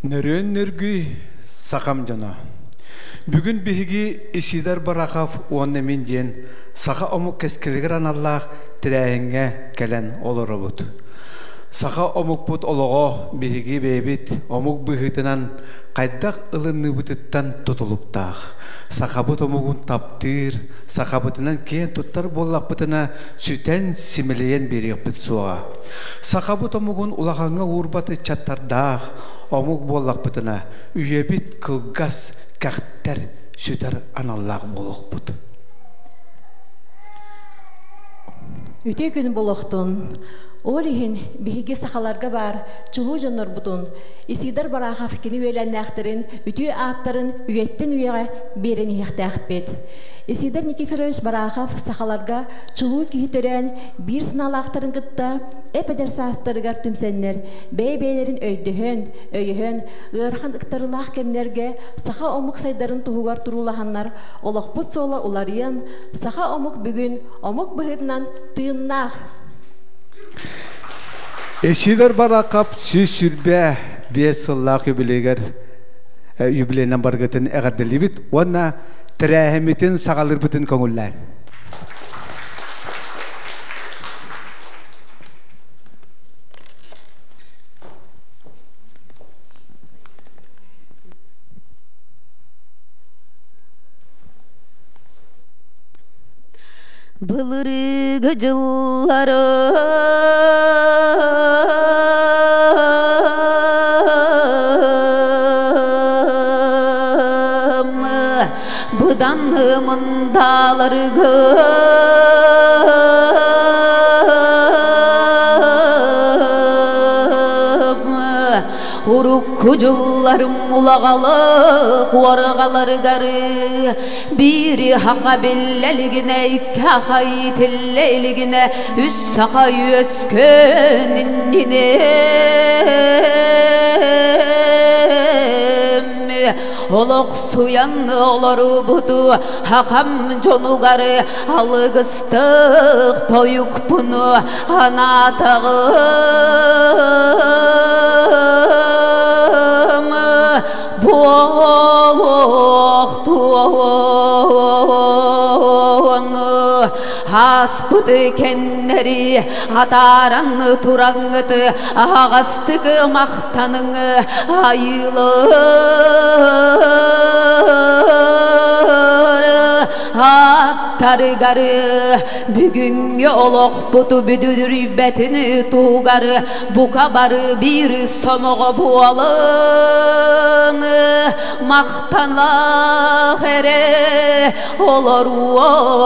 Nörön nörgü sakam jana. Bugün bihigi Isider Barakov onu min diyen saka omuk keskilgiran Allah tirahenge gelen olurubut. Saka omuk put ologo bihigi bebit omuk bihitinan kaydak ılınны butittan tutuluktaq. Sakabut omugun taptır, sakabutinan kiyen tuttar bollak butuna süten simileyen bir yapıt suğa. Sakabut omugun ulağanga urbatı çattardaq, omuk bollak butuna üyebit kılgas kakter süter analaq boluk but. Üte gün boluktun. Olihin bihige sakalarga bar çulu jonor butun. Isider Barakov kini öleneklerin ütü atların üyetten üyege bereni hektakbet. Isider Nikiforovich Barakov sakalarga çulu kihiteren bir sınalakların gıtta epeder sastırgar tümsenler beybeylerin öyhön ırhan ıktarılak kemlerge saka omuk saydarın tuhugar turulahanlar olakbut sola ularıyan saka omuk bugün omuk bıhıdından tığınnak. Isider Barakov süsürbe 5 yıllık yübileyden bargatın eğerdelibit ona terahimitin sağalır bütün konular. Bılırı gıcılları budanımın dağları uruk kucullarım ulagalı kuargaları garı biri haka billeligine iki haka itilleligine üst saka yüzkönünine olok suyan olur budu hakam jonugarı algıstık toyuk bunu anatağım boğuktuğunu haspıdı kenleri ataran turangıdı ağastık mahtanını ayılır attarı garı bugün olok budu büdürübetini tuğgarı bu kabarı bir somuğu bualını mahtanla here olur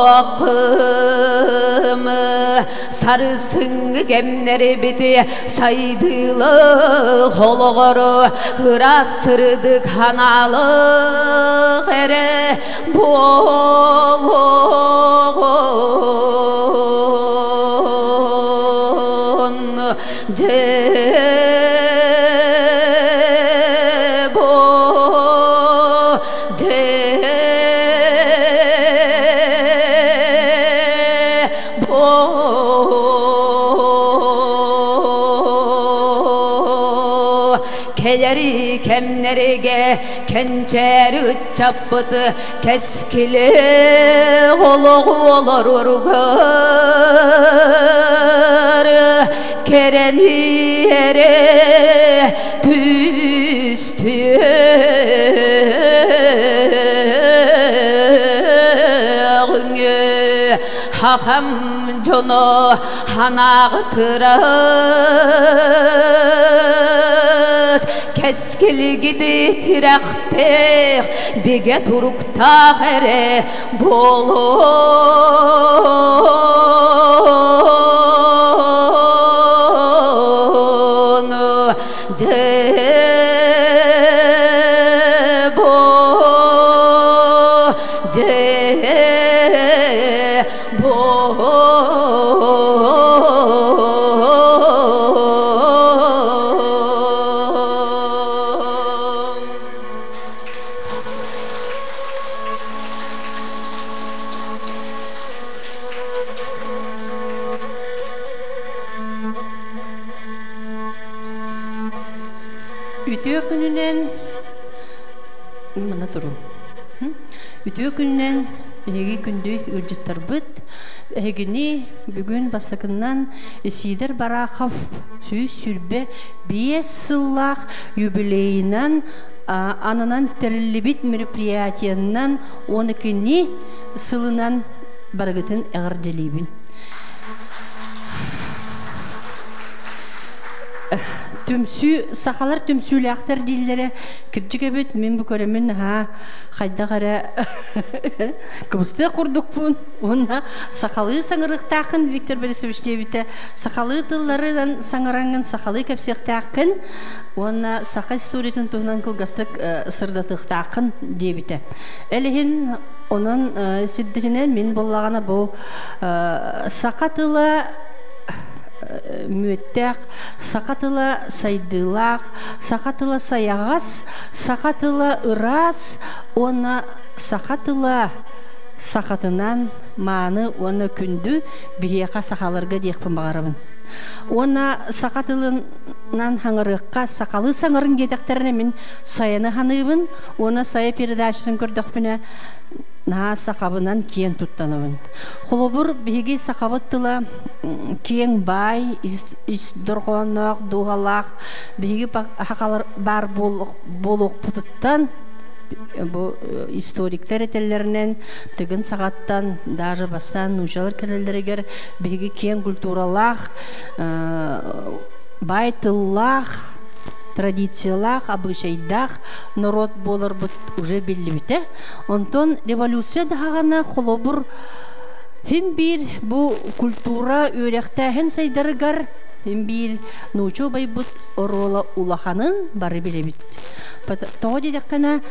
akımı sarısın gemleri biti saydılı holğuru hıra sırdık hanalı here bolğun keleri kemlerige kençeri çapıdı keskili oluğu olur urgar kereni yere tüstü hakam jono hanağıtıraz keskil gidi tirakte bige turukta here bolunu Ütüö gününen mana turun. Ütüö gününen Egi gündü ılcıttar bıt. Egini bugün bastakından Isider Barakov sürbe 5 yıllık юбилейынан анынан терилибит мероприятиянан 12 сылынан баргытын эгерделибин. Түмсү сахалар түмсүләктер дилләре кирҗигебет мен бу көремен хайда гара кубсты курдукпун онна сахалы саңырыктакын Виктор Борисович дебите сахалы тылларыдан саңыранган сахалы кепсектакын онна саха историятын тугнан кылгастык сырдатыктакын дебите элехин онун сиддинен мен боллагана бу сакатыла мүеттәк, сақатыла сайдылақ, сақатыла саяғас, сақатыла ырас, оны сақатыла сақатынан маны оны күнді біреқа сақаларға дейқпін бағарабын. Оны сақатылынан хаңырыққа сақалы саңырын кетектеріне мен сайыны ханыбын, оны сая передачысын көрдіқпіне на сақабынан кейін тұттаныбын. Құлыбыр беге сақабыттыла кейін бай, издұрғанақ, дуғалақ, беге хақалар бар болуқ бұтыттан, бұл историктер етелерінен, тігін сағаттан, даже бастан ұжалар кәлелерігер, беге кейін культуралақ, байтыллақ, традициялах, обычайдах народ болар бут уже беллибите. Онтон революция дагана холобур хим бир бу культура өрәктәһен сайдыргар хим бир нучу байбут орола улаханын бары белебит. Тоди дәккәнә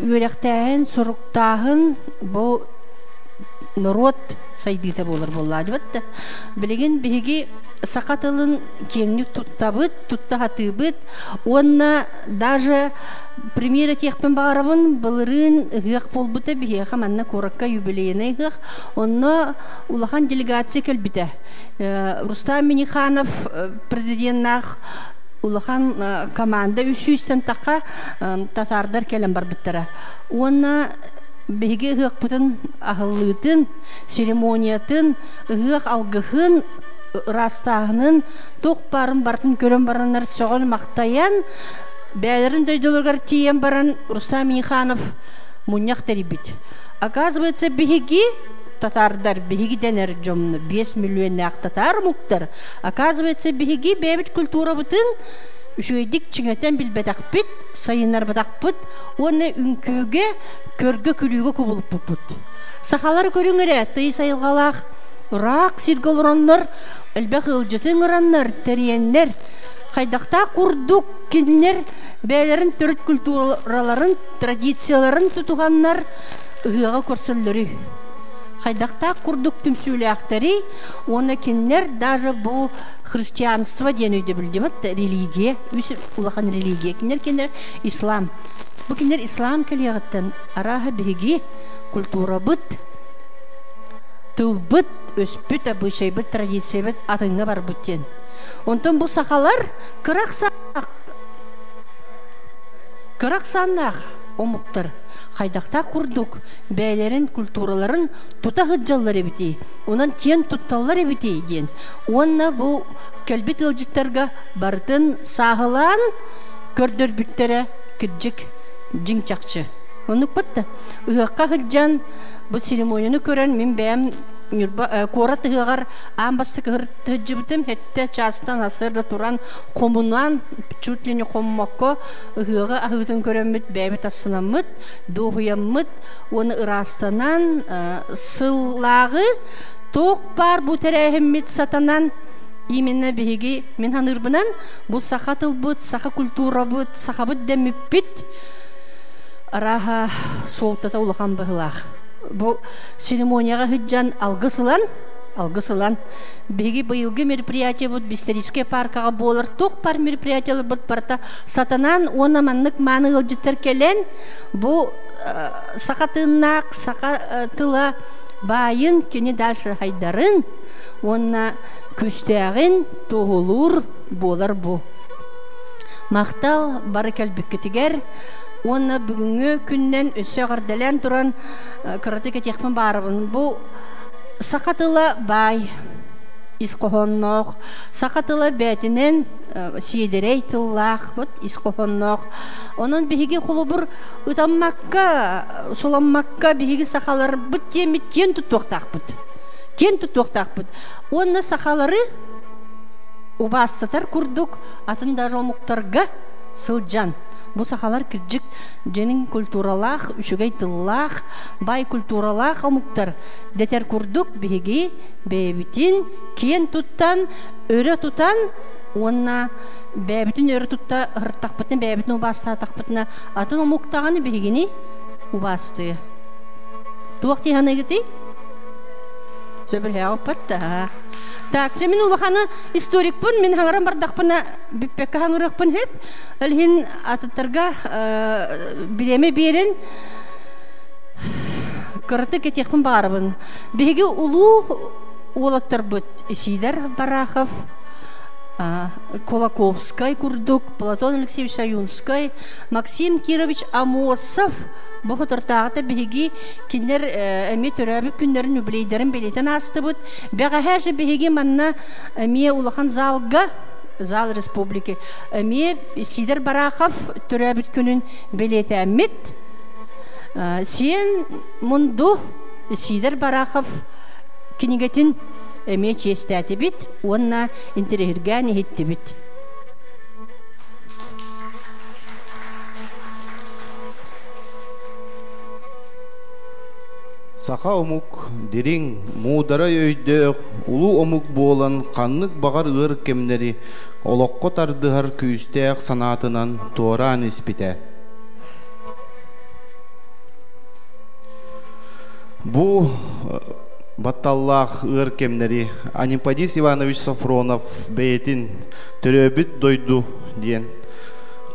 өрәктәһен суруктаһын бу народ сайдыта болар буллады бит. Билеген биги сақатылын кеңнік туттабыт, туттахатыбыт, онна даже премьера текпен бағарабын бұлырын ғық болбыты бігеға манна коракка юбилейіне ғық, онна улахан делегация кәлбіті. Рустам Миниханов президентнақ улахан команда 300-тен таққа татардар кәлін бар біттірі. Онна беге ғық бұтын ағылытын, церемониятын, ғық алғығын растағының тоқ барын бартын көрін барынлар соғын мақтаян бәлерін дөйділігер тиен баран Рустам Миниханов мұняқ тәрібіт. Оказывается, беги татардар беги денер жомны 5 миллион ақ татар мұқтар. Оказывается, беги бәбіт культура бұтын үшөйдік чыңетен білбетақ бит, сайынар бітақ бұт, оны үнкөге көргі күлігі көбіліп бұт. Сақалар көріңірі, тый сайылғалақ, Рақ сирголороннор, әлбәқ ылжытын ұраннар, тәриеннер, қайдақта құрдық кенлер, бәлерін түріт культураларын, традицияларын тұтуғаннар, ұғыға көрсілдері. Қайдақта құрдық түмсүлі ақтары, оны кенлер, даже бұл христианство ден өйді білдемет, религия, өсі ұлақан религия, кенлер ислам. Бұл кенлер ислам кәлеғыттан, араға беге культура бұт, тыл бұт, өспіт, обычай бұт, традиция бұт, атыңа бар бұттен. Онтан бұл сақалар қырақ саннақ омыптыр. Қайдақта құрдық бәйлерін, культураларын тұта ғыджалар әбіті. Онан кен тұтталар әбіті ден. Онна бұл кәлбет ылжыттарға бардың сағылан көрдір бүттері күджік жың чақчы. Онық бұтты. Ұғаққа ғыджан бұл церемонияны көрен мен бәйім Корат ғығар амбастық ғырты жібітім, әтті частан асырды тұран қомынан, чутлені қоммаққа ғыға ағытын көреміт, бәймет асынамыт, доғыямыт, оны ырастанан сыллағы тоқ бар бұл тәрәхіммет сатанан именно беге мен ханырбынан бұл сақатыл бұд, сақа культура бұд, сақа бұд дәміп бит араға солтата ұлыған бұғылақ. Бұл церемонияға хыджан алғысылан беги быйылғы мероприятие бұд Бистерийский паркаға болыр тоқ бар мероприятиялар бұд барта сатанан оны маннық маны ғылжыттар келен бұл сақатыннақ сақатыла байын кені дальше хайдарын оны күстәғін тоғылыр болар бұл. мақтал бары кәлбіккетігер, оны бүгінгі күннен өсі ғырделен тұран кыраты кетекпін барыбын. Бұл сақатылы бай, исқоғыннық, сақатылы бәтінен сиедерей тыллақ, исқоғыннық. Onun bihiги құлыбыр ұтаммаққа, сұламмаққа bihiги сақалары бұт темет кен тұттуқтақ бұт. Кен тұттуқтақ бұт. Оны сақалары ұбастатар күрдік атында жолмұқтарға сылжан. Бұл сақалар кірджік женің культуралақ, үшігей тыллақ, бай культуралақ омуқтар. Детер күрдік bihiги бәйбітін кен тұттан, өрі тұтан, онна бәбітін өрі тұтта ғырттақпытын, бәбітін ұбастатақпытына атын омуқтағаны бігені ұбасты. Туақты ғаны геті? Сөбір хәғып бәтті. Так, мен ұлықаны историкпын, мен хаңыран бардақпына бүппекке хаңырықпын хеп. Әлхін атыттарға білеме берін қырыты кетекпін барыбын. Беге ұлу олаттар бұд Исидар Барахов, Колаковскай курдук, Платон Алексеевич Аюнскай, Максим Кирович Амосов бұғытыртағыта бігеге кендер әме түрәбі күндерін үбілейдерін белетен асты бұд. Бәға әжі бігеге манна әме ұлақан залға, зал республики, әме Сидар Барахов түрәбі күнін белеті әмет. Сен мұнду Сидар Барахов кенегетін әме честәті бит, онна интерегіргәне хетті бит. Сақа омук дерин мудара өйдөк улу омук болан қанлык бағар ыр кемнери олоққо тардыгар күйістәк санатынан туаран испите. Бу Батталлах ыр кемнери Анимпадис Иванович Сафронов бейтин төрөбүт дойду диен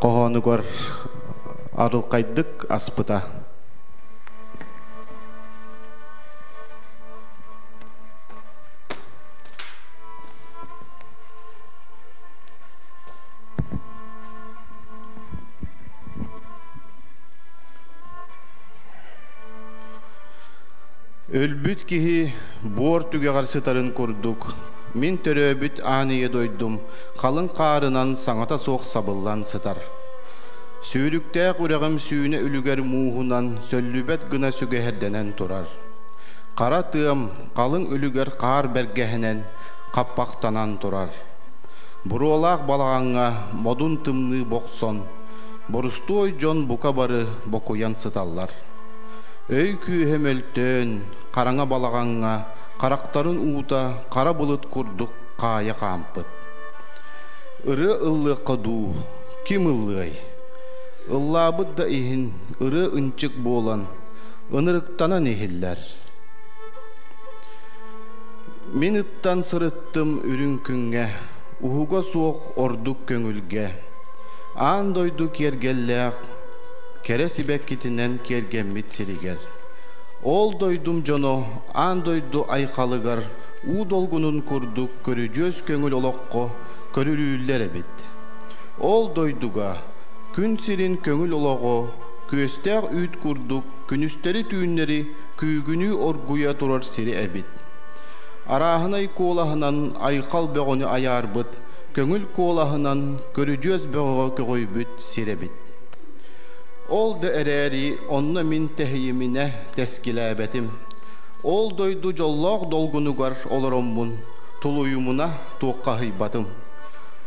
қоғанугар арылқайдык аспыта. Өлбүт кихи бор түге қарсытарын көрдік. Мен төрөбүт аныя дойдым, қалың қарынан саңата соқ сабыллан сытар. Сүйріктәк үрәғым сүйіне үлігер муғынан сөллүбет гына сүгәһәрденен тұрар. Қара тыым қалың үлігер қар бәргәһінен қаппақтанан тұрар. Бұролақ балағанға модун тымны боқсон, борустой жон бука бары бокуян сыталлар. Өй күйхем өлтөн, қараңа балағанға, қарақтарын уыта, қара бұлыт күрдік қая қампыт. Үрі ұлы қыду, кім ұлығай? Ұллабыд да ихін, үрі үнчік болан, ынырықтанан ехілдер. Мен ұттан сырыттым үрін күнге, ұғыға соқ ордық көңілге. Андойду кергелләқ, Кере сибек кетінен келгенмит сиригер. Ол дойдум жоно, ан дойду айқалыгар, у долгунун курдук көрүжөз көңіл олоққо көрүлүүлер бит. Ол дойдуга, күн сирин көңіл олоғо, көстәк үйт курдук, күнүстери түйіннери күйгүнү оргуя турар сири әбит. Арахынай колахынан айқал беғоны аярбыт, көңіл колахынан көрүжөз беғоға көғойбүт сиребит. Ол да әрәри, онна min тәхейіміне тәскіләбәтім. Ол дойду жоллақ долгунугар олароммун, тулуюмуна туққа хыйбатым.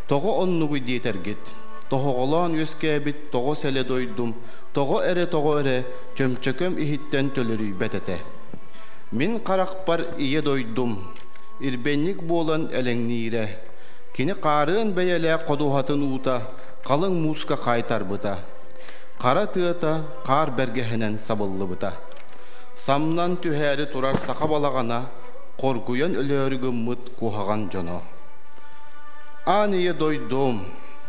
Тоғы оннугу дейтергет, тоғы олан өскәбіт, тоғы сәле дойдум, тоғы әрі, чөмчөкөм ихиттен төлірі бәтәті. Мен қарақпар ие дойдум, ирбенник болан әлеңнейре. Кені қарын бәйелі қодуғатын ута, қалың муска қайтар бұта. Қара тыата қар бәргәһенен сабыллы бұта. Самнан түхәрі тұрар сақа балағана, қоргуян өлөрігі мұт кухаған жоно. Аныя дойдум,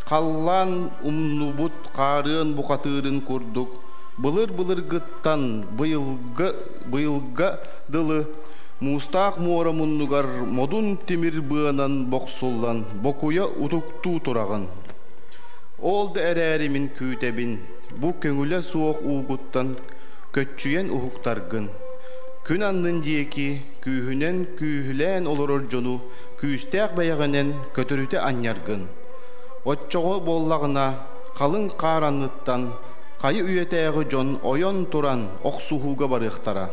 қаллан умнубут қарын бұқатырын көрдік. Бұлыр гыттан бұйылға дылы, мустақ мора мұннығар модун темір бұғынан боқсулан, бокуя ұтукту тұрағын. Oldu ererimin kütebin, bu köngüle soğuk uğuttan kötçüyen uhuktargın. Kün annın diyeki, kühünen kühülen olur orjonu, küstek bayağının kötürüte anyargın. Otçoğu bollağına, kalın karanlıktan, kayı üyeteği jon oyon turan oksuhuga barıqtara.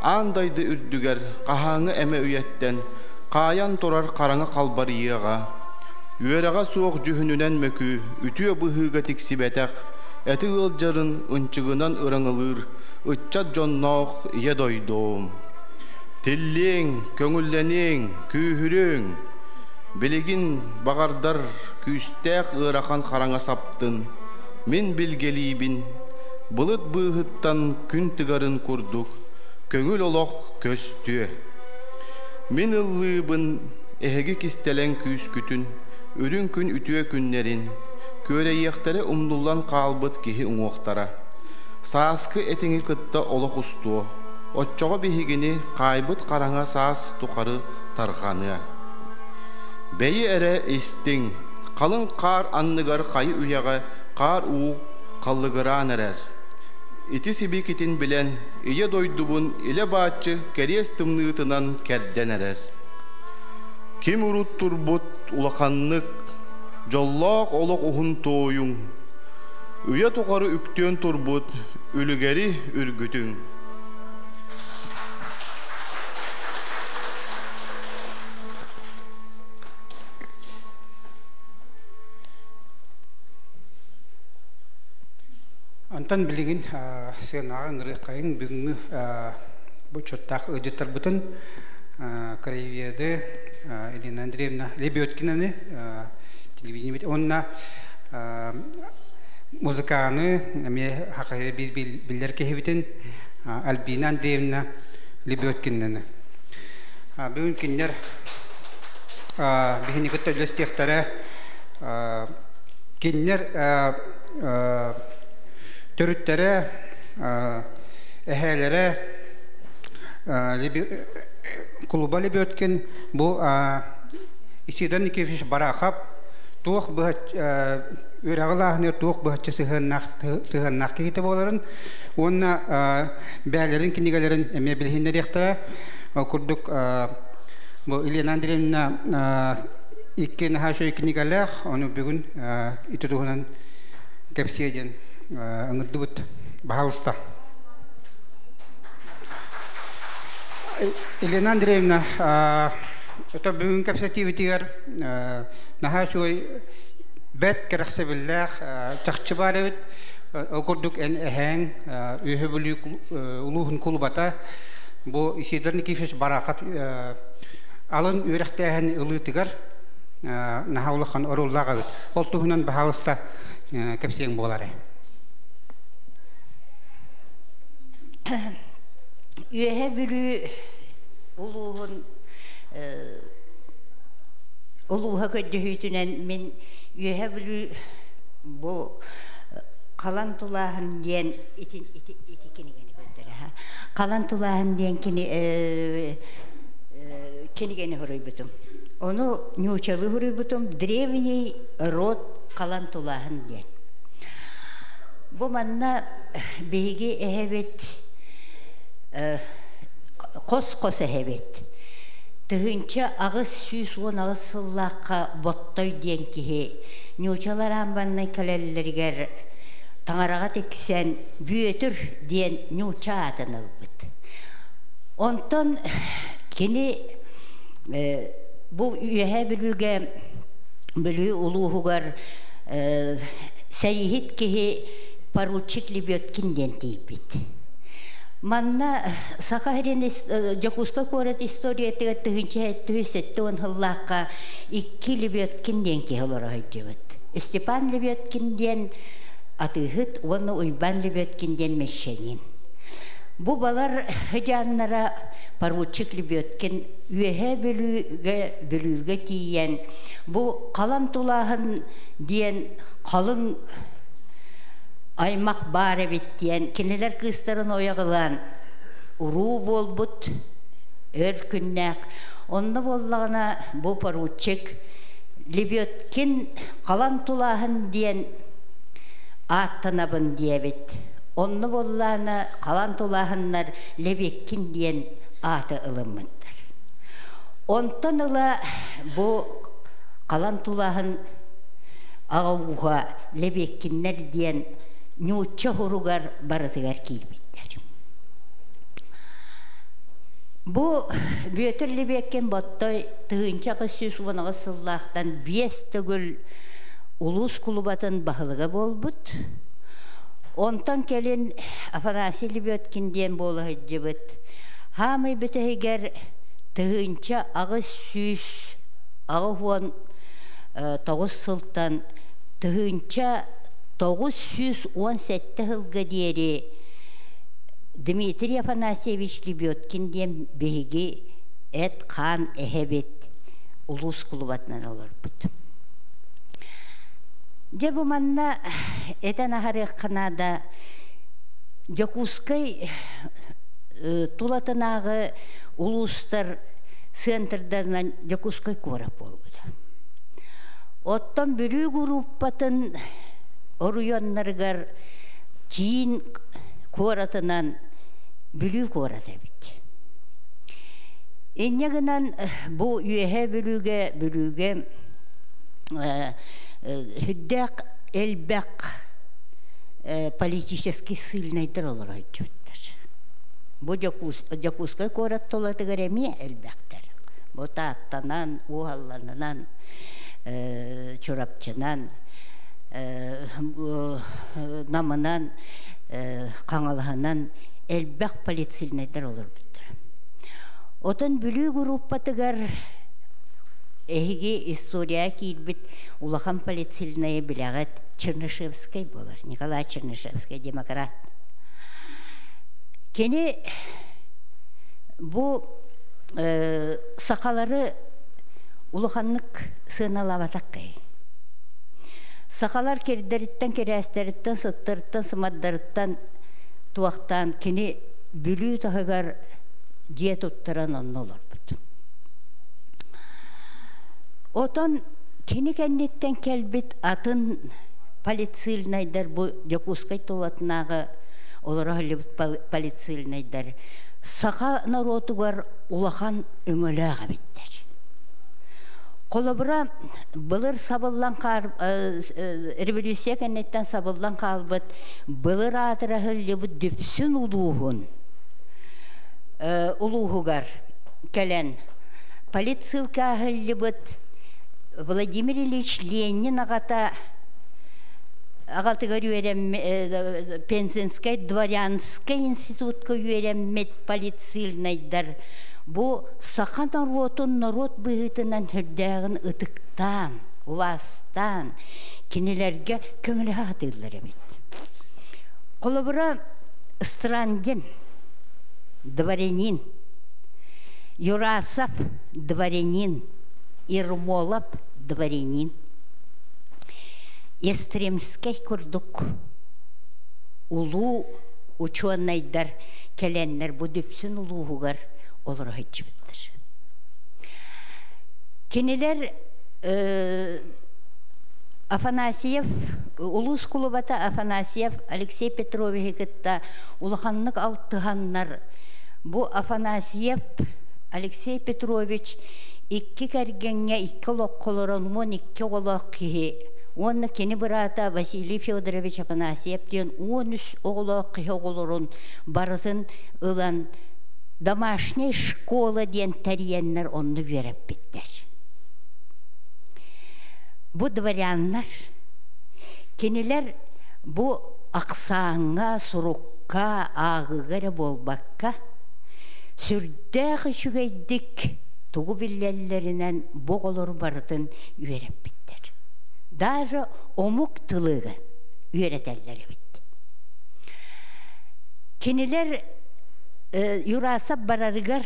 Andaydı ürdüger, qahanı eme üyetten, kayan turar karаңa kalbarıyağa. Üyereğe soğuk cühününen mökü, ütüye bıhıga tiksibetek, eti ılcarın ınçığından ıranılır, ıtçat jonnoğ iye doydum. Tillin, köngüllenin, kühürün, biligin bağardar, küstek ırakan karаңa saptın. Min bilgelibin, bılıt bıhıttan kün tıgarın kurduk, köngül oloq köstü. Min ıllыбın, ehegik istelen küskütün, ürün kün ütüye günlerin, köreyektere umdullan kalbıt kihi uŋoqtara. Saaskı etini kıtta oloq ustu, otçoğa bihigini kaybıt karаңa saas tukarı tarğanı. Beyi ere istin, kalın kar anныгар kayı üyeğe kar uğ kallıgıran erer. İti sibikitin bilen, iye doydubun ile bağçı keries tımnığıtınan kerden erer. Kim uruttur bot ulakanlık, jollaq oloq uhun toyun. Üye tukarı üktön turbut, ülügeri ürgütün. Антан билигин сенаган гырыкайын бүгүнгү бу чоттак ыжыттар бутун Краеведе Елена Андреевна Лебедкинаны телевидение онна музыканы ме хакайы билер кехибитин Альбина Андреевна Лебедкинаны бүгүн киндер бихини көттө лестехтары киндер Төрүттері, әхәлері, клуба лебі өткен бұл Исидар Никифович Барахап туық өрағылағыны туық бұғатшы сығыннақ кейті боларын, онына бәлерін, кенегелерін әме білгендер ектіра. Күрдік Елена Андреевна иккен хашой кенегелер, оны бүгін иті тұғынан кәпседен аңырды бұд бағалыста. Елена Андреевна, это бүгін кәпсетивітігер наға шой бәт кәріқсі білләқ тақчы бар өт оқырдық ән әхәң үйі білі ұлығын құлбата бұл Исидар Никифович Барахап алын өріқті әхән ұлығытығар наға ұлыққан оруллаға өт. Ол тұғынан бағалыста кәпсең болары. Üye bülü uluğa köddühütünen min üye bülü bu kalan tulağın diyen iti kenigeni göndere ha. Kalan tulağın diyen kenigeni huruybutum. Onu nüçalı huruybutum. Древний род kalan tulağın diyen. Bu manna beygi ehebet kos ehebet. Tığınca ağız süs on ağız sıllaqqa bottoy diyen kihi nüçalar ambanna kalellerger tanarağa teksen büyütür diyen nüça atınılbıt. Ondan kini bu üye bülü uluğugar serihit kihi Поручик Лебедкинден типит. Манна сахарен Жакуска корат история тега тыгынча түйсетті он хыллаққа икки Лебедкинден кехолора хайджыбыт. Степан Лебедкинден атыгыт, оны Уйбан Лебедкинден мешшенин. Бу балар хыжаннара Поручик Лебедкин үйе бөлүгө тиен. Бу калан тулағын диен қалың аймақ бары биттен, кенелер кыстарын ойағылан, уру болбут, өр күннәк. Онны боллағына бұл поручик Лебеткин қалан тулаһын диен аттанабын диебит. Онны болланы қалан тулаһыннар лебеккин диен аты ылыммыттар. Онтан ыла бу қалан тулаһын ағауға лебеккиннер диен нючча хуругар барытыгар килбиттер. Бу бөтөр лебеккен баттай тыгынча кысыз ванага сыллахтан 5 төгүл улус клубатын бахылыга болбут. Онтан келин Афанасий Лебеткин диен болы жыбыт. Хамы бітігер тыгынча ағыз сүйс ағуан 9 сылтан тыгынча 917 жылға дери Дмитрий Афанасьевич Лебеткин дем беги эт қан эхебет улус клубатынан олар бұд. Дебу манна этен ахарық қанада Жокускай тулатынағы улустар центрдарынан Жокускай корап болбыда. Оттан бүрі группатын оруяннаргар кейін коратынан бүлі кората бит. Эннегінен бұл үйе бүліге хүддәк әлбәк политический сылнайдыр олар айтыптыр. Бұл Жокускай корат толаты ғареме әлбәктер. Бұл тааттанан, уғалланынан, чорапчынан, намынан, қаңалығынан әлбәк полицилнайдар олар біттір. Отын бүлі группатығар әйге история кейлбіт улахан полицилнайы біләғат Чернышевскай болар. Николай Чернышевскай демократ. Кені бұл сақалары улаханлық сыналаватақ қай. Сақалар кердеріттен, керәстеріттен, сыттырыттан, сымаддарыттан, туақтан кені бүлі тағығар диет ұттыран онын олар бұд. Отан кені кәннеттен кәлбет атын полицилнайдар бұл Жокускай толатынағы олар әлібіт полицилнайдар. Сақа народы бар улахан өңіліға біттер. Қолыбыра бұлыр сабылдан революция кәннеттен сабылдан қалбыт, бұлыр атыра әлібіт дөпсін улуғығар кәлен. Полицилка әлібіт Владимир Ильич Ленин ағата ағалтыға үйерем Пензенскай дворянскай институтқа үйереммет полицилнайдар. Бұ сақан народын народ бұғытынан хүрдәғін ұтықтан, ұластан, кенелерге көмілі ғатылар емет. Қолыбыра Страндин, дворянин, Юрасов, дворянин, Ермолов, дворянин, Естремскай күрдік ұлу ученайдар кәленнер бұ дөпсін ұлуғығар олар ғайчы біттір. Кенелер Афанасьев, улус клубата Афанасьев, Алексей Петрович гітта ұлғанлық алтығаннар. Бұ Афанасьев, Алексей Петрович икки кәргенге икки лоққолырын, он икки олақ кеге. Онны кені бұрата Василий Федорович Афанасьев ден 13 олақ кеге олырын барытын ұлан домашняя школа ден тәриеннер онны веріп біттер. Бұ дворяннар, кенелер бұ ақсаңға, сұруққа, ағығары болбаққа, сүрдәғі шүгейдік туғы білелерінен боғылыр барытын веріп біттер. Даже омук тылығы үйретелері бітті. Кенелер юрасап барарығар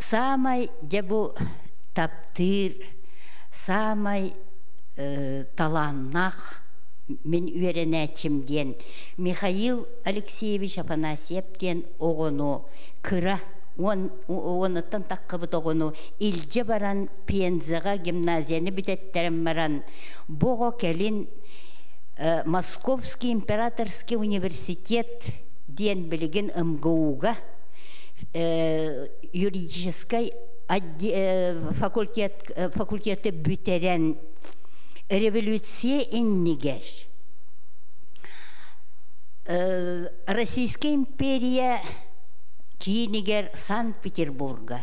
самай жабу таптыр, самай таланнақ мен үйренәчім ден Михаил Алексеевич Афанасьев ден оғыну кыра онытын таққыбы тоғыну илже баран Пензаға гимназияны бүтеттерін баран бұғы келін Московский императорский университет ден білген МГУ-ға юридической факультеті бүтерен революция иннигер. Российская империя кейінігер Санкт-Петербурга,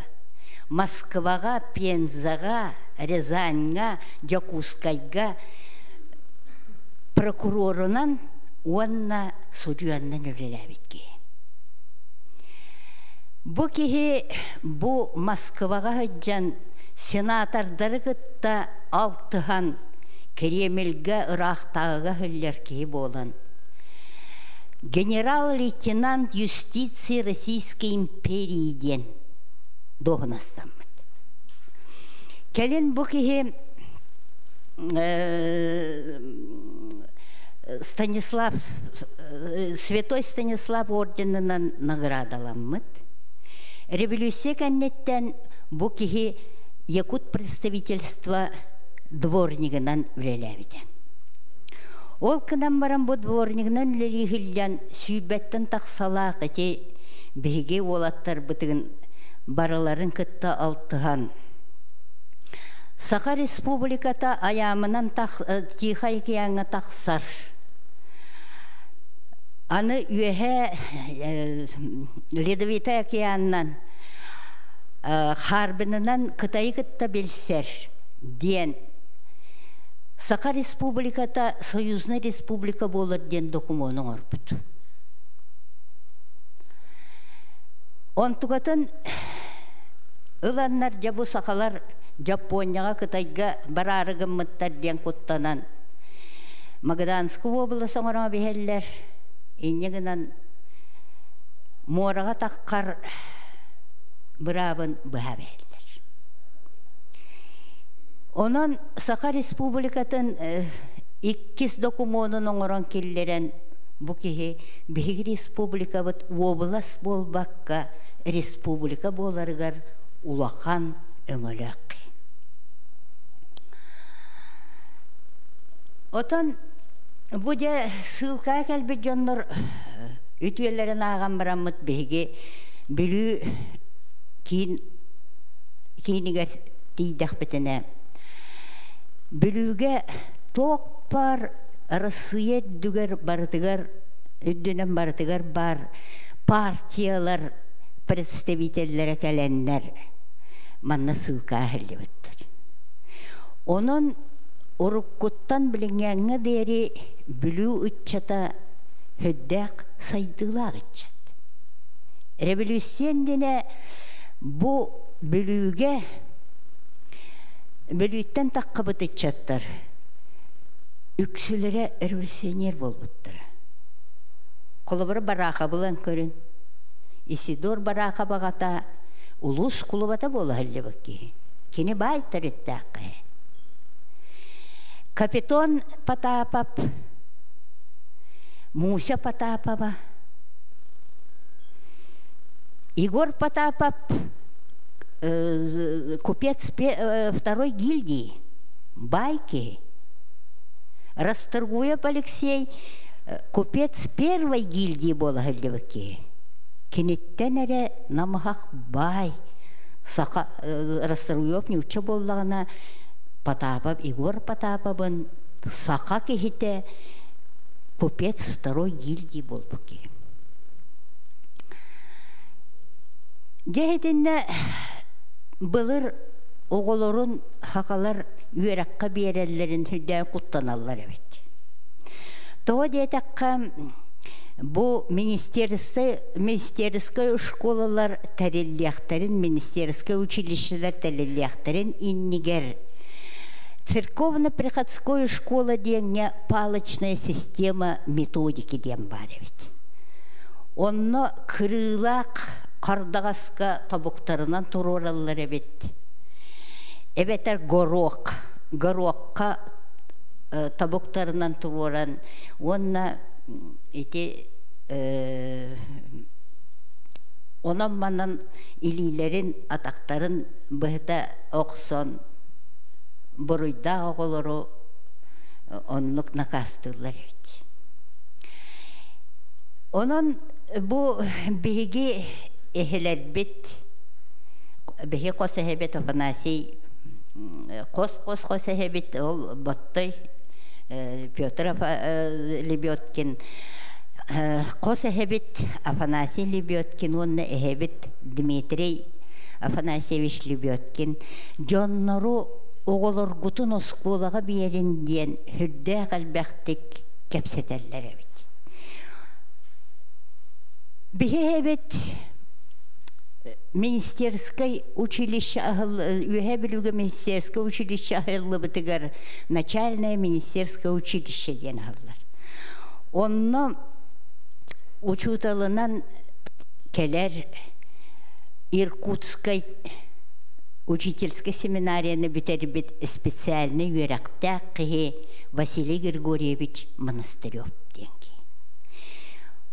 Москваға, Пензаға, Рязаньға, Якутскайға прокурорынан онна судьяннан өреләбетке. Бұ кеге бұ Москваға høджан сенатордары күтті алтыған Кремльға ұрақтағыға хүллер кей болын. Генерал-лейтенант юстиции Российской империи ден доғынастамыд. Кәлін бұ кеге Святой Станислав орденынан наградаламыд. Революция кәннеттен бұ кеге Якут представительства дворнигынан үлеләбіді. Ол кынан баран бұ дворнигынан үлелігілден сүйбәттен тақсалақ әте бейге олаттар бұтығын бараларын күтті алтыған. Сақа республиката аямынан тихай кияңа тақсар. Аны үйе ледовитая кияннан харбинынан Кытай кытта белсер ден Сақа республиката союзный республика болыр ден документің орбыт. Онтуғатын ыланнар жабу сақалар Жапонияға Кытайға барарығын мұттар ден құттанан Магаданскы облысы оңырама бейелер енегінен мораға таққар бұрабын бұға бейелер. Онан Сақа республикатын 2 документын оңыран келлерен бұ кеге бейгі республика бұд облас болбаққа республика боларығар улақан өңіліқ. Отан бұда сылқа кәлбі жонлар үтуелерін ағам барамыд бейге білі кейінігер дейдақ бітіне. Білуге тоқ бар Россия дүгер бартыгар, үддінен бартыгар бар партиялар представителлері кәленнер манна сылқа әлі біттір. Onun оруккуттан білінгенгі дері білу үтчата хөддәк сайдылар үтчат. Революциендіне бұ білуге білуттен таққы бұт үтчаттар. Үксілері революционер бол бұттыр. Қолыбыры барақа бұлан көрін. Исидор барақа бағата улус құлыбата болы әлі бұқки. Кені байтар үттәқі. Капитон Потапов, Муся Потапова, Егор Потапов, купец второй гильдии, Байки, Расторгуев Алексей, купец первой гильдии Болгальдевки, Кенеттенере намахах бай, Расторгуев не уча боллағына, Потапов, Егор Потаповын сақа кехите купец второй гильдии болбуки. Дегетінде бұлыр оғылырын хақалар үйераққа берелерін хүдді құттаналар әбет. Тоға детаққа бұл министерская школалар тәрелияқтарын, министерская училищелер тәрелияқтарын иннигер церковно-приходская школа деньги палочная система методики ден бар ведь. Онно кырылак кардагаска табуктарынан турораллар ведь. Эбетер горокка табуктарынан туроран. Онна эти Ondan mandan ililerin, atakların bıhta okson, buruyda oğuluru onluk nakastırlar evet. Onun bu bihigi ehiler bit, bihi kosehebet Afanasi, kosehebet ol bottay, Pyotr Libyotkin, kosehebet Afanasi Libyotkin, onun ehebet Dmitriy Afanasievich Libyotkin, Jonnoru oğulur gutun oskulağa bir yerin diyen hüdde kalbektik kepseterler evet. Бихебет министерское училище, юхебелюга министерское училище ахыллы бытыгар начальное министерское училище ден ахыллар. Онно учуталынан келер Иркутской учительской семинарияны битербит специальный юракта кыхи Василий Григорьевич Монастырев денги.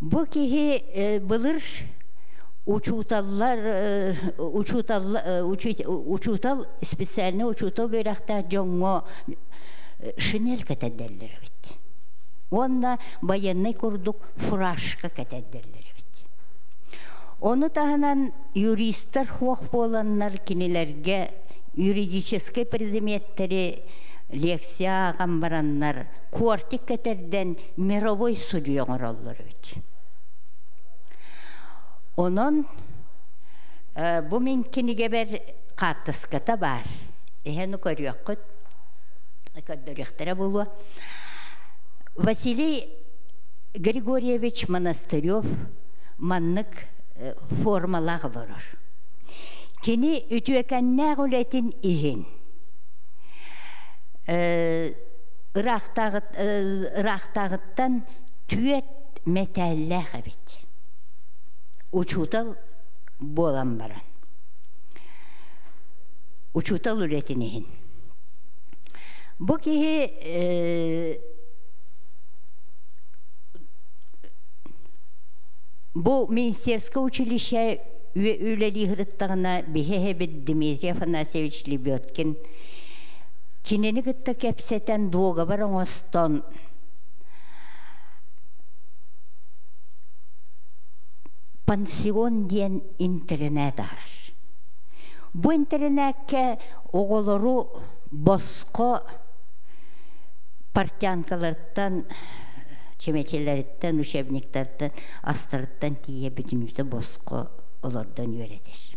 Bu kihi bulur uçutal spesialne uçutal börekte jongo шинель кетедерлер бит. Онна баянный курдук фуражка кетедерлер бит. Оны таханан юристтер хуак боланнар кинилерге юридический предметтери лекция гамбараннар куартик кетерден мировой судья ороллар бит. Onun bu minkiniga bir qatıskata var. Ehenu körüyakut. Kadırıqtara bulu. Vasiliy Grigoryevich Monastyrev manlık formalağılır. Kini ütüyekenler uletin ihin. Iraqtağıttan tüyet metaller evet. Uçutal bolan baran. Uçutal üretinihin. Bu ki bu ministerske училище üyeliği hırıttağına bihehebet Dmitriy Afanasievich Libyotkin kineni gıtta kepseten doğu baran oston Pansiyon diyen internet var. Bu internette oğulları bosko partyankalardan, çemeçelerden, uşebniklerden, astarıdan diye bütün yüzde bosko olardan öğretir.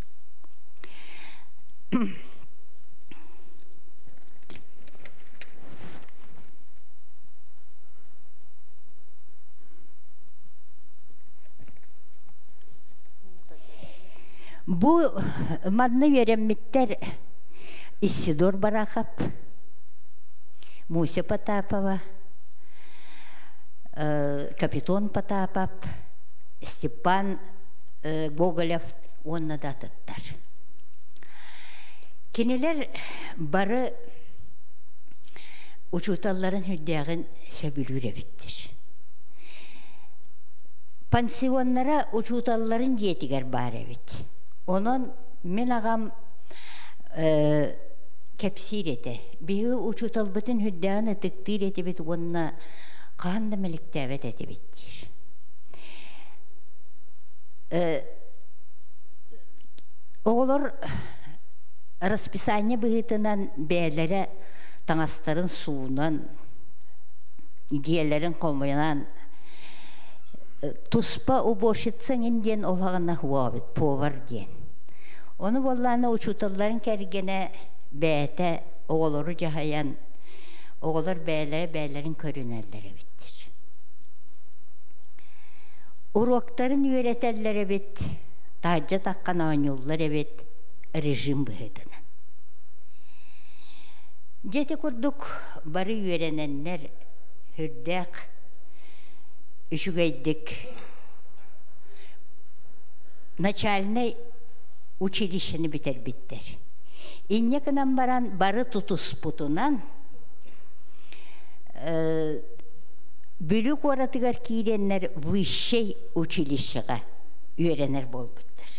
Bu madını öğrenmişler Isidor Barakov, Musa Potapova, Kapiton Potapov, Stepan Gogolev onunla da tuttar. Kendiler barı uçutalların hüddağın sebilüre bittir. Pansiyonlara uçutalların yetiger bari bit. Onun men ağam kepsir ete. Bir uçutal bütün hüddağını tıktir ete bit. Onunla kağında melikte evet ete bittir. Oğulur raspисание bıhıtınan beylere tanasların suğunan diyelerin komayanan Tuspa uboşitsın indiyen olağına huavit, povar diyen. Onu bollağına uçutalların kergene beyte oğulları cahayan, oğullar beylerin körünerleri bittir. Urokların üretelleri bit, tacca takkan ağanyolları bit, rejim bıhıdına. Jeti kurduk, barı ürenenler hürdek, Üşügeydik. Начальный училищені bitir. İnnekынан баран бары тутус путунан бөлік оратыгар кейренler высший училищеға үйренер болбыттыр.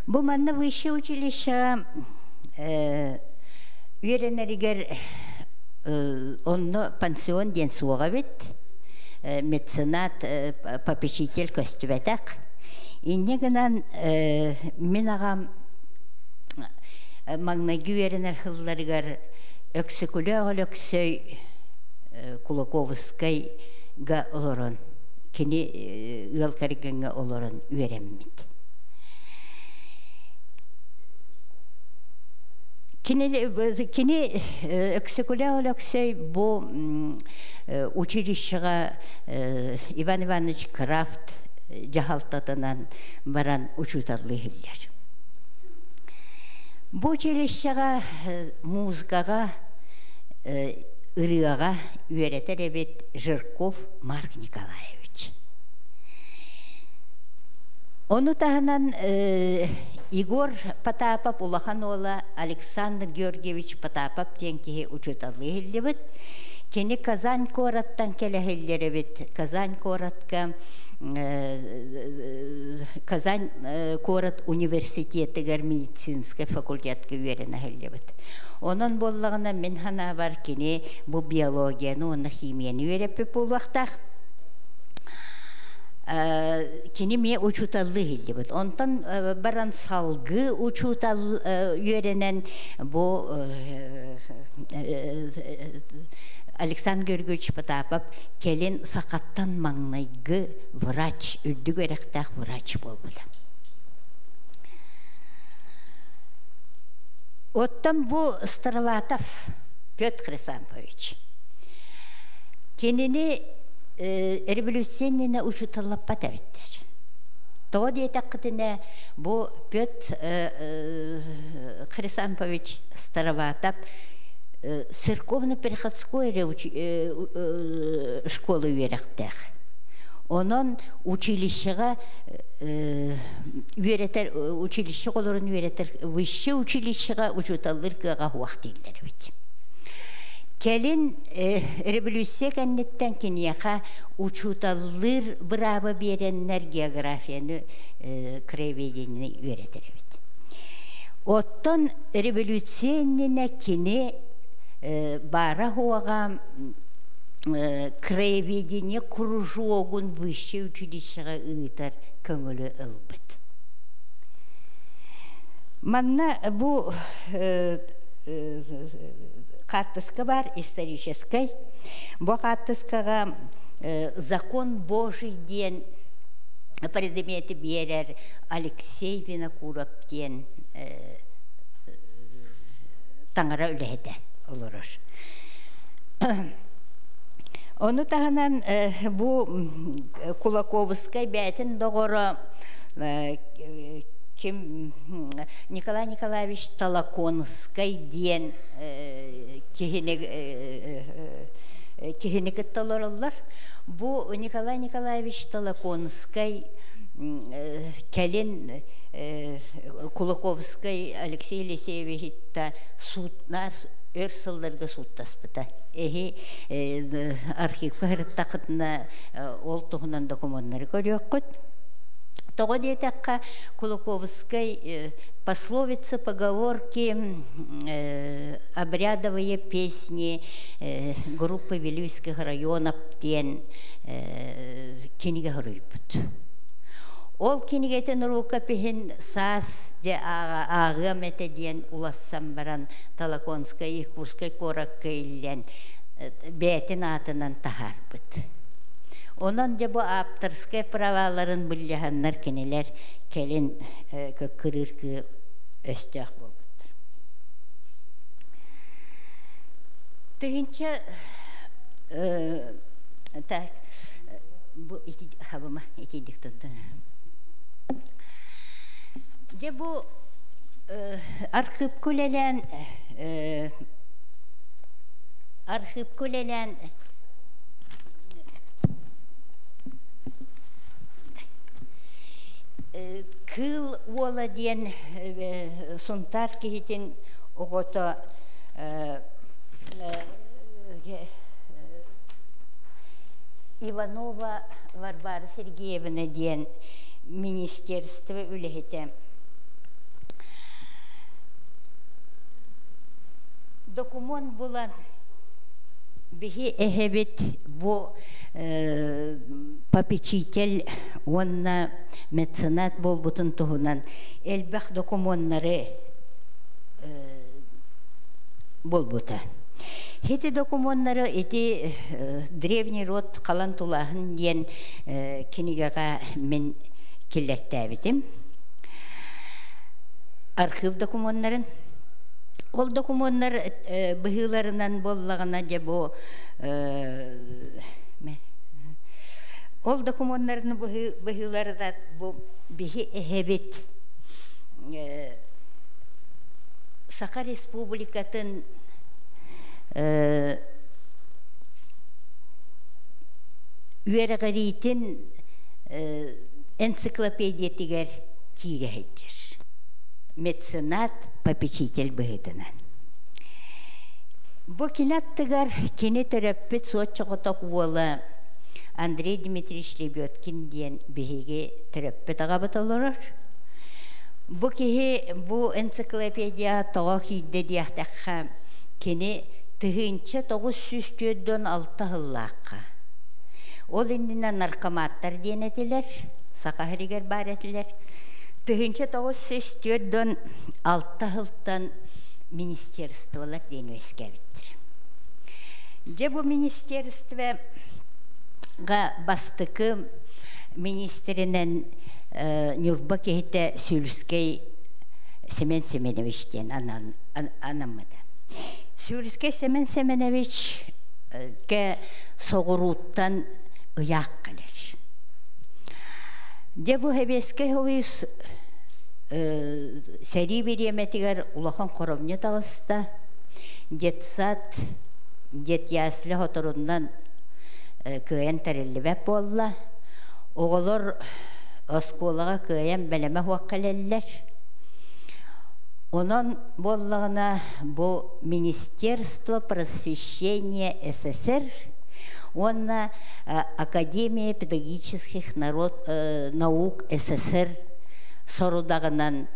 Бу манна высшее училище үйренеригер онно пансион ден суға бит, меценат, попечитель көстүбәтәк. Инне гынан мен ағам маңнайгы үйренер хылларыгар өксікулі ағыл өксөй Кулаковскай га олорон, кені ылкарыгынға олорон үйренмейді. Кені өксікулі ағыл өксөй бұл училищеға Иван Иванович Крафт жағалтатынан баран учутарлы хиллер. Бұл училищеға музыкаға ырыаға үйретер әбет Жирков Марк Николаевич. Оны тағынан Игор Потапов улахан ола Александр Георгиевич Потапов тенкеге учуталы хиллебет. Кені Казань кораттан келе хиллеребет. Казань коратка Казань корат университетігер медицинский факультетке үйеріне хиллебет. Onun bollağına men hana var kini bu biyologiyani, onu химияны үйрепіп болуақтақ. Kini me uçutallı hildi bud. Ondan baran salgı uçutal үйренен bu Александр Георгиевич Потапов келен сақаттан маңнайгы врач, үрді көректақ врач болбыла. Оттан bu Староватов Петр Хрисампович. Kendini революционныйна учуталлап батавиттер. Тоғы дейтаққытына bu Петр Хрисампович Староватов церковно-приходской школы үйеректер. Onun училищеға үйретер, училище қолырын үйретер, высшее училищеға учуталыр кыға уақыт елдері бет. Келін революция кәннеттен кенеға учуталыр бұрабы береннер географияны краеведеніне үйретер бет. Оттан революциянына кене бара хуаға краеведение кружогун высшее училищеға ыйтар көңілі ылбыт. Манна бұл қаттысқа бар, исторической. Бұл қаттысқаға закон Божий ден предметі берер Алексей Винокуров ден таңыра үләді олырыр. Onu tağınan bu Kulakovskay bəyətin doğru kim Nikolay Nikolaevich Talakonskay diyen kehine kıttalarlar. Bu Nikolay Nikolaevich Talakonskay kelin Kulakovskay Alexey Alexeyevich ta sutlar Örsallarga suttaspıta. Arxiv kahırttaqıtına ol toğunan dokumentları görüyoruz. Тоғы детаққа Кулаковской пословицы, поговорки, обрядовые песни группы Вилюйских районов тен кенеге ғырыйбыт. Ол кенегетен рука пехен сас де ағым әтеден улассам баран Талаконскай, Иркутскай коракка илен бәтін атынан тахарбыт. Ondan da bu aptırskay pravaların bilyahanlar keneler kelin kırır ki östüğ bulgudur. Tığınca bu iki habıma iki diktatör. De bu arxip kulelen kıl ola diyen suntar kihitin oğutu Ivanova Varvara Sergeyevna diyen ministerstvo ülehete документ булан бихи эхебит бу попечитель онна меценат болбутун туһунан элбах документтары болбута. Эти документтары эти древний род калан тулаһын диен кинигага мен киллеттәбитим. Архив документтарын ол документтар быһыларынан боллагына же бу ол документтарын быһыларда бу бихи эхебит Саха Республикатын үерәгәритен энциклопедия тигәр кирәһәттер. Меценат попечитель быһытынан. Бу кинаттыгар кене төрәппет сочыгытак уола Андрей Дмитриевич Лебедкин диен беһиге төрәппет агабыталар. Бу кеһе бу энциклопедия тога хидде дияхтакка кене тыгынча 904-дөн 6 хыллакка. Ол индинен наркоматтар диенетилер, сакахригер баретилер. Тыгынча 904-дөн 6 хылтан министерстволар денөскәбиттер. Же бу министерствога бастыкы министринен Нюрба кехите Сюльский Семен Семеновичтен анаммада. Сюльский Семен Семенович ке соғыруттан ұяқ қалар. Де бу хебеске хойыз сәри береметігер улахан қоромне тағыста детсат, дет яслы хоторундан көйен тәрелі бәп болла. Оғылыр осколаға көйен бәлеме хуаққалелер. Онон боллағына бу Министерство просвещения СССР, онна Академия педагогических наук СССР сорудағынан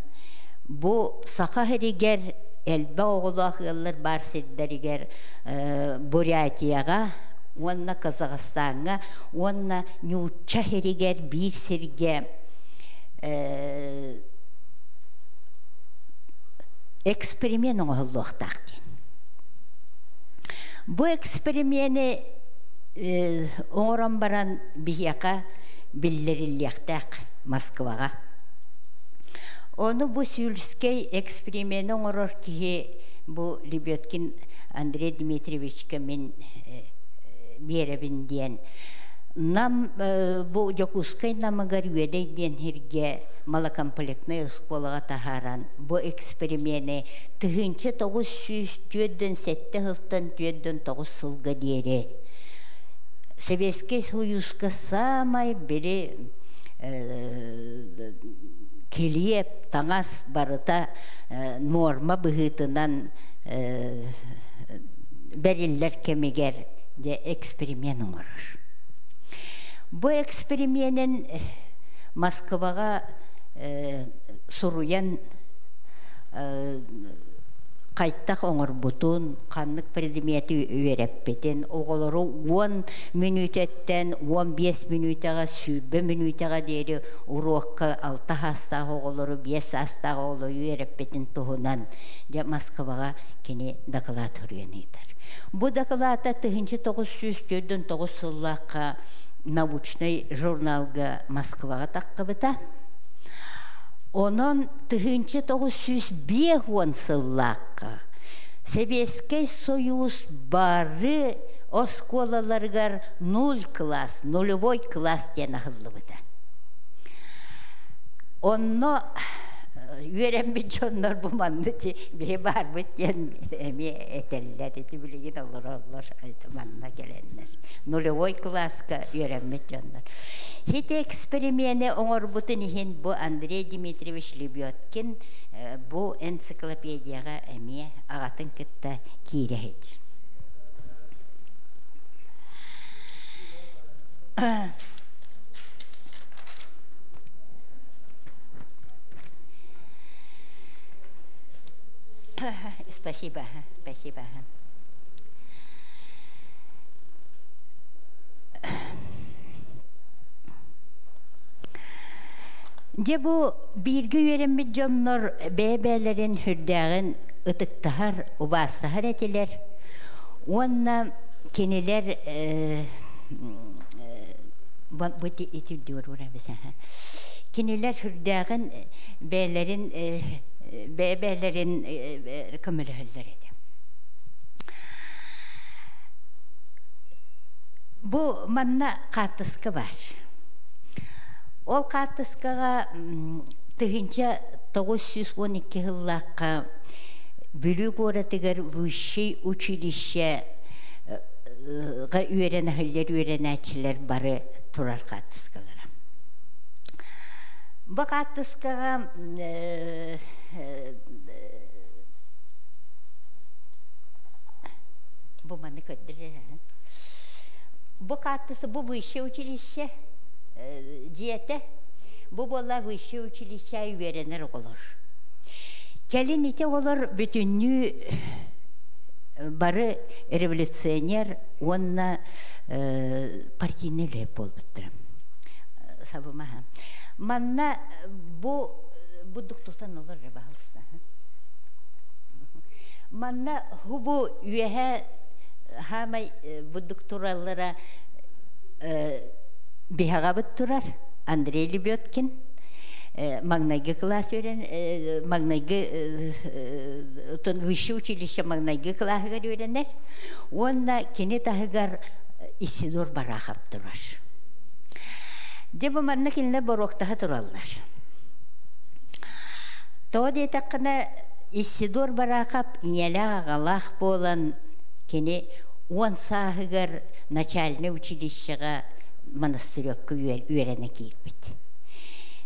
бу сақахыригер әлбә оғылағылар бар седдеригер Бурятияға, онна Казахстанға, онна Нючахеригер бір серге эксперимент оғылуқтақтен. Бу эксперименті оңыран баран бияқа білдіріліқтақ Москваға. Оны бу Сюльский эксперимент оңырыр кеге бу Лебедкин Андрей Дмитриевичке мен беребін ден. Нам бу Жокускай намагар үедейден херге малокомплектный школаға тахаран бу эксперименті тыгынчы 904-ден 7-9 сылға дере. Советский Союзға самай бері келиеп таңас барыта норма бұғытынан бәрілер кемегер де эксперимент оңырыр. Бу эксперименттен Москваға суруян қайттақ оңыр бұтын, қанлық предметі өйереппетін, оғылары 10 минутеттен 15 минутаға, сүйбі минутаға дері урокқа 6 астағы оғылары 5 астағы оғылы өйереппетін тұғынан Москваға кене дақылат үрген едір. Бұ дақылата 1909-9 сыллаққа научный журналга Москваға таққыбыта. Онын 1905 сыллаққа Советский Союз бары осколаларғар 0 класс, 0-й класс ден ағылы бұда. Онны үйерен бі жонлар бұманды бе бар бұд ден әме әтелілер, әті білеген олар айтыманна келенлер. 0-й класска үйерен бі жонлар. Хеті эксперименті оңыр бұтын ехен бұ Андрей Дмитриевич Лебедкин бұ энциклопедияға әме ағатын күтті кейре хет. Спасибо. Спасибо. Спасибо. Де bu birgi öğrenme jonlar bebelerin hürdağın ıtıktahar ubastahar etiler. Onna keniler bu eti diyor oraya bize. Keniler hürdağın bebelerin kömülühüller edi. Bu manna katıskı var. Ol katıskıga tıhınca 912 yıllıkka bülük oratıgar vüşşey училище öğreniciler barı turar katıskılara. Bu katıskıga bu manı kötüler. Bu katısı bu vüşşey училище diyete bu bolla vüşşey училище öğrenir olur. Kelin ite olur bütünlüğü barı revolüsyoner onna partiyne lep olbuttur. Sabıma ha. Manna bu doktortan olur rebalsta. Manna bu üye hamay bu doktorallara bihagabıt turar. Andrei Lebedkin Магнайгы класс öğren, Магнайгы высшее училище Магнайгы классыгар öğrenler. Onda kene tahıgar Isidor Barahap durar. De bu manna kinle boroktaha durarlar. Toğ de takkına Isidor Barahap inyala ağalaq bolan kene on sahıgar начальное училищеға монастырёкка öğrene kirpet.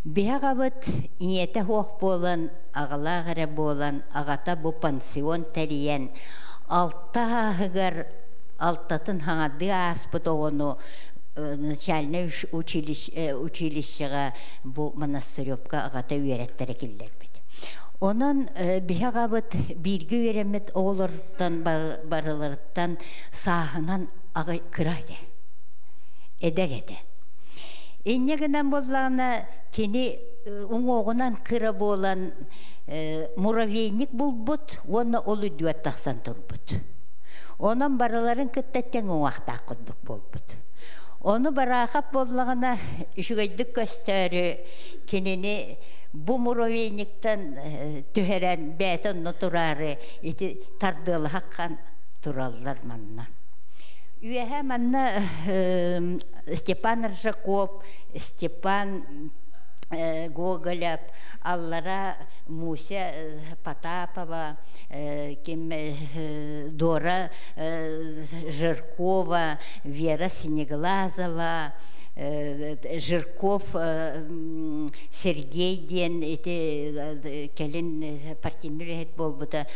Бегабыт иете хоқ болан, ағалағыра болан, ағата бұ пансион тәріен, алтатын хаңады аспыт оғыну начальное училищеға бұ монастырёпка ағата үйреттері келдер бет. Onun бегабыт біргі үйремет оғылырдан барылырдан сағынан ағы кырайды, эдер еді. Enneğinden bozlağına keni oğunan kıra boğulan muraveynik bulbut, onu olu düet taqsan turbut. Onun baraların kıttetten oğaqta kunduk bulbut. Onu baraqap bozlağına şügeydik gösteri kenini bu muraveynikten tüheren beton turarı iti tardığılı haqqan turallar manna. Üyehe manna Степан Ржаков, Степан Гоголев, Аллара Муся Потапова, Дора Жиркова, Вера Синеглазова, Жирков Сергей ден келин партийнер болбута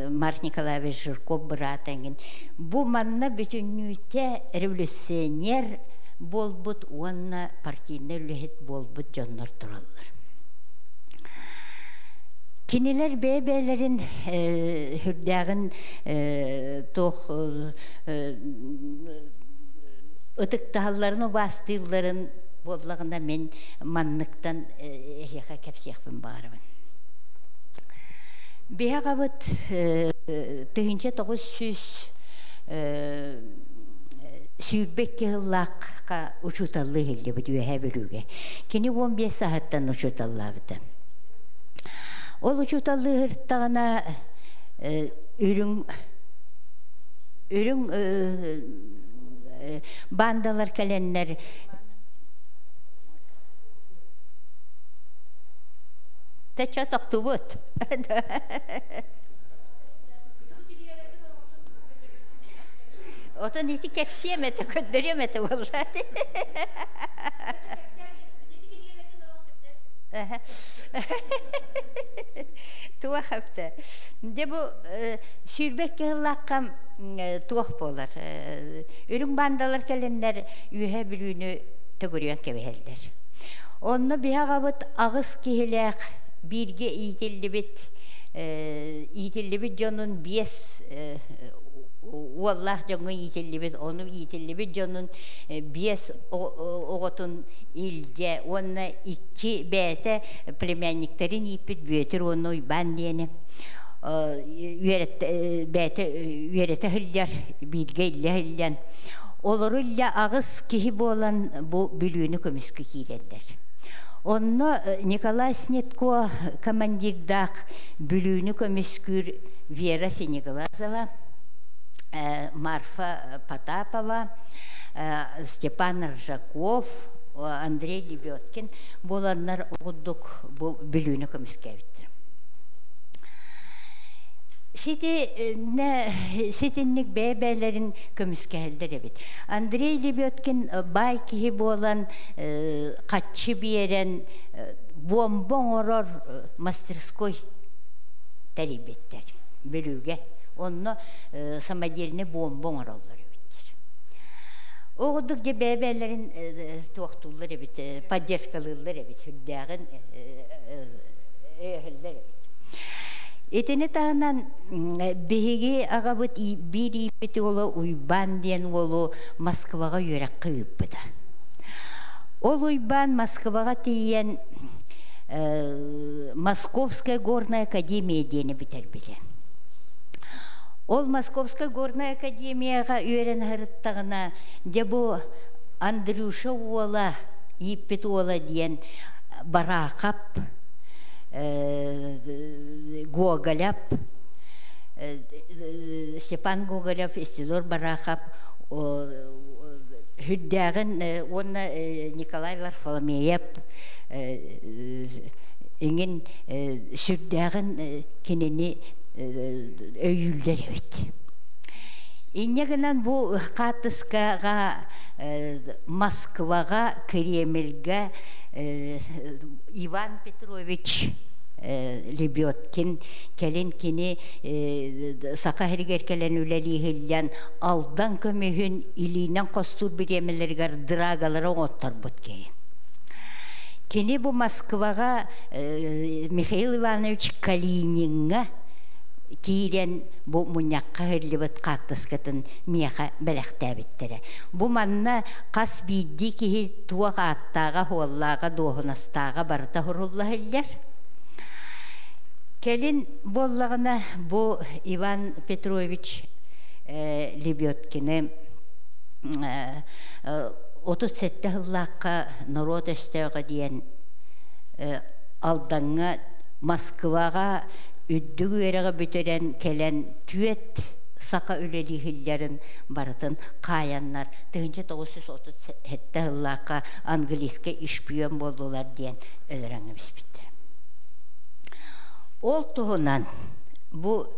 Марк Николаевич Жирков братангин. Бу манна бүтүнүтө революционер болбут, уанна партийнер болбут жоннор тураллар. Кинилер бебелерин хүрдагын тох Itıktağlarını bastığların bolağında men manlıktan eheqa kepsiyakpın bağırımın. Beyagabıt tığınca 900 sürbekki hıllaqqa uçutallı hildi bu düğe bölüge. Kini 15 saattan uçutallı abıdı. Ol uçutallı hırttağına ürün bandalar kalenler teçe taktubut otan iti kepsiyemete köddüremete vallahi tuğa hafta de bu sürbek yıllakam tuğ bolar. Ürün bandalar kelenler ühe bülüğünü tögürüyen kebeheller. Onu bir ağabıt ağız kihilek birge iyitilli bit итиллибит жонун биес Уаллах жоңы ителлибит, onu ителлибит жонун биес оғытын илде, онна икки бәті племянниктерин иппит бөтір оны уйбан дейіні. Бәті үйереті хылляр, билге илле хыллян. Олары илле ағыз кихи болан bu бүлүүнү көміскі кейлелдер. Онна Николай Снетко командирдақ бүлүүнү көміскүр Вера Сенеглазова, Марфа Потапова, Степан Ржаков, Андрей Лебедкин боланнар оғыдық бүлүүнү көміскәвіттір. Сетіннік бәбәлерін көміскәлдір әбет. Андрей Лебедкин бай кихи болан қатшы берен бомбон орор мастерской тәребеттер бүлүүге. Онно самодельный бомбон ороллар әбеттер. Оғыдық де бәбәлерін туақтулар әбет, поддержкалылар әбет, хүлдәғін өйірлер әбет. Этені тағынан бейге ағабыт бір ипеті олы уйбан ден олы Москваға үйерек қиып бұда. Ол уйбан Москваға тейен Московская горная академия дені бітер біле. Ол Московская горная академияға үйерен ғырыттағына де бұ Андрюша ола, иппет ола ден Барақап, Гоголяп, Степан Гоголяп, Истидор Барақап, хүддәғін, оны Николай Варфоломеев, еңін сүрдәғін кенені өйілдер өйт. Иннегінен бұл қатысқаға Москваға, Кремльге Иван Петрович Лебедкин келен кені сақа хергеркелен үлелігілден алдан көмігін илінен қостур біремелергер драгалары оңыттар бұткей. Кені бұл Москваға Михаил Иванович Калининға кейлен бұл мұнаққа хүрлібіт қаттысқытын мияқа бәліқтәбіттірі. Бұл манна қас бейді кейі туаға аттаға, хуаллаға, доғынастаға барыта хұрулла хүллер. Келін боллағына бұл Иван Петрович Лебедкіні 37 хыллаққа народ өстеуға дейін алдаңа Москваға үддігі өріға бүтерен келен түйет сақа үлелі хиллерін барытын қаянлар 1937 хыллаққа английske işpiyon болдылар дейін өліріңі біспеттір. Ол тұғынан бұл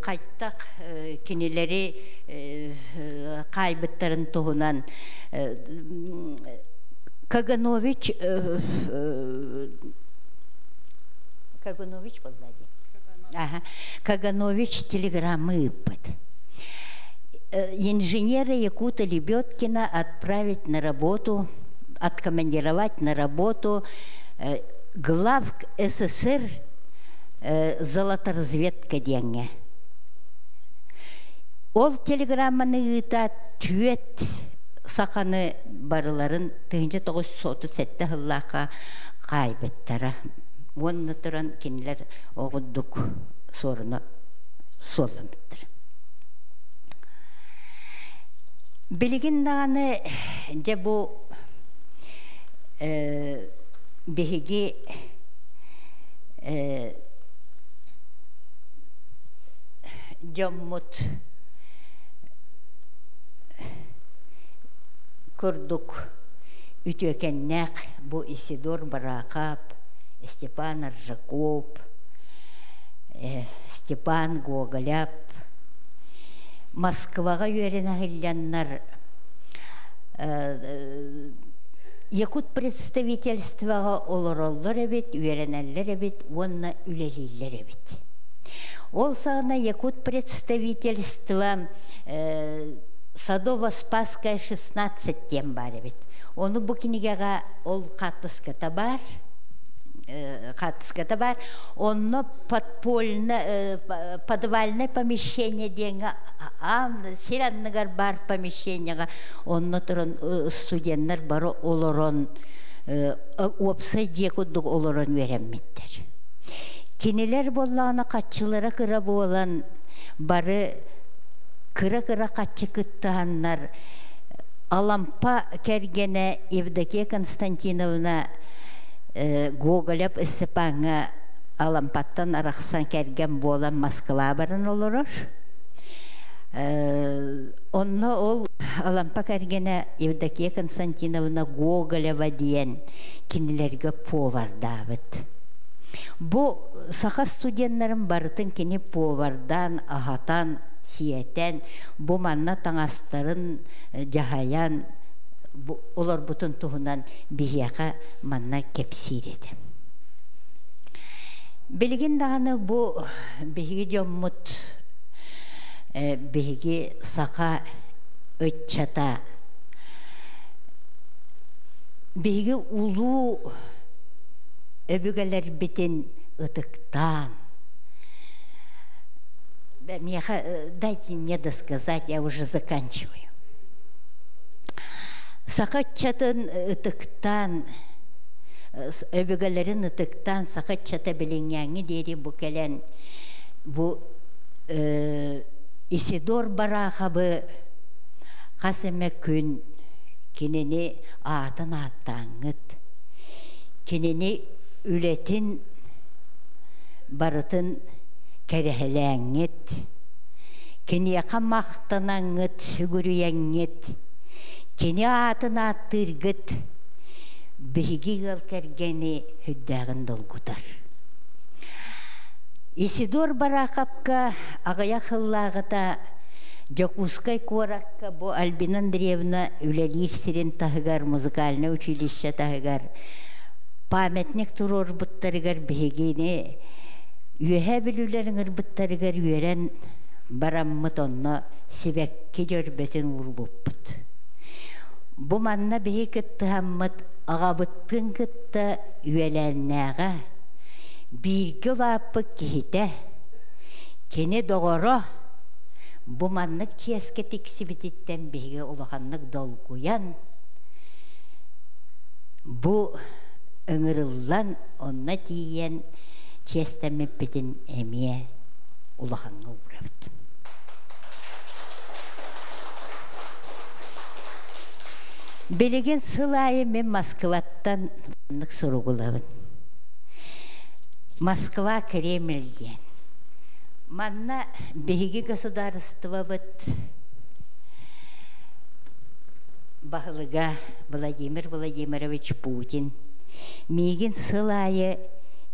қайттақ кенелері қайбыттарын тұғынан Каганович Каганович телеграммы под. Инженера Якута Лебедкина отправить на работу, откомандировать на работу глав СССР золоторазведка деньги. Ол телеграмманы ыта түйет сақаны барыларын 1937 хыллақа қайбеттара. Онны тұран кенілер оғыддық сорына солымыттыр. Білген дағаны де бұл бейге жаммут күрдік үтөкеннәк бұл Исидор Барақап, Степан Ржаков, Степан Гоголяп, Москваға үйерен ағыляннар, Якут представительстваға олар-олар әбет, үйеренәлер әбет, онна үлелейлер әбет. Ол сағына Якут представительства Садово-Спасская 16 тем бар әбет. Оны бұкінігеға ол қатыската бар, хатската бар, онно подвальное помещение деньга, сиранныгар бар помещениега, онно туран студенттер бары олорон, опсай жекудук олорон вереммиттер. Кинилер боллана катчылара кыра болан, бары кыра катчы кыттааннар, Алампа кергене Евдокия Константиновна Гоголеп Степанга Алампаттан арақсан керген болан Москва барын олорор. Онна ол Алампа кергене Евдокия Константиновна Гоголева диен кинилерге повардабыт. Бу саха студентлерим барытын кини повардан, ахатан, сиетен, бу манна таңастарын жахаян, олар бутын туһунан бихияқа манна кепсиреди. Билген дағаны бу бихиги жоммут, бихиги сақа өтчата, бихиги улу өбүгелер битин ытыктан. Дайте мне досказать, я уже заканчиваю. Сақатчатын ытыктан, өбүгелерин ытыктан, сақатчата билиңяңи дери бу келен, бу Исидор барахабы қасеме күн, кенени атын аттаңыт, кенени үлетін барытын кәрәһеләңет, кенияқа мақтанаңыт, сүгүрүйәңет, кені атын аттыргыт, бігі ғыл кәргені хүддәғын долгутар. Исидор барақапка ағая қыллағыта Жокускай коракка бу Альбина Андреевна үлелир сирен тахыгар, музыкальное училище тахыгар, памятник турор буттарыгар бігені, үйе білулеріңір буттарыгар үйерен бараммыт онна себекке жөрбетін урбуппыт. Бу манна бігі кыттыхаммыт ағабыттың кытта үйеленнәға бирге лапы кехите, кені доғыро бу маннык ческе тексибититтен беге улаханнык долгуян бу ыңырыллан онна тиен честемеппитин эмие улаханга урабыт. Белеген сылайы мен Москваттан нык соругулабын. Москва, Кремльден. Манна беги государства быт Бахлыга Владимир Владимирович Путин. Мигин сылайы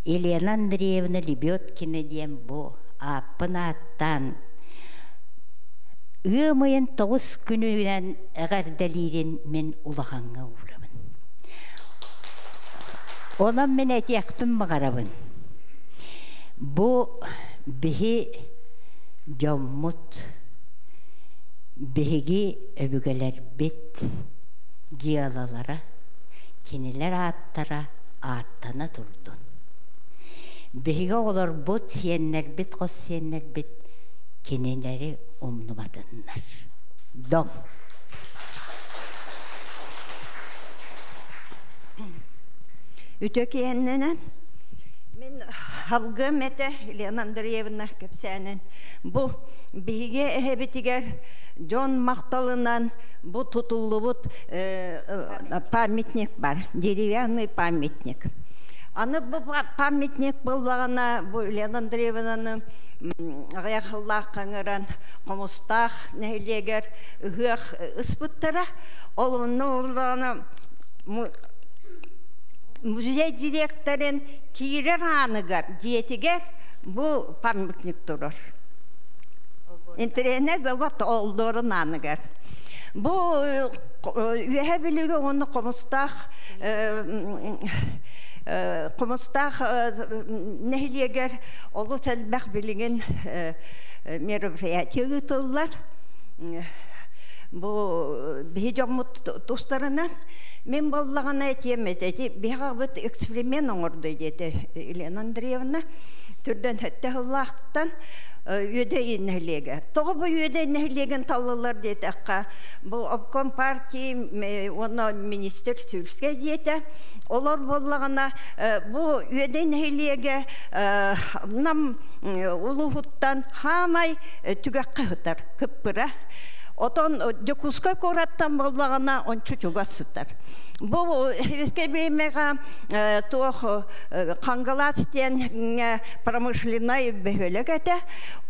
Елена Андреевна Лебедкина дем бу апынаттан ымыйын 9 күнүнен әгәрдәлирин мен улаханга урабын. Онан мен әтияқпын мағарабын. Бу биһи жоммут биһиги өбүгелер бит жиалалара кинилер аттара аттана турдун. Биһиги олар бут сиеннер бит қос сиеннер бит кинилери умнубатыннар. Дом. Үтөкиенненен мен халгы мете Елена Андреевна кепсәнен бу биге эһебитигер Жон макталынан бу тутуллубут памятник бар, деревянный памятник. Аны бу памятник буллагана бу Елена Андреевнаның аяқлах каңыран комустах нәйлегер ыгых ыспыттара олунны урлана музей директорын кирер аныгар диетигер бу памятник турар. Интернет бат олдорун аныгар. Бу үйе билиге оны комустах нәйлегер олу сәлбәк билеген мероприятие гытыллар. Бу бижомут тустарынан мен боллагана этемете бигабыт эксперимент оңорду деди Елена Андреевна түрдөн хатталлахтан үдейнелеге. Тоғы бұл үдейнелеген талылар детаққа. Бұл обком партии, оны министр Сүрске деті. Олар болағына бұл үдейнелеге нам ұлығыттан хамай түгәққа ғытар күппіра. Отон декуска кораттан болағына он чүчуға сұттар. Бұл хевеске беймеға тоқ қаңғаластен промышленай бөхөлік әті.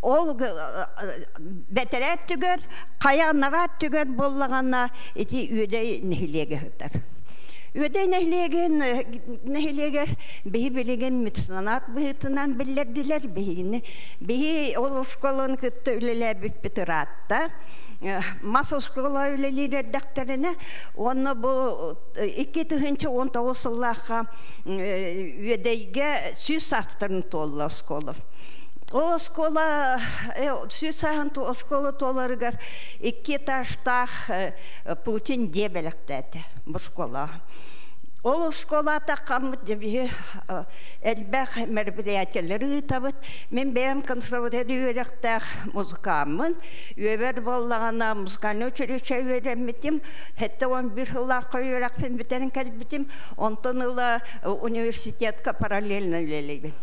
Ол бәтірәт түгер, қаянарат түгер болағына еті өдей нәхілеге ғытар. Өдей нәхілегер бейі білеген медицинат бұғытынан білерділер бейіні. Бейі ол школын күтті өлелі бітіратта. Маса школа өлелері дәқтеріне, оны бұл 2019 жыллаға өдейге сүз астырын толы школы. Ол школа, сүз астырын школы толарығар 2 таштақ Путин дебеліктәді бұл школа. Ол школата қамыт дебе әлбәқ мероприятиялары табыт. Мен бәйім консерватория өректәқ музыкамын. Өбер болағана музыканы училище өреметім. Хәтті 11 жыллаққа өрекпен бітерін кәлбітім. Онтын ұлы университетка параллельно өлелейбін.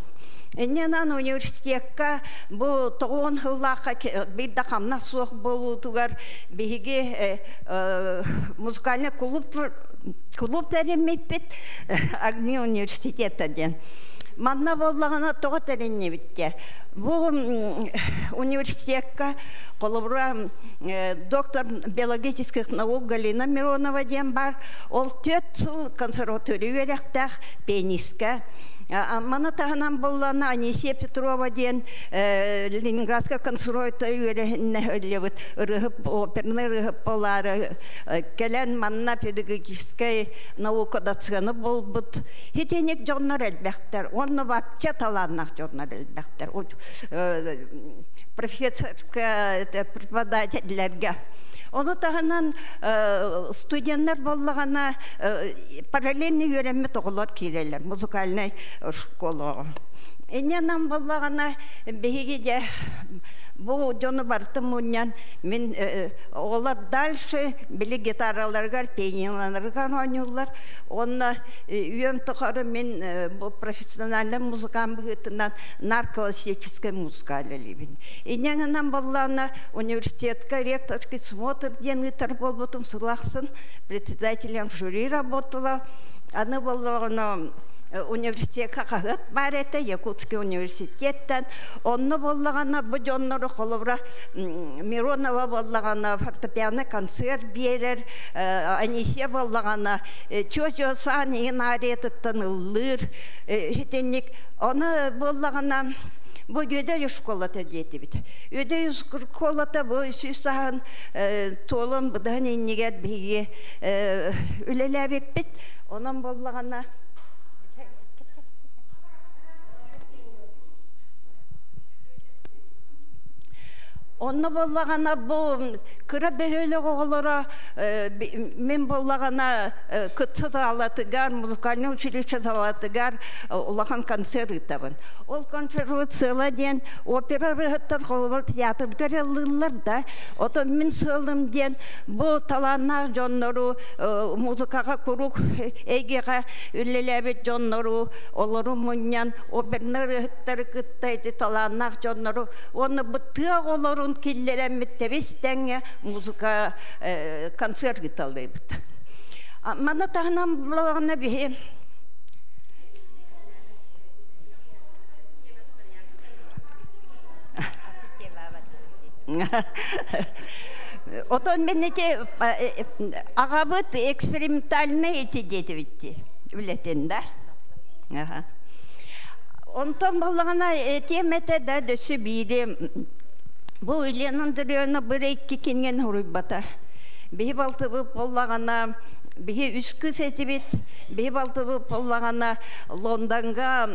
Эннен университетка бұл 9 жыллаққа бір дақамна соқ болу туғар бейге музыкальный клуб тәріммеппет Агни университеттен. Манна болағына тоғы тәрінне бітті. Бұл университетка қолыбыра доктор биологических наук Галина Миронова ден бар. Ол 4 жыл консерватория өректәқ пианистка. Мана тағынан болғана Анисия Петрова ден Ленинградска консерватория өрегінне ұрығып, оперны ұрығып болары, кәлен манна педагогическая наука датсығаны бол бұд. Хетенек жонлар әлбәқтер, оны вапча таланнақ жонлар әлбәқтер, профессорска преподавательлерге. Оны тағынан студенттер болғана параллельный өреме тоғылар кейлелер, музыкальный школа. Эннен болғана бейге де бұл жоны бартым мұнен мен олар дальше білі гитараларғар, пианинларғар ойнулар. Оны үйем тұқары мен бұл профессиональный музыкан бұғытынан нарклассическая музыка әлелейбін. Эннен болғана университетка ректорский смотр ден ұтар болбытым сылақсын, председателем жюри работала. Аны болғана университетка қағыт бар әті, Якутский университеттен. Оны болғана бұл жонлары қолыбыра Миронова болғана фортепиано концерт берер, Анисия болғана чөчө сан ең аретіттен ұлыр. Оны болғана бұл өдей школата дейті біт. Өдей школата бұл сүйсаған толым бұдан енегер бейге үлеләбек біт. Оның болғана Оны болағана бұл күрі бәйөлі оғылыра мен болағана күтсіді алатығар, музыкальный училище алатығар олаған концерт ұтабын. Ол консервациялы ден опера рығыттар қолыбыр театргар әлілер да. Ото мен сылым ден бұл таланақ жонлару музыкаға күрік әйгеға үлеләбет жонлару олару мұниян оперны рығыттар күттайды таланақ жонлару. Оны бұттыға олару киллерен меттебестен музыка концерт гиталды бит. Мана тағынан бұлағына бейі Отон меннете ағабыт экспериментальный еті деті бітті. Білетін да? Онтон бұлағына теметі да дөсі бейді Бұл Елена Андреевна бір-екі кенген ұрып Бейі балты бұп олағана, бейі үскі сәтібет, бейі балты бұп олағана Лондонға,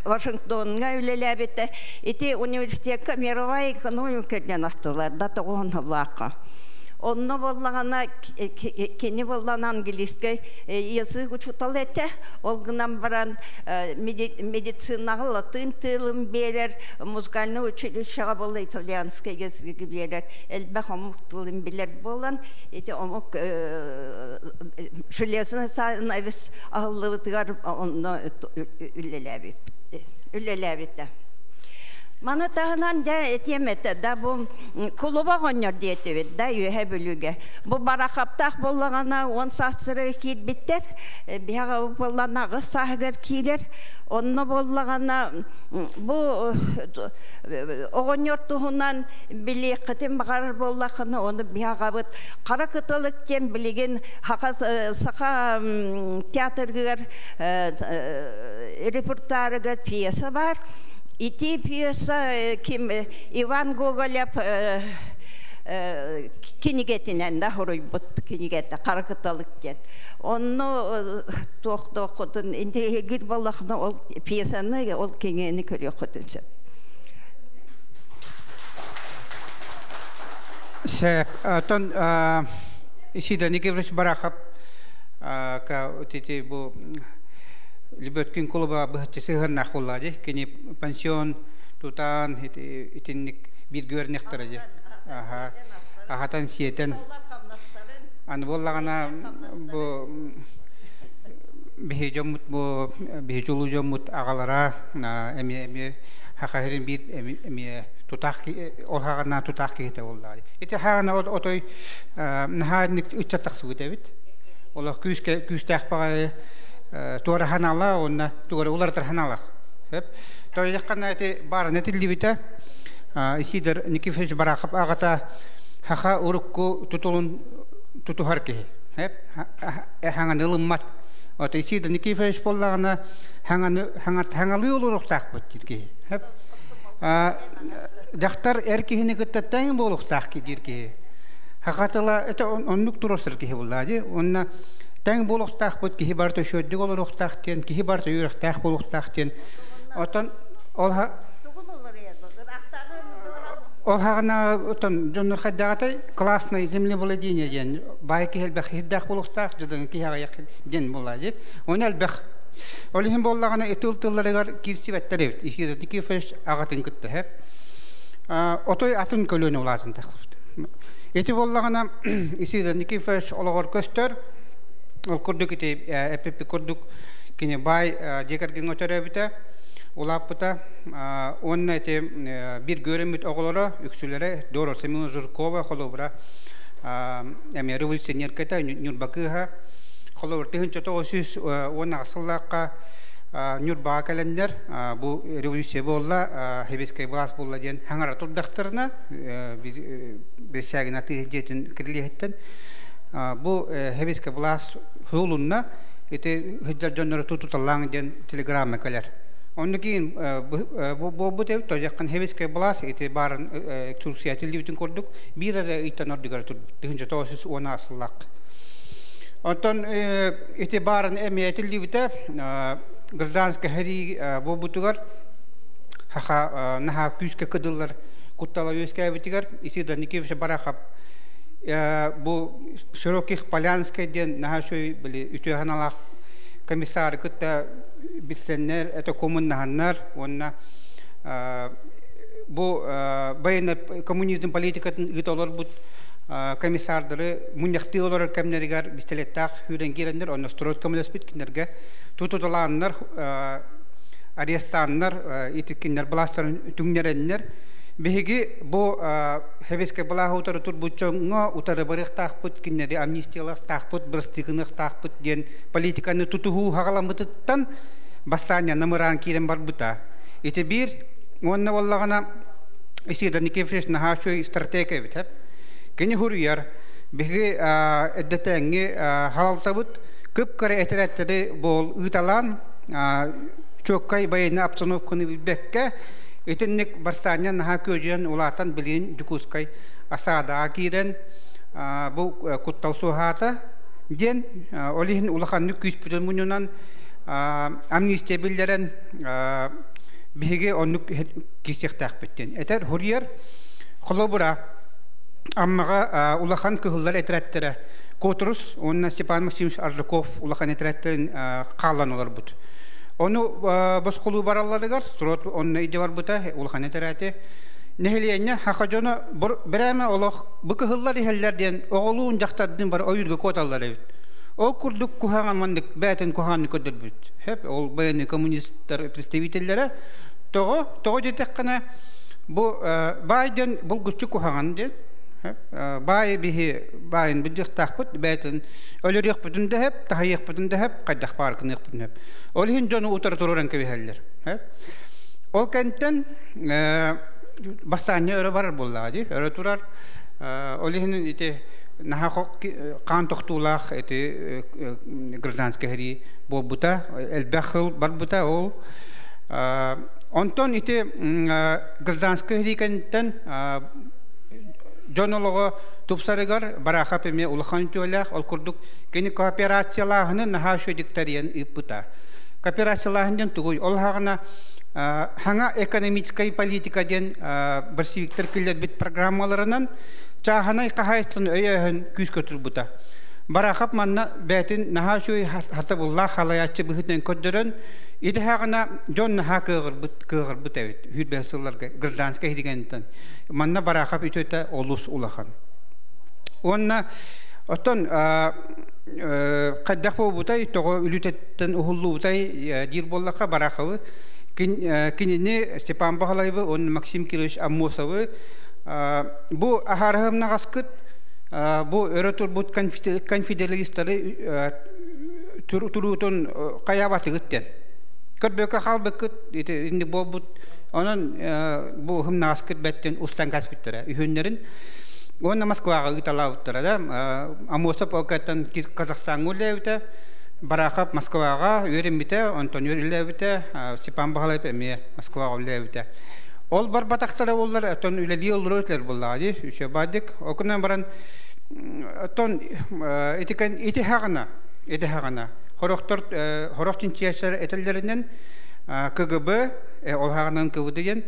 Вашингтонға өлелі әбетті. Еті университетка мировая экономикерден астылар, да тоғын ұлаққа. Onunla bollağana keni bollan anglisке yazı uçutal ete. Olgınan baran meditsinağı latın tılım berer, muzgalını uçuluşağı bolla italyanske yazı berer. Elbek omuk tılım biler bollan. Eti omuk şülesine sağına evis ağırlığı tıgar onu ülelebipti. Mana tahınan da etiyemete da bu kuluba gönyer diyeti da yühe bölüge. Bu barakaptak bollağına on saçları kil bitter. Bihaga bollağına ağız sahıgar kiler. Onu bollağına bu oğunyor tuğunan bili kıtım bağır bollağına onu bihaga kara kıtılık kem bilgin haka saka tiyatrgır reportajgır piyasa var. İti piyasa kim Ivan Gogolev kinigetinden de horuybut kinigette karakıtalık get. Onu dokudun indi git balakna ol piyasanı ol kinigeni körüyor kutunca. Ton işide Nikiforiç Barakap ka titi bu Libetkin kuluba bahçesi hırnak olladı. Kini pansiyon tutan itinlik bir görnektirdi. Ahatan siyeten. An bollağına bu bihijamut bu bihijulujamut ağalara emi hakahirin bir emi tutak olhağına tutak kite olladı. İti hağına otoy nahanik uçatak suğutevit. Ola küstek bağı tuara hanala onna tuara ular terhanala. Hep. Toy yakana eti bar netil livita. Isider Nikiforiç Barakap agata haka urukku tutulun tutuharke. Hep. Hangan ilmat. Ota isider Nikiforiç bollağına hangalı oluruk takbut dirki. Hep. Daktar erkihini gıttattayın boluk takki dirki. Hakatala ete onnuk turosır ki bolladı. Onna Teng boluk takbut ki hibarta şöddük oluruk taktien, ki hibarta yürek tak boluk taktien. Otan olhağına otan jonur haddağatay klasnay zemli boladine den. Bayki helbek hiddaq boluk tak jadın ki haga yak den bolladı. Onu elbek Olihin bollağına etiltillerler kirsi vetterevit. İşte Nikiforiç ağatın kıttı hep. Otoy atın kölüne olatın takbut. Eti bollağına işte Nikiforiç olağır köster. Ol kurduk iti epipi kurduk kini bay jekar gingo terabita ulapıta onna iti bir görümüt oğulları yüksülere doğru Semyon Zhurkova kolobra emi revolüsyoner kata Nürbakıha kolobra tehun çata osis onna asıllaka Nürbakı kalender bu revolüsyon bolla hebeskay bas bolla diyen hangara turdaktarına bir şagin atı kirliyetten bu hebeske blas hulunna ete hıcar jonları tututallan den telegramma kalar. Onnekin bu tev tojakkan hebeske blas ete baran Türkiye televizyonu kurduk bir ara itanor digar tuhunca tosis ona aslak. Ondan ete baran eme televizyon Gırdanska heri bu butugar haka naha küske kıdıllar kuttala yüzke bitigar isi da Nikiforiç Barakap bu Şirokih Polyanskay'den nahaşoy böyle ütühanalak komisar kıtta bitsenler eto komunnahanlar onna bu bayna komünizm politikatın ıtalar bu komisarları munyakti olarak kemnerigar bistelettak hüren girenler onna strot komünist bitkinlerge tutulanlar arrestanlar itikinler blastarın tüngerenler Bihigi bu heveske belah utara turbuconga utara barek takput kinne amnistiyalah takput berstignak takput gen politikanı tutuhu hakalamıtıttan bastanya nameran kiren barbuta. Ite bir onna vallagana isi da Nikiforiç nahaşoy strategi evit hep. Keni huriyar bihigi eddetengi halaltabut kıpkara eteretleri bol ıtalan çokkay bayına Apsanov konu bekke Etennek barsanya naha köjen ulatan bilin jukuskay asada akiren bu kuttal sohata den olihin ulakan nüküs pütülmününen amnistiya billeren bihige onluk kisek takbitten. Eter huriyar kolobura аммага улахан кыһыллар этереттере Котрус, онна Степан Максимович Орляков улахан этереттен каллан олар бут. Onu başkulu barallarıgar, surat onunla ide var buta, ulhan eterate. Nehliyenye hakacana bereme olak, bu kıhıllar iheller diyen, oğluğun jaktadın bar oyurga kotallar evet. O kurduk kuhanan mandık, beten kuhanı kodar büt. Hep ol bayanı komünistler представительlere, toğu detekkana, bu Biden bulguşçu kuhanan diyen, Bay bihi bayın bir takput beten ölür yakputun da hep daha yakputun da hep kaddak parkın yakputun hep. Olihin jonu utar tururan kebiheller. Ol kentten bastanya öyle var bulladı. Öyle turar. Olihin ite nahak kan toktulak ite grandanske heri bobuta elbekhl barbuta ol. Onton ite grandanske heri kentten Jonologa tupsarıgar baraha pemye ulakhan tüyelek ol kurduk keni kooperasyalahını naha şöydikteriyen iputa. Kooperasyalahından tuğuy ol hağına hanga ekonomikskay politika den bersivikter killet bit programmalarından çahanay kahayısını öyehün küs kötür buta. Barahap manna betin naha şöy hatabullah halayatçı bihitten köddürün İdi hağına John naha kığır but evet. Hüd behsıllar gırdanska hidigeninden. Manna barahap ütüte olus ulakhan. Onna oton kaddaqo butay toğu ülütetten uhullu butay dir bollaka barahavı kinini Stepan Bahalayvı on Maxim Kiloviç Ammosavı bu aharahım nagaskıt bu öğretur but konfederalistleri turutun kayabatı gitten. Körböke halbıkıt indi bobut onun bu hım naskıt betten ustan gaspittere ühünlerin onun Moskvaga gitalavttere da Amosap okatan Kazakistan ulevte barakap Moskvaga yürümite Antonio ulevte Stepan Bahalayp emiye Moskvaga ulevte ol bar bataktara ollar aton üleli olurlar bulladı üçe badik okunan baran aton etiken itihagana Horokçun tiyatçıları etellerinden KGB olağanan kıvıdıyan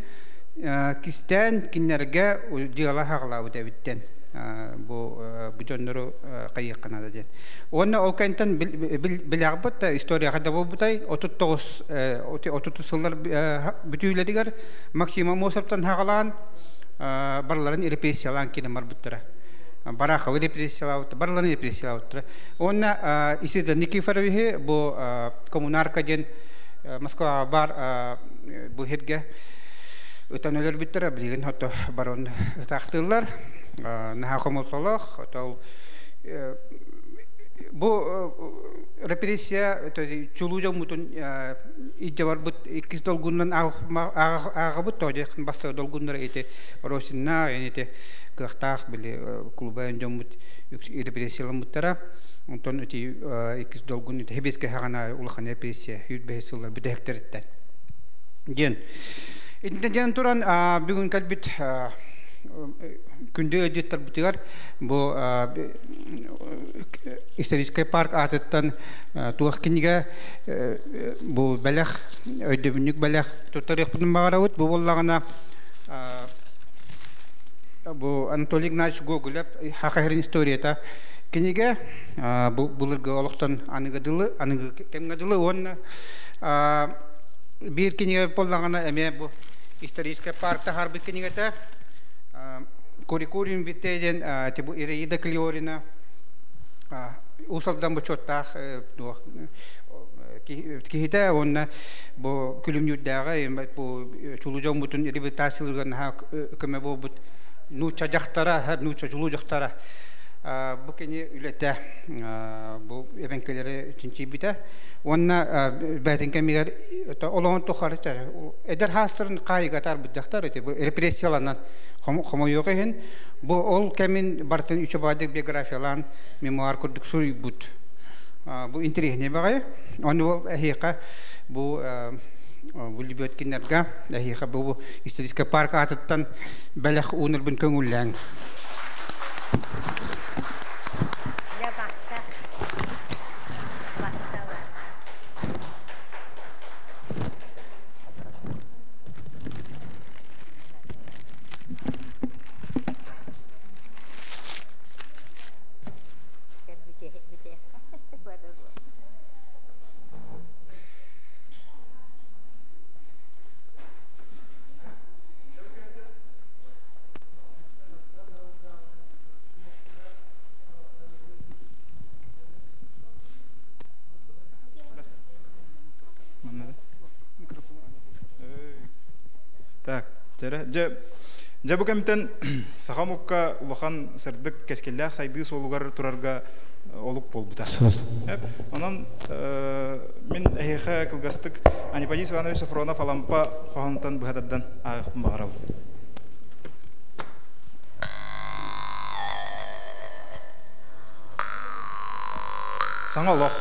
kisten kinlerge diyala hağla devitten bu jonları kayıkana da diyen. Onun olkantan bilağbıt da istoriya kadar bu butay 39 yıllar bütüylediler maksimum Mosap'tan hağalan barların represiyalan kinemar büttere. Baraha represiyalavut, barların represiyalavut. Ona iside Nikiforov'e bu komunarka den Moskva bar bu herge öteneler bittere bilgin hatta baron tahtırlar. Naha komutolog atau bu represiya çuluca mutun icavar but ikiz dolgundan ağabut toje basta dolgunlar ite Rosinna ite kıhtaq bile kluba jomut represiyalan muttara onton ite ikiz dolgun ite hebeske hagana ulhan represiya hüd behsullar bir hektaritten gen İnden turan bugün kalbit Kunde ödetler bitiyor. Bu İsteriskay Park atıttan tuğakiniga bu belek ödebünlük belek tutarık bunun bağıravut bu bollağına bu Anatoly Ignatievich Gogol'ep hakaherin istoriyata kiniga bu bulurga oluktan anıgadılı kemgadılı onun bir kiniga bollağına eme bu İsteriskay Park'ta harbi kinigata Kurikurin biteden tibu ireyda kliorina usaldan bu çotta kihita onna bu külümyüddaga bu çulucan butun rehabilitasyonlardan ha keme bu nuça jaktara ha nuça çulucaktara bu keni ülete bu evenkeleri cinci bite onna baten kemiler olan toharita eder hastırın kaygatar bidaktar ete bu represiyalardan kamu yok hen bu ol kemin barten üçe badik biyografiyalan memuar kurduk suri but bu interihne bagay onu ehika bu Bulibiyot kinerga ehika bu istediska park atattan belak unur bin kengullang Жабу кемтен сахамукка улахан сырдык кескеллях сайды солугар турарга олук болбута. Онан мен эхе кылгастык Анипадис Иванович Сафронов алампа хохантан бухатардан агып багарал. Саңалох.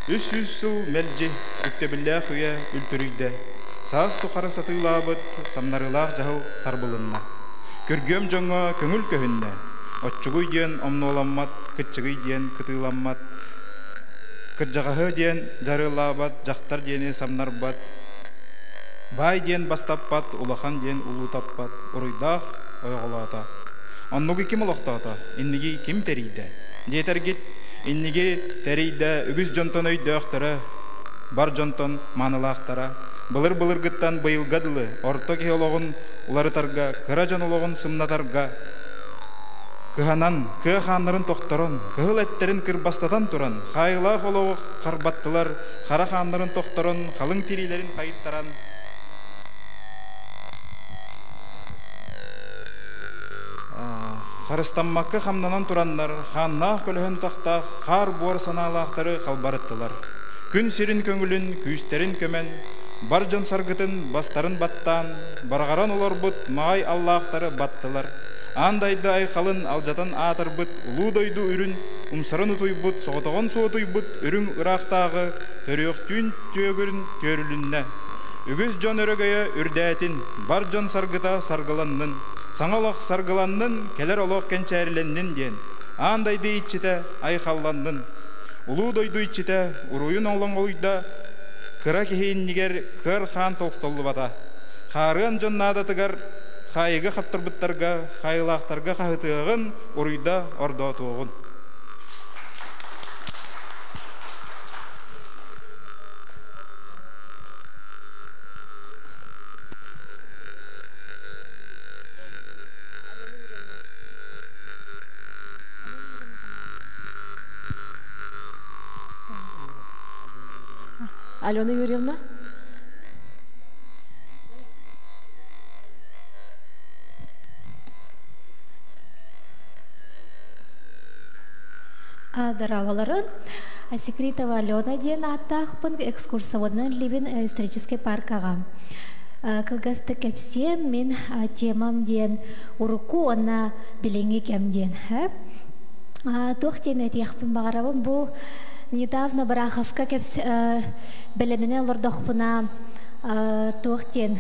Үс сыл мелжи үктебиллях уя үлтүрүйдө. Саас тухары сатыйлабыт, самнарылах жахыл сарбылынна. Көргөм жоңа көңүл көһүннө. Отчугуй диен омноламмат, кытчыгый диен кытыламмат. Кыржагахы диен жарылабат, жактар диени самнарбат. Бай диен бастаппат, улахан диен улутаппат. Уруйдах ойголата. Оннуги ким олохтата, инниги ким терийде. Жетергит, инниги терийде, үгүз жонтон өйдөктөрө, бар жонтон манылактара. Былыр гыттан быйылгадылы, орто кеологын уларытарга, кыражан ологын сымнатарга, кыханан, кыханнарын тохторон, кыхыл эттерин кырбастатан туран, хайла холоғы карбаттылар, хара ханнарын тохторон, халың тирилерин кайыттаран. Харыстанмакка хамнанан тураннар, ханнах көлөһөн тахта, хар буар саналақтары қалбарыттылар. Күн сирин көңүлүн, күйістерин көмен, бар жон саргытын бастарын баттан, баргаран олорбут май аллахтары баттылар. Андайды айхалын алжатан атырбыт, улудойду үрін, умсарын утуйбут, соғытығын соғытуйбут, үрін ырақтағы, төріөқтүйін түйөгірін төрілінне. Үгіз жон өрөгөйі үрдәтін, бар жон саргыта саргыланнын, саңалақ саргыланнын, келер олық кенчәріленнін ден. Андайды итчіте айхалланнын, улудойду итчіте, уруйын олың ойда, кыра кехейіннігер кыр хан толқтолы бата. Харыан жоннадатыгар хайығы қаптырбыттарға, хайылақтарға қағытығын ұруйда орда туғын. Алена Юрьевна. Здраволарын. Секретова Алена ден аттақпын экскурсоводынан Либин исторический паркаға. Кылгасты кәпсем мен темам ден уруку она білеңе кәм ден. Тоқтен әтеқпін бағарабын бұл недавно Бараховка біліміне лордақпына тоқтен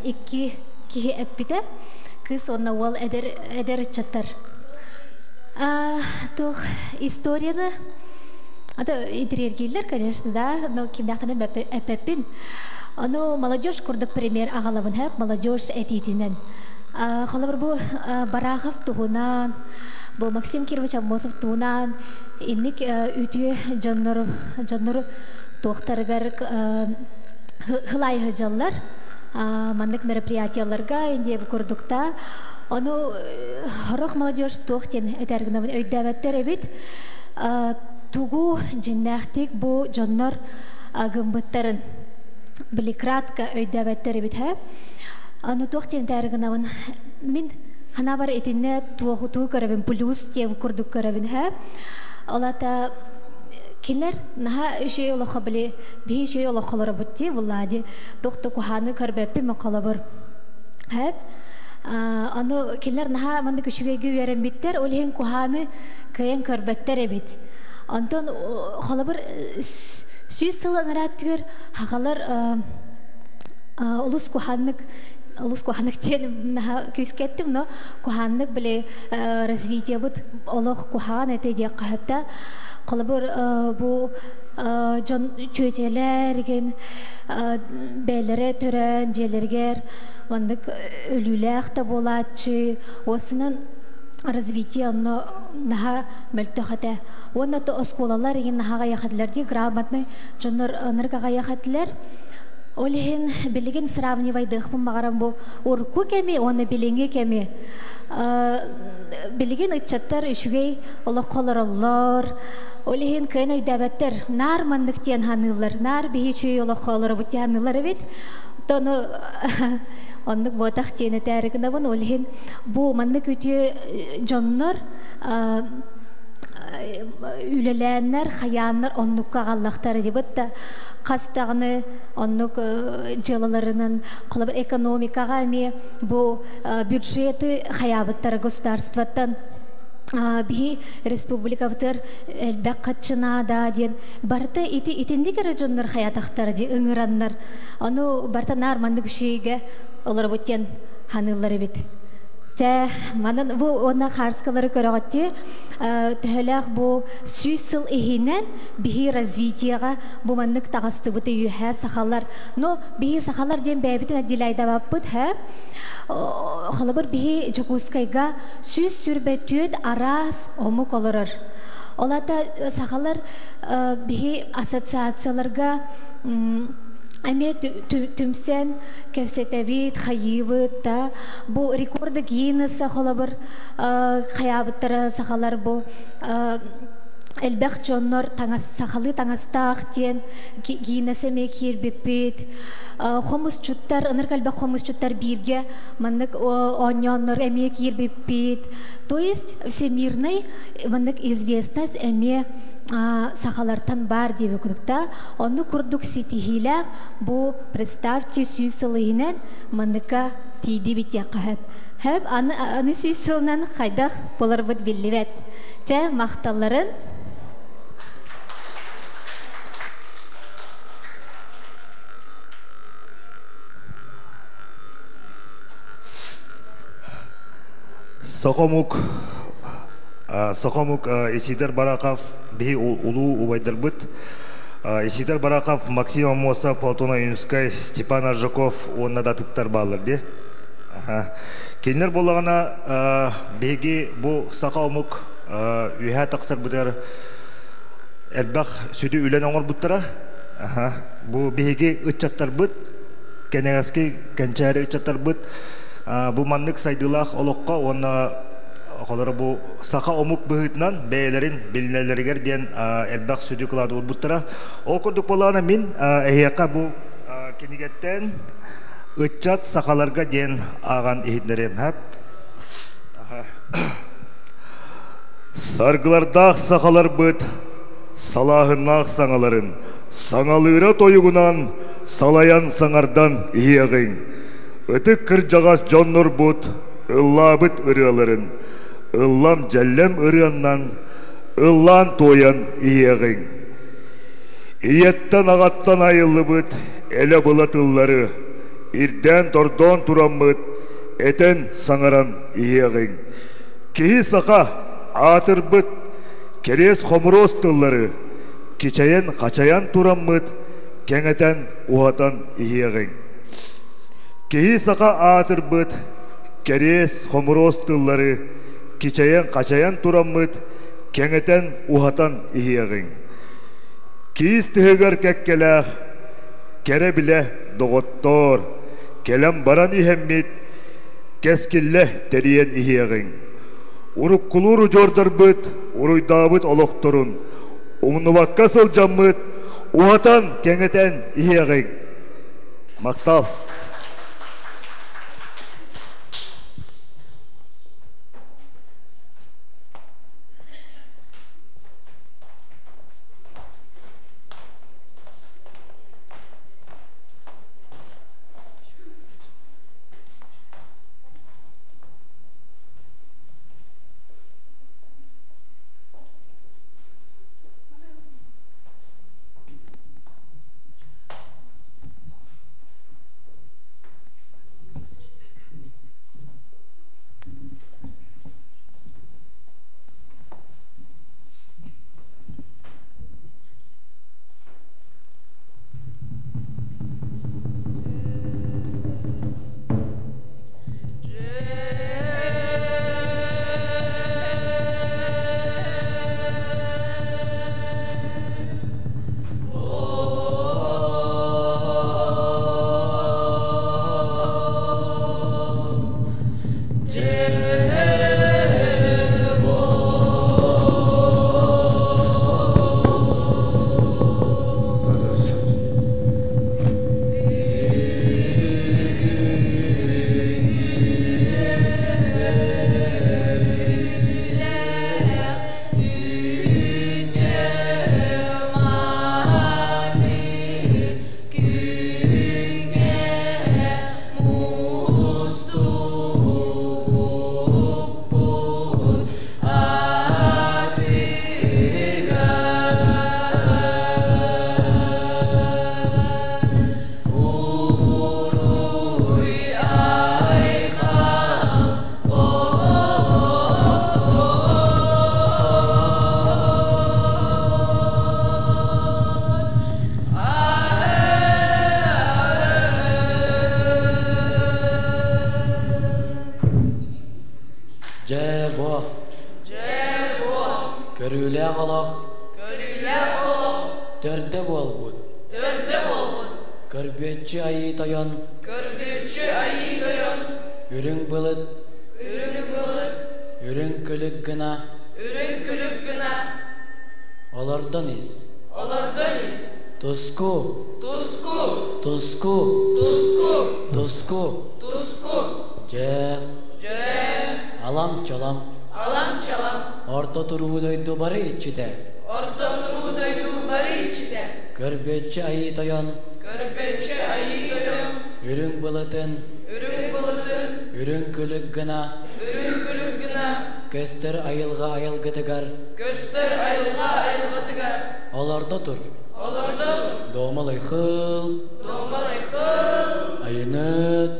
екі әппіті кыз онна ол әдер чаттар. Тох историяны интерьергейлер, конечно, да, но кимдақтаны әппін. Оно молодежь күрдік пример ағалавын әп, молодежь әтейтінен. Қалабыр бұл Барахов туғынан, бұл Максим Кирович Амосов туғынан, инник үтіе жанныры тоқтарығар хылайғы жаллар, мандық мероприятияларға инде күрдікта. Оно хорох молодежь тоқтен әтәргінавын өйдәвәттер әбет тугу жиннәқтік бұ жоннор гымбыттарын білікратка өйдәвәттер әбет. Оно тоқтен әтәргінавын мен хана бар етіне туғы көрәбін плюс тев күрдік көрәбін. Олата келер наға үшей олыққа біле бей үшей олыққалары бұтте бұллади тоқты күханы көрбәппі мен қалабыр. Аны келер наха манды күшүгеге үйерен биттер, олеген куханы кайын көрбәттер әбет. Антон қалабыр сүйіз сылын әрәттігер хағалар ұлыс куханнык тен күйіскеттім, но куханнык біле развитие бұд олық кухан әте де қағытта. Қалабыр бұл жон чөйтелерген бәлері түрін желергер ондық өліләқ та боладшы осының развитие оны наға мүлттіғады. Оны да осколалар еген наға яқадылар де грамотны жоныр нырғаға яқадылар. Олеген білеген сравнивайдықпын мағарам бұл орку кәме, оны біленге кәме. Білеген ұтчаттар үшігей олық қолырылар. Олеген кән өйдәбәттер нар мандық тен ханылар, нар бейчүй олық қолыры бұтте ханылар әбет. тону оннук ботах тиене тәригинабын олхин бу маннык үтү жоннор үлеләннәр хаяннар оннукка галлахтары дибет да кастагыны оннук жылаларынын кулабыр экономикага эми бу бюджеты хаябыттар государствоттан би республикабытыр элбек катчына да ден барта итиндик районнар хаятактар ди ыңыраннар ану барта нарманды күшүйгө олар буттен ханыллары бит Те манан бу она харскалары көрөгөтти төлөк бу сүйсыл эхинен бихи развитияга бу маннык тагыстыбыты юха сахалар но бихи сахалар ден бэбитин дилайда баппыт ха халабыр бихи жукускайга сүз сүрбөтүт арас омук олорор олата сахалар бихи ассоциацияларга Аме түмсен кевсетебит, хайыбыт та, бу рекорды Гиннесса холабыр хаябыттары сахалар бу элбек жоннор сахалы таңастақ тен Гиннессе мекир бепет, хомус чуттар, ыныр калбек хомус чуттар бирге, маннык оньоннор эме кир бепет. То есть всемирный маннык известность эме сахалартан бар деп өкінікті. Оны күрдік сетихилер бұл представьте сүйсілігінен манныка тейді бітек қағып. Хәп аны сүйсілінен қайдақ болар бұд белі бәт. Жа мақталарын Сохомук Исидер Бараков бихи улу убайдар быт. Исидер Бараков, Максим Амоса, Платона Юнскай, Степан Аржаков онна да тыттар балыр де. Кейнер болағана беги бу Сохомук үйә тақсар бұдар әлбәқ сөйді үлән оңыр бұттара. Бу беги үтчаттар бұт, кәнәғаске кәнчәрі үтчаттар бұт. Бу маннык сайдылақ олыққа онна Холары бу саха омук быһытынан бәйләрин билнәләргә дигән әлбәк сөйдү кылады урбуттара. Ол күрдүк болана мин әйяка бу кенигәттән үтчат сахаларга дигән аган иһитләрем һәп. Саргылардах сахалар быт салаһыннах саңаларын саңалыра тойугунан салаян саңардан иягың. Өтүк кыр жагас жоннор бут ыллабыт ырыаларын Ыллам жәлләм ырыаннан, ыллан тоян иегің. Иеттен ағаттан айылы бұд, әлі бұлат ыллары, ирден тордон туран бұд, әтен саңаран иегің. Кейі сақа атыр бұд, керес хомроз тыллары, кечайен қачаян туран бұд, кәңетен уатан иегің. Кейі сақа атыр бұд, керес хомроз тыллары, Кичаян қачаян тураммыт, кәңетен ухатан иегің. Киіз тігігер кәккеләқ, кәрі біле доғыттор, кәлем баран ихеммит, кәскілі тәріен иегің. Уруккулуру жордар бұд, уруйдабыд олықтырын, ұңнываққа сылжаммыт, ухатан кәңетен иегің. Мақтал. Жебо. Көрүле қалақ. Төрді болбуд. Көрбетчі айы таян. Үрің бұлыт. Үрің күлік гына. Олардан ес. Туску. Же. Алам чалам. Орта туруу дойду бары ичите. Көрбетчі айы таян. Үрің бұлытын. Үрің күлік гына. Көстер айылға айылгытыгар. Оларда тур. Домалай хыл. Айынет.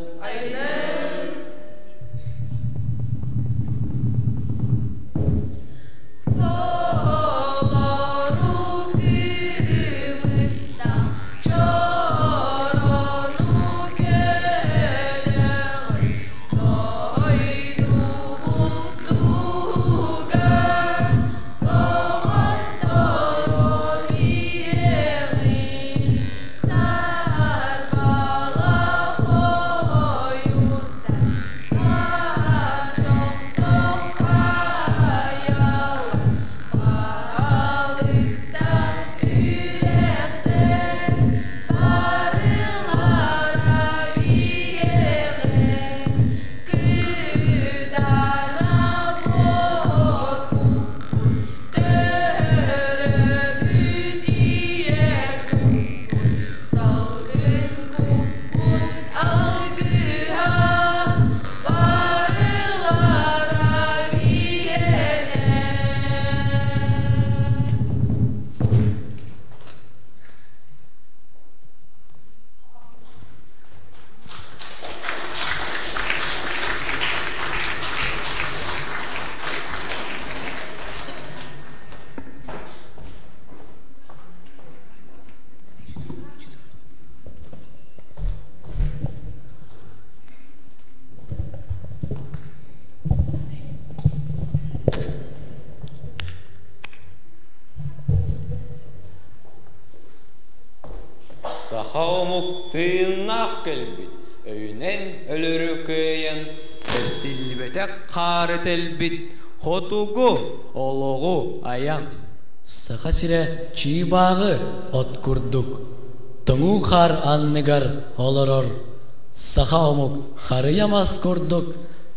Сахаумук тыыннах келбит, өйнен өлөрү көйен, өрсилбетек қары телбит, хотугу, олугу аян. Саха сире чибағы от курдук, тыңу қар анныгар олорор. Саха омук харыямас курдук,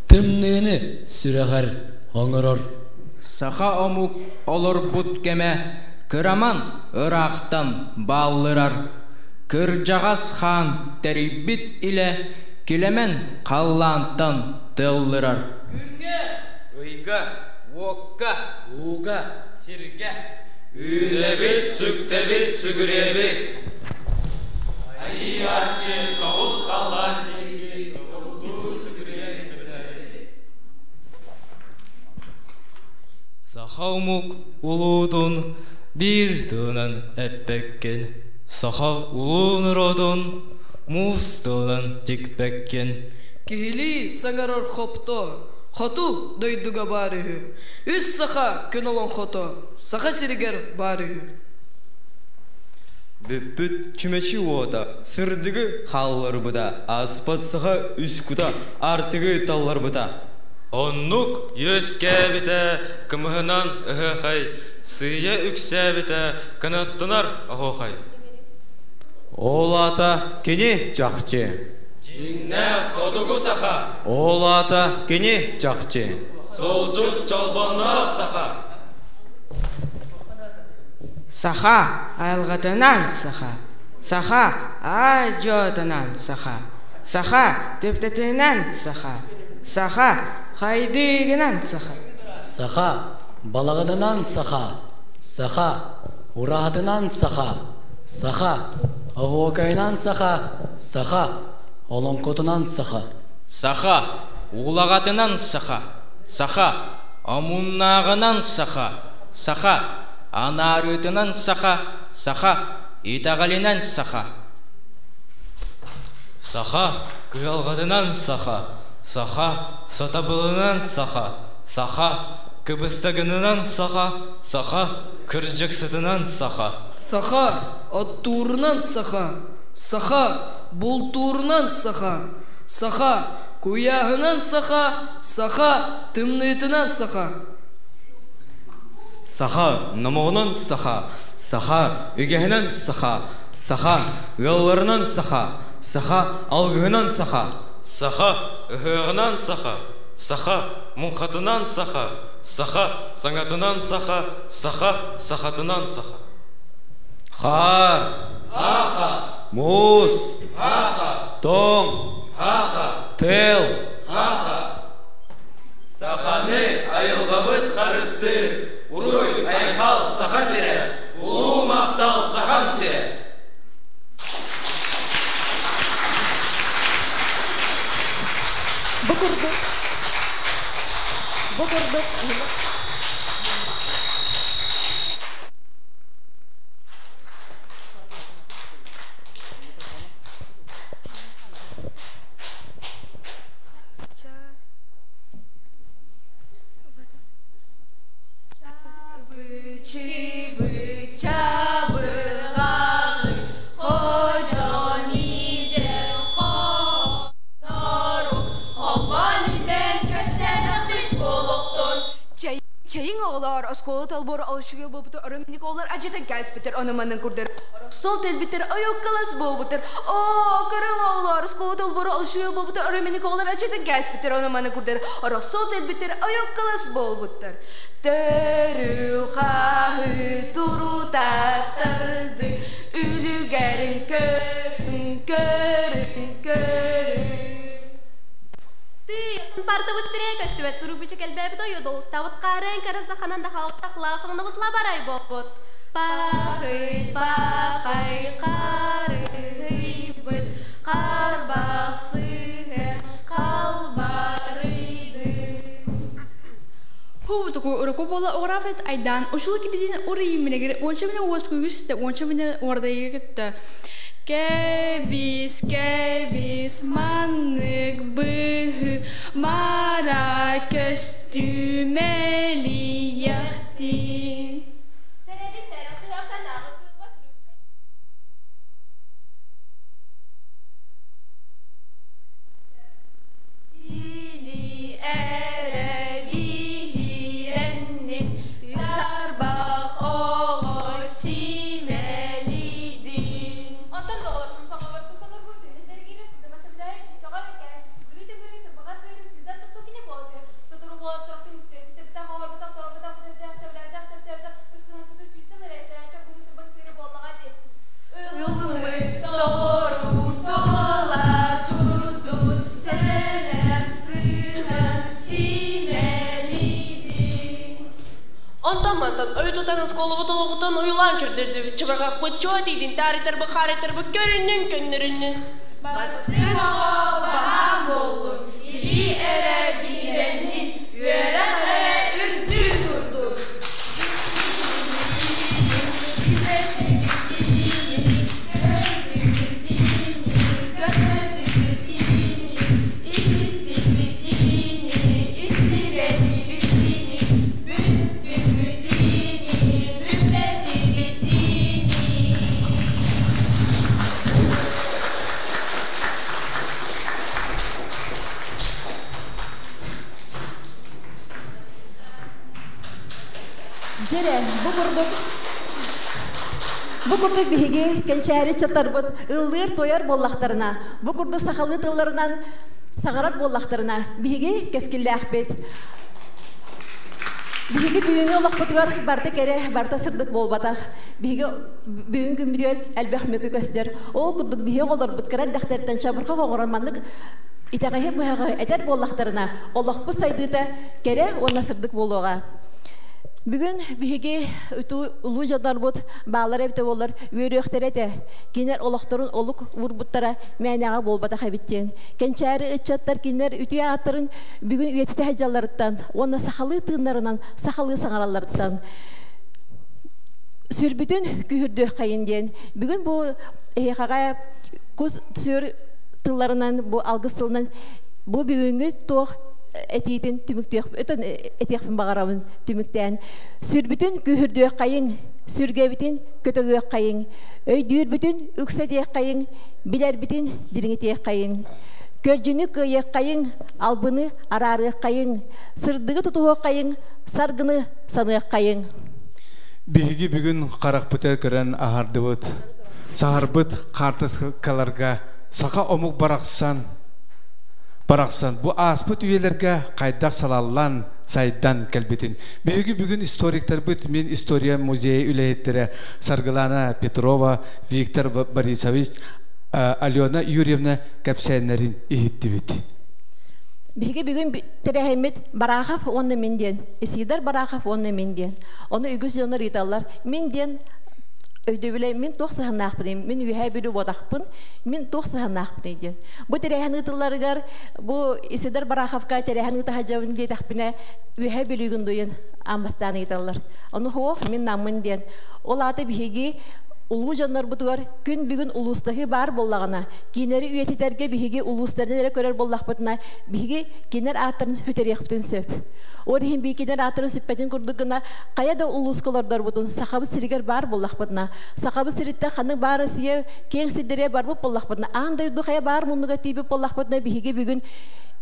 тымныны сүрәғар оңырор. Саха омук олор бут кеме, кыраман ырақтан баллырар. Кыр жағас хан тәрибит иле, келемен қаллантан тыллырар. Күнге, ұйға, оққа, уға, сирге, үйлебит, сүктебит, сүгіребит. Айы арчы, тоғыз қалан денге, тоғылду сүгірен сүгіребит. Сахаумук улудун, bir tığının eppekken. Saha ulun rodun, mustulun tikbekken. Kihili sangarar khopto, khotu doyduga bari. Üs saha könolon khoto, saha siriger bari. Büppüt çümeçi oda, sırdıgı halları buda, aspat saha üskuda, artıgı tallar buda. Onnuk yüzkebite, kımhınan ıhıhay, sıyya üksebite, kanattınar ahohay. Олата кені жақчы. Жинне ходугу саха. Олата кені жақчы. Солжук чалбанақ саха. Саха алғатынан саха. Саха ажотынан саха. Саха тептетінен саха. Саха хайдигінен саха. Саха балағыдынан саха. Саха урадынан саха. Саха Авокайнан саха, саха, олонкотунан саха. Саха, уғлағатынан саха, саха, амуннағынан саха, саха, анарытынан саха, саха, итағалинан саха. Саха, кыялғатынан саха, саха, сатабылынан саха, саха, кыбыстагынынан саха, саха, кыржыксытынан саха. Саха, оттуурунан саха, саха, бултуурунан саха, саха, куяһынан саха, саха, тымнытынан саха. Саха, намоғынан саха, саха, үгәһінен саха, саха, ғалларынан саха, саха, алғынан саха, Саха, үгіғынан саха, саха, мұңқатынан саха, саха, саңатынан саха, саха, сахатынан саха. Хар, Хаха, муз, хаха, тоң, хаха, тел, хаха. Саханы айылғабыт қарыстыр, ұруй айқал саха сире, ұлу мақтал сахан сире. Бұғырдық. Çayın oğlar, askolu talbor alışığı bulbutur, araminik oğlar acıda gaz biter, anamanın kurdur. Sol tel biter, ayok kalas bulbutur. O karın oğlar, askolu talbor alışığı bulbutur, araminik oğlar acıda gaz biter, anamanın kurdur. Sol tel biter, ayok kalas bulbutur. Törü kahı turu taktırdı, ülügerin körün körün körün. Парта вот стрейка, что это рубича кельбе бто юдол, ставот карен караса ханан да хаут тахла ханан вот лабарай бот. Пахай пахай карей бит карбахсы калбары. Ху такой уроку была орафет айдан, ушул кидин ури минегер, он чемне уоскугусте, он чемне ордайгетте. Kebis manlık bıhı mara köstümeli yahtin. Dili ere bihirennin yarbağ oğu simelidin. Yılmıt soru dola durdun sener sığın simelidin. Ontamantan öğütüten skolu butuluğutan uyulan kirdirdi. Çıbırgak bu çoğatıydın tarihtar bu haritar bu görünün könlürünün. Basın oğu baham olun, biri ere birennin, yüere ürdü durdu. Jere, bu kurduk bihigi kençeri çatarbıt, ıldır toyar bollaktarına, bu kurduk sakalı tıllarından sağarat bollaktarına, bihigi keskilli ahbet. Bihigi büyüğünü olaq butugar, barta kere, barta sırdık bol batak. Bihigi büyüğün gün biliyor, elbək mökü göster. O kurduk bihigi olur butkarar dağtardan çabırqa qoğuranmanlık, itağayı buhağı eter bollaktarına, olaq bu saydıda kere, ona sırdık boluğa. Bugün bihigi ulu jadar bot bağlar evde olur, yürüyükterete, kiner olaqtarın oluk vurbuttara mənağa bolbata habitten. Kençari ıçatlar kiner ütüye atların bugün üyetite hajallarıttan, ona sahalı tığınlarından, sahalı sağarallarıttan. Sürbütün kühürdü kayın diyen. Bugün bu eğağa kuz sür tığlarından, bu algıs tığından, bu bugünkü toğ этитин түмүктөк өтөн этиякпын багарабын түмүктен сүрбүтүн күһүрдөк кайын сүргебитин көтөгөк кайын өйдүүрбүтүн үксөтөк кайын билербитин дириңетек кайын көржүнү кыйык кайын албыны арарык кайын сырдыгы тутуок кайын саргыны санык кайын биһиги бүгүн карак бүтер көрөн ахардыбыт сагарбыт картыскаларга сака омук бараксан бу аспыт үйелерге кайдак салаллан сайдан келбитин биһиги бүгүн историктер бит мен история музейи үлейеттери Саргылана Петрова Виктор Борисович Алена Юрьевна кепсенерин ихиттибит биһиги бүгүн терехемет Барахов онны менден Исидар Барахов онны менден оны үгүс жонор италлар менден өйдөбүле мен тохсаханахпын мен үйһэ бүлү бодахпын мен тохсаханахпын дейден бу тереханытыларыгар бу Исидар Бараховка тереханыта хажабын дейтахпына үйһэ бүлүгүн дуйын амбастаны италлар оны хоох мен намын ден ол аты биһиги улуу жоннор бутугар күн бүгүн улустахы бар боллагана кинери үйетитерге биһиги улустарына көрөр боллахпытына биһиги кинер аттарын хөтерехптен сөп орихин би кинер аттарын сөппетин курдугына каяда улускалардар бутун сахабы сиригер бар боллахпытына сахабы сиритте ханы бары сие кең сидере бар боллахпытына андай духая бар мунуга тиби боллахпытына биһиги бүгүн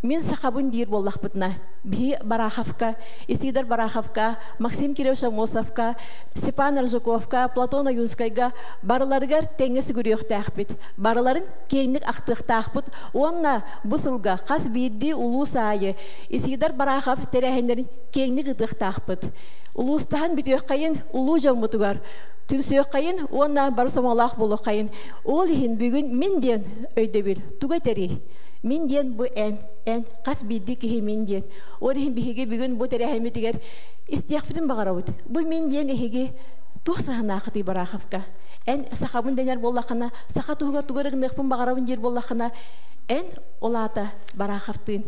мен сахабын дир боллахпытына биһи Бараховка Исидар Бараховка Максим Кириллович Мосовка Степан Ржаковка Платона Юнскайга барыларыгар теңе сүгүрөктәхпит барыларын кеңник актыктахпыт онна бусылга кас бирди улуу сайы Исидар Барахов терехендерин кеңник ытыктахпыт улустан бүтөк кайын улуу жомутугар түмсөк кайын онна барсамалах болу кайын ол ихин бүгүн менден өйдөбүр тугатери мен ден бу эн кас бидди кихи мен ден орихин биһиги бүгүн бу терехеметигер истияхпытын багарабыт бу мен ден эхиги тухсаханахты Бараховка эн сахабын денер боллахана саха туга тугарыгныкпын багарабын жер боллахана эн олата Бараховтын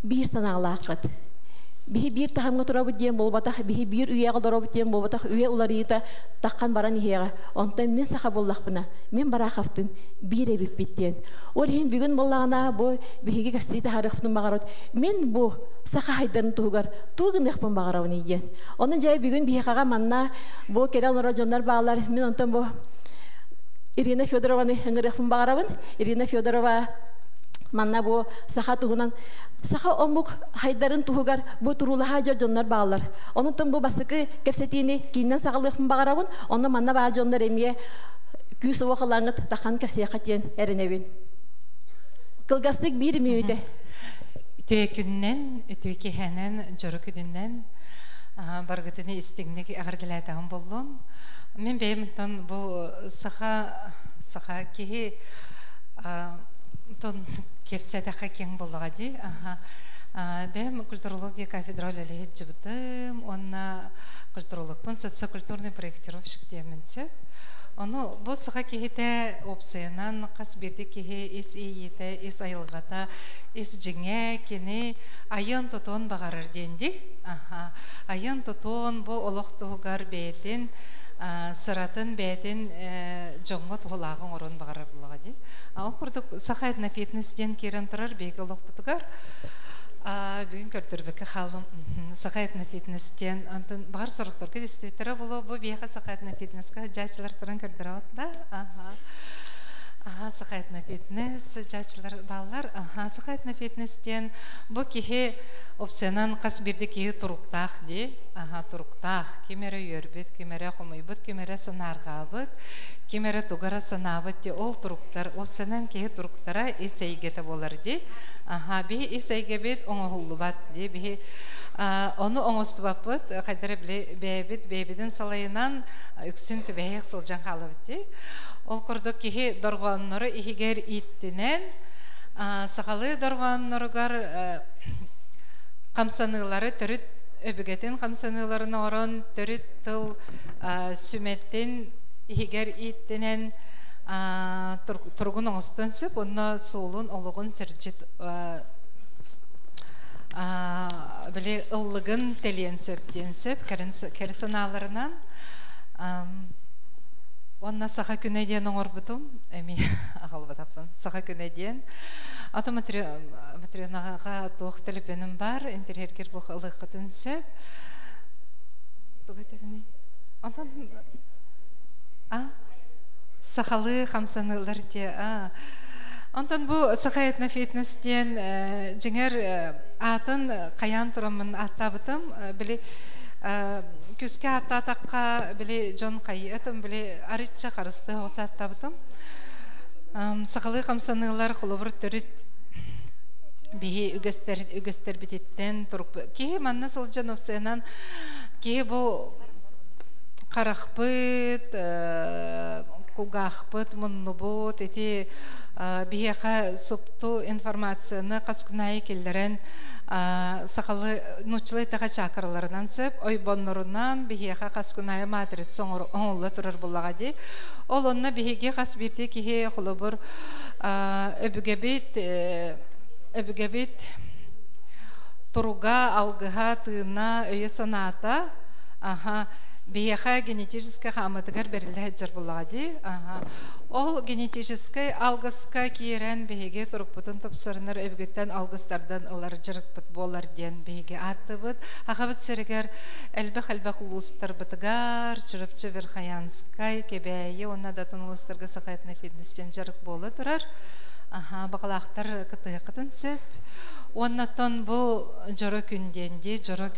бир санаалакыт биһи бир тахамга турабыт диен болбатах биһи бир үйега доробыт диен болбатах үйе уларыйта таккан баран ихега онтон мен саха боллахпына мен Бараховтын бир эбип биттен орихин бүгүн боллагана бу биһиги кастыйта харыхпын багарат мен бу саха хайдарын тугар тугыныкпын багарабын ийген онун жай бүгүн биһикага манна бу керел рожоннор баалар мен онтон бу Ирина Федорованы ыңырыхпын багарабын Ирина Федорова манна бу саха тугунан саха омук хайдарын тугар бу турула хажар жоннор баалар онутун бу басыкы кепсетини кинен сагалыхпын багарабын оны манна баал жоннор эмие күс окалаңыт тахан кепсеякатен эренебин кылгастык бир мүйдө үтөкүннен үтөкехенен жорукүдүннен баргытыны истигнеги агардылайтаган болдун мен бемтон бу саха кихи тон кепсетаха кең боллагади бем культурология кафедраль алехет жибытым онна культурологпун социокультурный проектировщик диеменсе ону бу саха кихите опсыянан кас бирди кихи ис ийите ис айылгата ис жиңе кини айын тотон багарыр денди айын тотон бу олохтугар бетин сыратын бетин жоңго тулагын орун багарар булагади ал курдук саха этно фитнестен кирен турар беги олохпутугар бүгүн көрдүрбекке халым саха этно фитнестен антын бар сорокторго действительно боло бу бега саха этно фитнеске жачылар туран көрдүрөт да саха этно фитнес жачылар балалар саха этно фитнестен бу кихи опсенан кас бирди кихи туруктах ди туруктах кемере йөрбүт кемере хомойбут кемере санаргабыт кемере тугара санабыт ди ол туруктар опсенан кихи туруктара эсейгете болар ди би эсейгебит оңохуллубат ди би onu oңостубаппыт кайдыр бебидин салайынан үксүн түбэйек сылжан калыбыт ол курдук кихи доргоннору ихигер иттинен сакалы доргонноругар камсанылары төрүт өбүгетин камсаныларын орон төрүт тыл сүметтин ихигер иттинен тургун оңостон сөп онна суулун олугун сыржит биле ыллыгын телен сөптен сөп керсаналарынан онна саха күнэ диэн оңорбутум эми агалбатаппын саха күнэ диэн ата матрионага тоох телепеним бар интерьергер бу ылыкытын сөп тугатевни онтон сахалы хамсанылар те онтон бу сахаятна фитнес диэн жеңер атын каян турамын аттабытым били күске аттатакка били жон кайытым били арытча карысты осаттабытым сахалы хамсанылар холобур төрүт бихи үгөстер бититтен туруп ки манна сылжан опсенан ки бу карахпыт кулгахпыт муннубут эти бияха супту информацияны каскунай келдерен сахалы нучлы тага чакырларынан сөп ойбоннорунан бияха каскунай матрица оңолла турар буллага ди ол онна биһиге хас бирди кихи холобур өбүгебит туруга алгыга тыына өйө саната бияха генетический хаматыгар бериле жар буллади ол генетический алгыска киерен биһиге туруппутун топсорунар өбүгөттен алгыстардан ылар жырыкпыт болар диен биһиге аттыбыт ахабыт серегер элбэх улустар бытыгар чырыпчы верхаянскай кебейе онна датын улустарга сахаятна фитнестен жырык болы турар багалактар кытыгытын сөп оннатон бу жора күнденди жора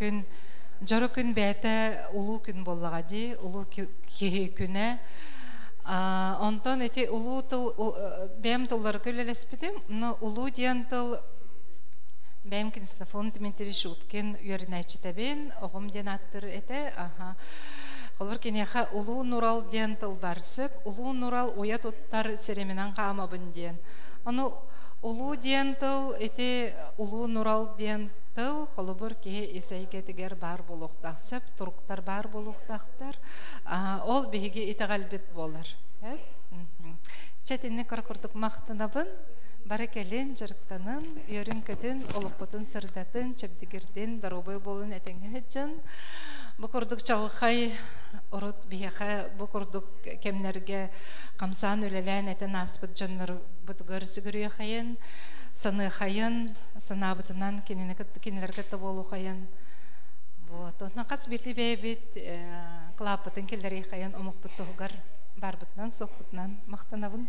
күн бәті улу күн боллаға ди, улу кеге күні. Онтон эти улу тыл, бәм тыллар көлелеспедім, но улу диен тыл бәм кинстафон Дмитрий Шуткин үйерінәйчі тәбен, оғым ден аттыр әті. Қолбір кенеха улу нурал диен тыл бар сөп, улу нурал оя тоттар сеременен қамабын диен. Оны улу диен тыл, эти улу нурал диен тыл холобур ки эсейгетигер бар болуктак сөп туруктар бар болуктактар ол биһиге итагалбет болар четинни коркурдук мактанабын баракелин жырыктанын үйөрүн көтүн олукпутун сырдатын чепдигирдин даробой болун этеңе жан бу курдук чалхай орут биһиха бу курдук кемнерге камсан үлелен этен аспыт жаннар бутугар сүгүрү хайын саны хайын, санабытынан кенелерге болу хайын. Онна қас беті бәйбет клапытын келдері хайын омықпыт тұғығар барбытынан, соқпытынан мақтанабын.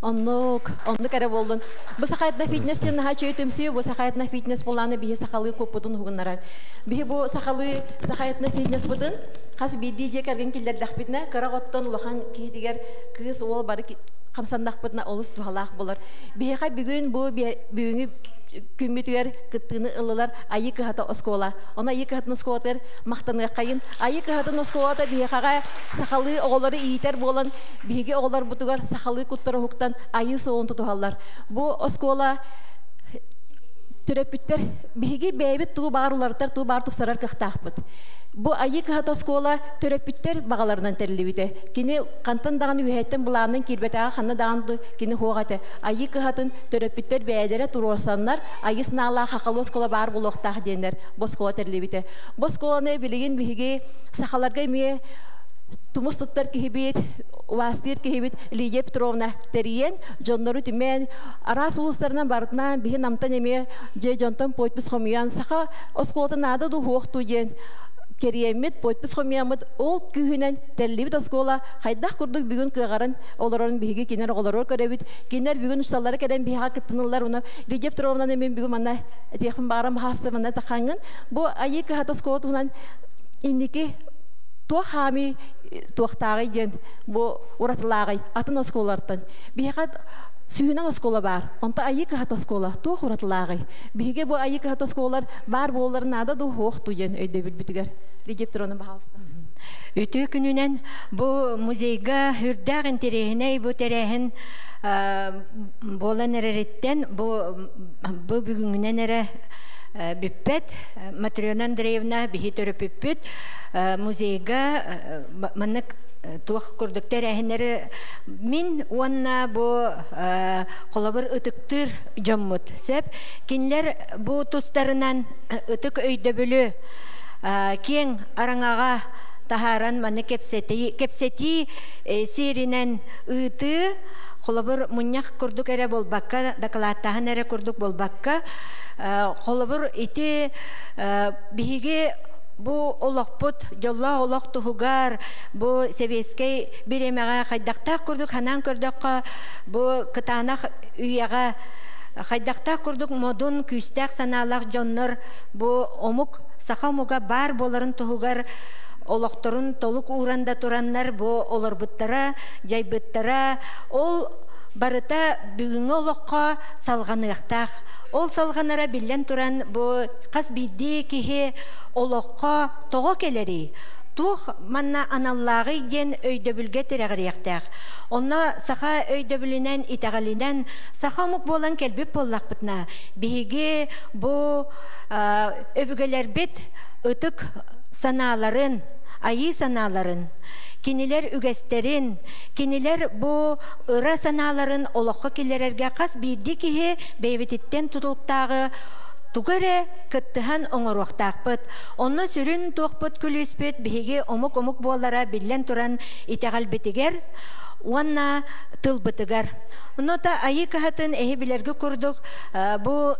Оннук әрі болдың. Бұл сақаятна фитнестен хачы өтімсі, бұл сақаятна фитнес боланы бігі сақалы көп бұтын хуғынарар. Бігі бұл сақаятна фитнес бұтын, қас бейді жек әрген келдер дақпетіне, қырақ оттан ұлыған кейтігер кыз ол бары қамсандақ бұтына олыс туғалақ болар. Бігі бүгін бұл бүгінгі күмбетігер күттіні ұлылар айы кығаты оскола. Она айы кығатын осколатыр мақтанға қайын. Айы кығатын осколатыр біғаға сақалы оғылары иетер болан, бігі оғылар бұтығар сақалы күттірі хуқтан айы соғын тұтуғалар. Бұл оскола түрепіттер бігі бәйбіт туғы бағар ұларытар, туғы бағар тұпсарар қықтақ бұд. Бұл айы кығаты оскола түрепіттер бағаларынан тәрілі біді. Кені қантан дағын үйәйттен бұлағының кербетаға қанна дағын кені хоғаты. Айы кығатын түрепіттер бәйдері тұруасанлар, айы сынала қақалы оскола бағар бұлықтақ дейіндер. Бұл оскола тәрілі біді. Бұл осколаны білеген бігі сақаларға ме Тумус туттар кихибит, вастир кихибит, Лидия Петровна териен, Джоннору тимен, арас улустарынан бартынан биһи намтан эме же жонтон подпис хомиян саха осколата нада ду хуох туен. Кериемит подпис хомиямыт ол күһүнен телливит оскола хайдах курдук бүгүн кыгаран олорон биһиги кинер олорор көрөбүт. Кинер бүгүн ушталлары керен биһа кыттынылар уна Лидия Петровна эмен бүгүн мана этехин барам хассы мана тахангын. Бу айы кыхат осколатунан инники туахами туахтагы ген бу уратлагы атын осколардан бихат сүйүнөн оскола бар онта айы кыхат оскола туах уратлагы биге бу айы кыхат осколар бар болларын ада ду хоохту ген өйдө билбитигер Легептронун баалыста өтө күнүнөн бу музейга хүрдак интерегине бу терехин болан эререттен бу бүгүнгүнөн эре Биппет, Матрена Андреевна, бихитер пиппет, музейга, манак тух курдуктер ахинер, мин уанна бу колабыр ытыктыр жаммут. Сеп, кинлер бу тустарынан ытык өйдөбүлү, кең араңага таһаран маны кепсети сиринен ыты холобур муньяк курдук эре болбакка докладтаһын эре курдук болбакка холобур ити биһиги бу олохпут жолла олох туһугар бу себескей биремеге хайдактак курдук ханан көрдөккө бу кытаанах үйяга хайдактак курдук модун күстак санаалак жоннор бу омук сахамуга бар боларын туһугар олохторун толук ууранда тураннар бу олорбуттара жайбыттара ол барыта бүгүнгө олокко салганыактак ол салганара билен туран бу кас бидди кихи олокко того келери тух манна аналлагы ден өйдөбүлгө терегириактак онна саха өйдөбүлүнөн итагалинен сахамук болан келбип боллакпытна биги бу өбүгөлөр бит ытык санааларын айы санааларын кинилер үгестерин кинилер бу ыра санааларын олокко килерерге кас бирди кихи бейбититтен тутулуктагы тугере кыттыхан оңоруактакпыт онно сүрүн туокпут күлүспүт биһиги омук буолара биллен туран итегалбитигер уанна тылбытыгар Нота айы кахатын эхи билерге курдук бу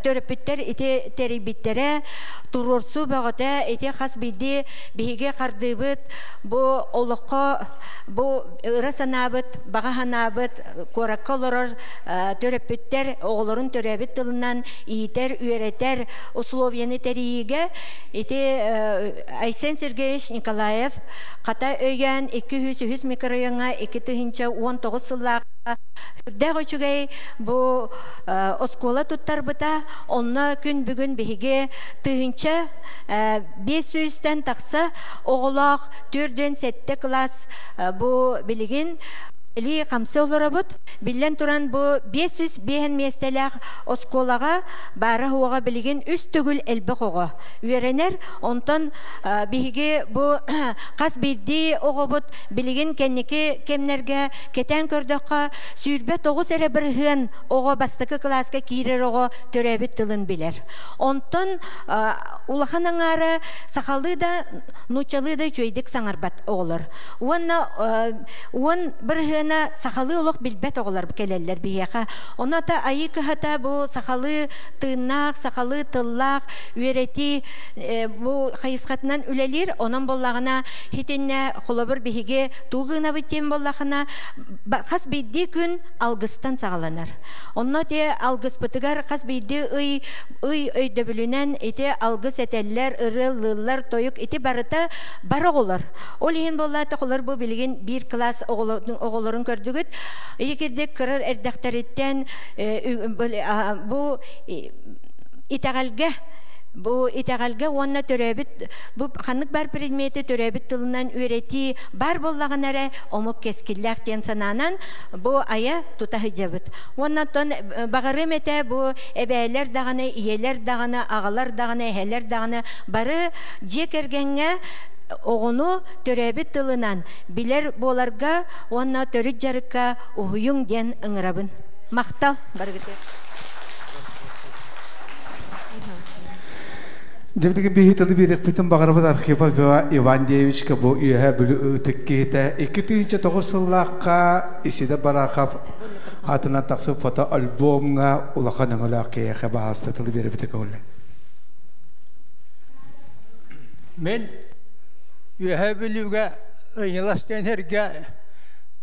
төрөпүттер ити терибиттере турурсу багата ити хас биди биге кардыбыт бу олокко бу расанабыт багаханабыт коракколорор төрөпүттер оголорун төрөбүт тылынан иитер үйрөтер условияны териге ити Айсен Сергеевич Николаев ката өйгөн 200 микрорайонга 2019 сыллак Дәгочугай бу оскола туттарбыта онна күн бүгүн биге тыгынча 500-тен такса оголак 4-ден 7 класс бу билигин Ли камсы олорабыт, билен туран бу 500 бейен местелях осколага бары хуага билеген үст түгіл әлбі қоға. Үйеренер, онтан биге бу қас бейді оғабыт билеген кеннеке кемнерге кетен көрдіққа сүйірбе 9 әрі бір ғын оға бастықы класска кейрер оға төрәбіт тылын білер. Онтан улахан аңары сақалы да, нучалы да жөйдік саңарбат оғылыр. Уан бір ғын сахалы олық билбет оғылар келелер бияқа. Оната айы кыхата бу сахалы тыыннақ, сахалы тыллақ, үйрети бу қайысқатынан үлелер, онан боллағына хитинне қолабыр бігеге туғына біттен боллағына қас бейді күн алғыстан сағаланар. Онна те алғыс бұтығар қас бейді өйді білінен еті алғыс әтелер, ұры, лылар, тойық еті барыта бары оғылар. Ол ең боллаты қолар бу білген бір класс оғыларын көрдігіт. Екердек кырыр әрдәқтәреттен бу итәғалға онна төрәбіт, бу қанық бар предметі төрәбіт тылынан үйрети бар боллаған әрі омық кескілләқтен сананан бу ая тұтағы жабыт. Онна тон бағырым әті бу әбәйлер дағаны, иелер дағаны, ағалар дағаны, әхелер дағаны бары жекергенге оғыну төрәбіт тылынан білер боларға онна төріт жарыққа ұйың ден ұңырабын. Мақтал барғыты. Демдеген бейхетілі берек бүтін бағарбыд архива Иван Девичка бұл үйе бүлі үтіккейті 2009 сыллаққа иседі барақап атына тақсы фото альбомға ұлақан өңілі аққияқы бағасты тылы берек бүтік өңілі. Мен үйе бүліге ұйыластен әрге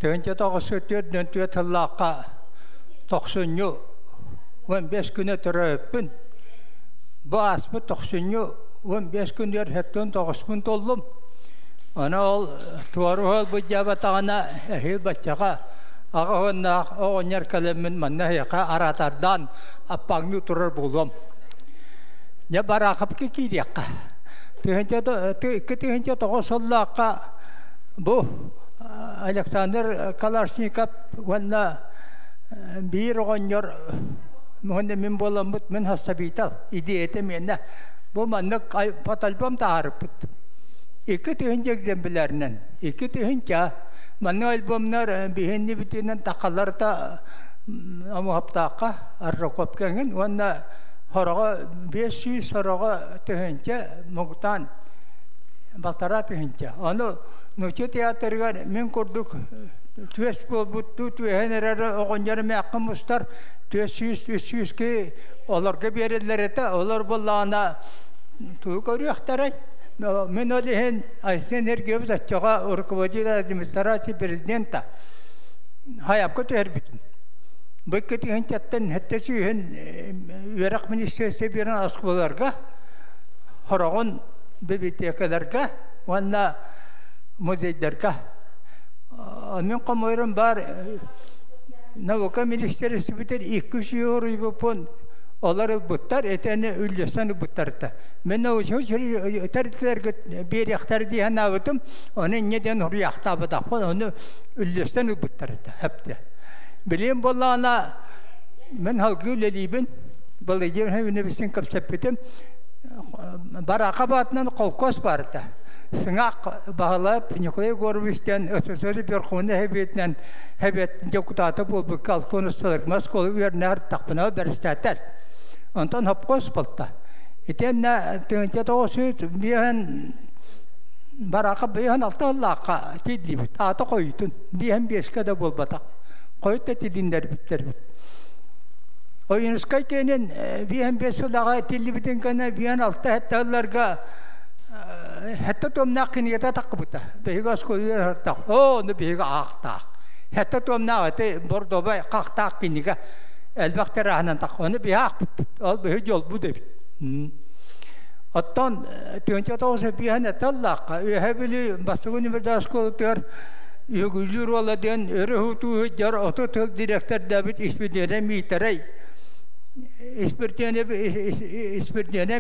төнче тоғыз өттерден түйетіллаққа 15 күні түрі өппін. Баспы 15 күндер хеттен 9 күн толдым. Ана ол туару ол бұджабатағына әхел бачаға ағығынақ оғынер кәлемін манна яқа аратардан аппаңны тұрыр болдым. Не барақып кейдеққа. Түйінші тоғысыллаққа бұл Александр Калашников ванна бір оғынер Мұхында мен боламыд, мен хастабитал, идеяты менне. Бұл маннық патальбам тағарып бұд. 2 түйінші экземплярынан, 2 түйінші. Манны альбомнар бейінні бітінен тақаларда амуаптаққа аррақоп кәңін. Онна хораға 500 хораға түйінші мұғытан Балтарат хинча. Аны нөче театрга мен көрдүк. Түес болбутту, түехенерер оғынжары мәққым ұстар, түес-түес-түеске оларға берелер еті, олар болағына туы көріяқтарай. Мен олеген Айсен Ергебіз атчаға руководитель администрации президента хайапқа түйер бітін. Бұл кетіген чаттан хәтті сүйген үйерақ министерстве берін асқыларға, хорағын библиотекаларға, онна музейдарға. Мен қомойрым бар наука министерстве бітер 200 еуро бұпын олар бұттар, әтәні үлдесіні бұттарыда. Мен тәрітлерге бері ақтары дейін ауытым, оны неден ұры ақтабыдақ, оны үлдесіні бұттарыда, әпті. Білем болағына, мен халқы өлелейбін, бұл еден өйіне бісін көпсеп бітім, барақа батынан қолқос барыда. Сыңақ бағалап, Николай Горовичтен, СССР Верховный Хэбетнен, Хэбет депутаты болбы калтуны сылық, Москвалы вернер тақпына бәрістәтәл. Онтан хапқос болта. Итен түйінте тоғысыз бейін барақа бейін алты Аллаққа тейді бит. Аты қойытын. Бейін беске де болбатақ. Қойытта тейдіндер біттер бит. Ойынысқай кейінен бейін бес ұлаға тейді бітін кәне бейін алты әттәлерге Хәтта томна кынета тақы бұта. Бейгі аскөлі артақ. Оны бейгі ақтақ. Хәтта томна әті бордобай қақтақ кенеге әлбәқтер ағынан тақ. Оны бейгі ақ бұт. Ол бейгі жол бұд әбі. Оттан түйінші тоғысы бейін әталлаққа. Өйі білі бастығы универді аскөлі тұр. Өгілер оладен өрі ғұту өджар оты тұл директор дәбіт іспедері мейтерей. Испиртене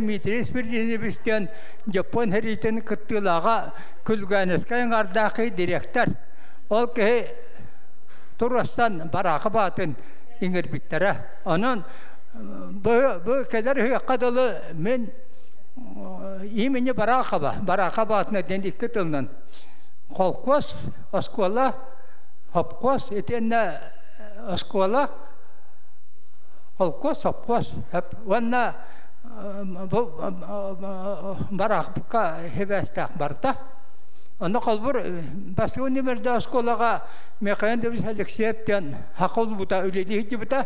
митре испиртене бистен Жапон хәритен кыттылага күлгәнескән ардакы директор. Ол ке турастан баракы батын иңер биттәре. Анан бу кәдәр хакыдылы мен имени баракы батына дендик кытылнан. Колкос, аскола, хапкос, этенне аскола Колкос, апкос, ванна бараққа хебестақ барда. Оны қалбыр басты өнемерді асколаға мекайынды біз Алексеевтен хақыл бұта, өлелейді бұта.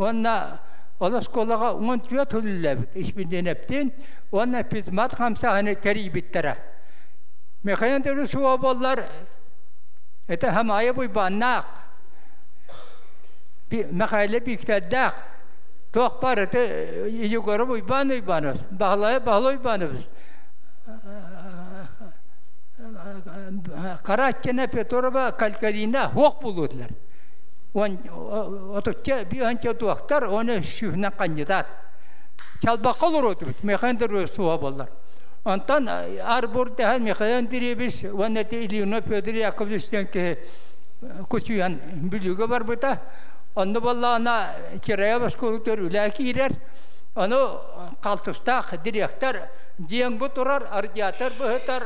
Оны ол асколаға 10 түйе төлілі бұд, ішбінден әптен. Оны пизмат қамсағыны кәрі біттірі. Мекайынды біз суа болар, әті хамайы бұй баннақ. Мекайлы біктәддақ. Тоқ бар, әті үйгөрі ұйбан-ұйбаныз, бағлай-бағлай-ұйбаныз. Қаратчена Петрова Калькарина хоқ болудылар. Отықча бейханча туақтар, оны шүйінен қандидат. Шалбаққа олар өтіп, мекандыр суа болар. Онтан арбұрдығын мекандыр ебіз, оны әті Илиуна Петр Яковлевстен көсүйен бүлігі бар бұта. Onu vallahi kiraya başkuludur ülaki girer. Onu kaltıstak direktör diyen bu turar, arjatör buhtar,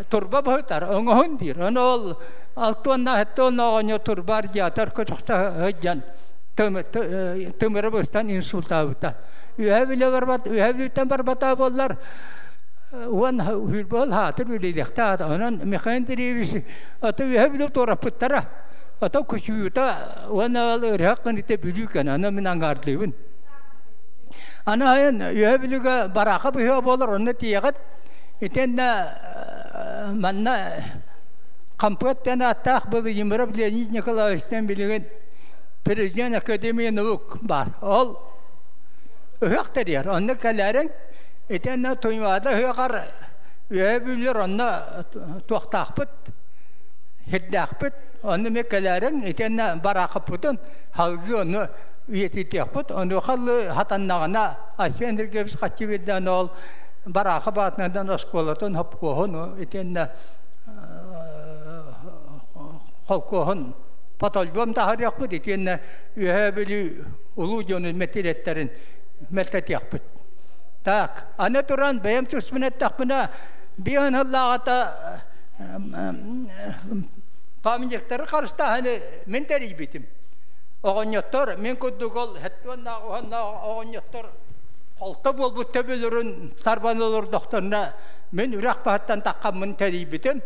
turba buhtar. Onu hundir. Onu ol altuanna hatta onu turba arjatör küçükte hıcan. Tümürü bustan insulta buta. Ühevile barbat, ühevlitten barbata bollar. Wan hülbol hatır ülelekta. Onun mekandiri atı ühevile torapıttara. Atau kusyuta wana rehakan ite büyüken ana menangarlıyın. Ana ayın üyebiliğe baraka büyüğe bolar onu tiyagat. İtenne manna kampütten atak böyle yimrab Leonid Nikolaevичтен bilgin Prezident Akademiya Navuk var. Ol üyekter yer. Onu kalerin itenne tuymada üyekar üyebilir onu tuaktakpıt, hirdakpıt. Onu mekkelerin itenne barakı putun halgı onu üyetitek put. Onu halı hatannağına Aysen Ергебіз kaçı birden ol barakı batından askolatın hapkohun itenne halkohun patolbom tahar yapıt itenne üyebili ulu jonun metiretlerin meltet yapıt. Tak, ana turan bayam susmenet takmına bir an Allah'ta Pamijekleri karışta hani men teri bitim. Oğanyatlar men kuddugol hetvanna oğanna oğanyatlar kalta bol bu tebelürün sarbanılır doktoruna мен үрәк бахаттан таққамын тәрибітім.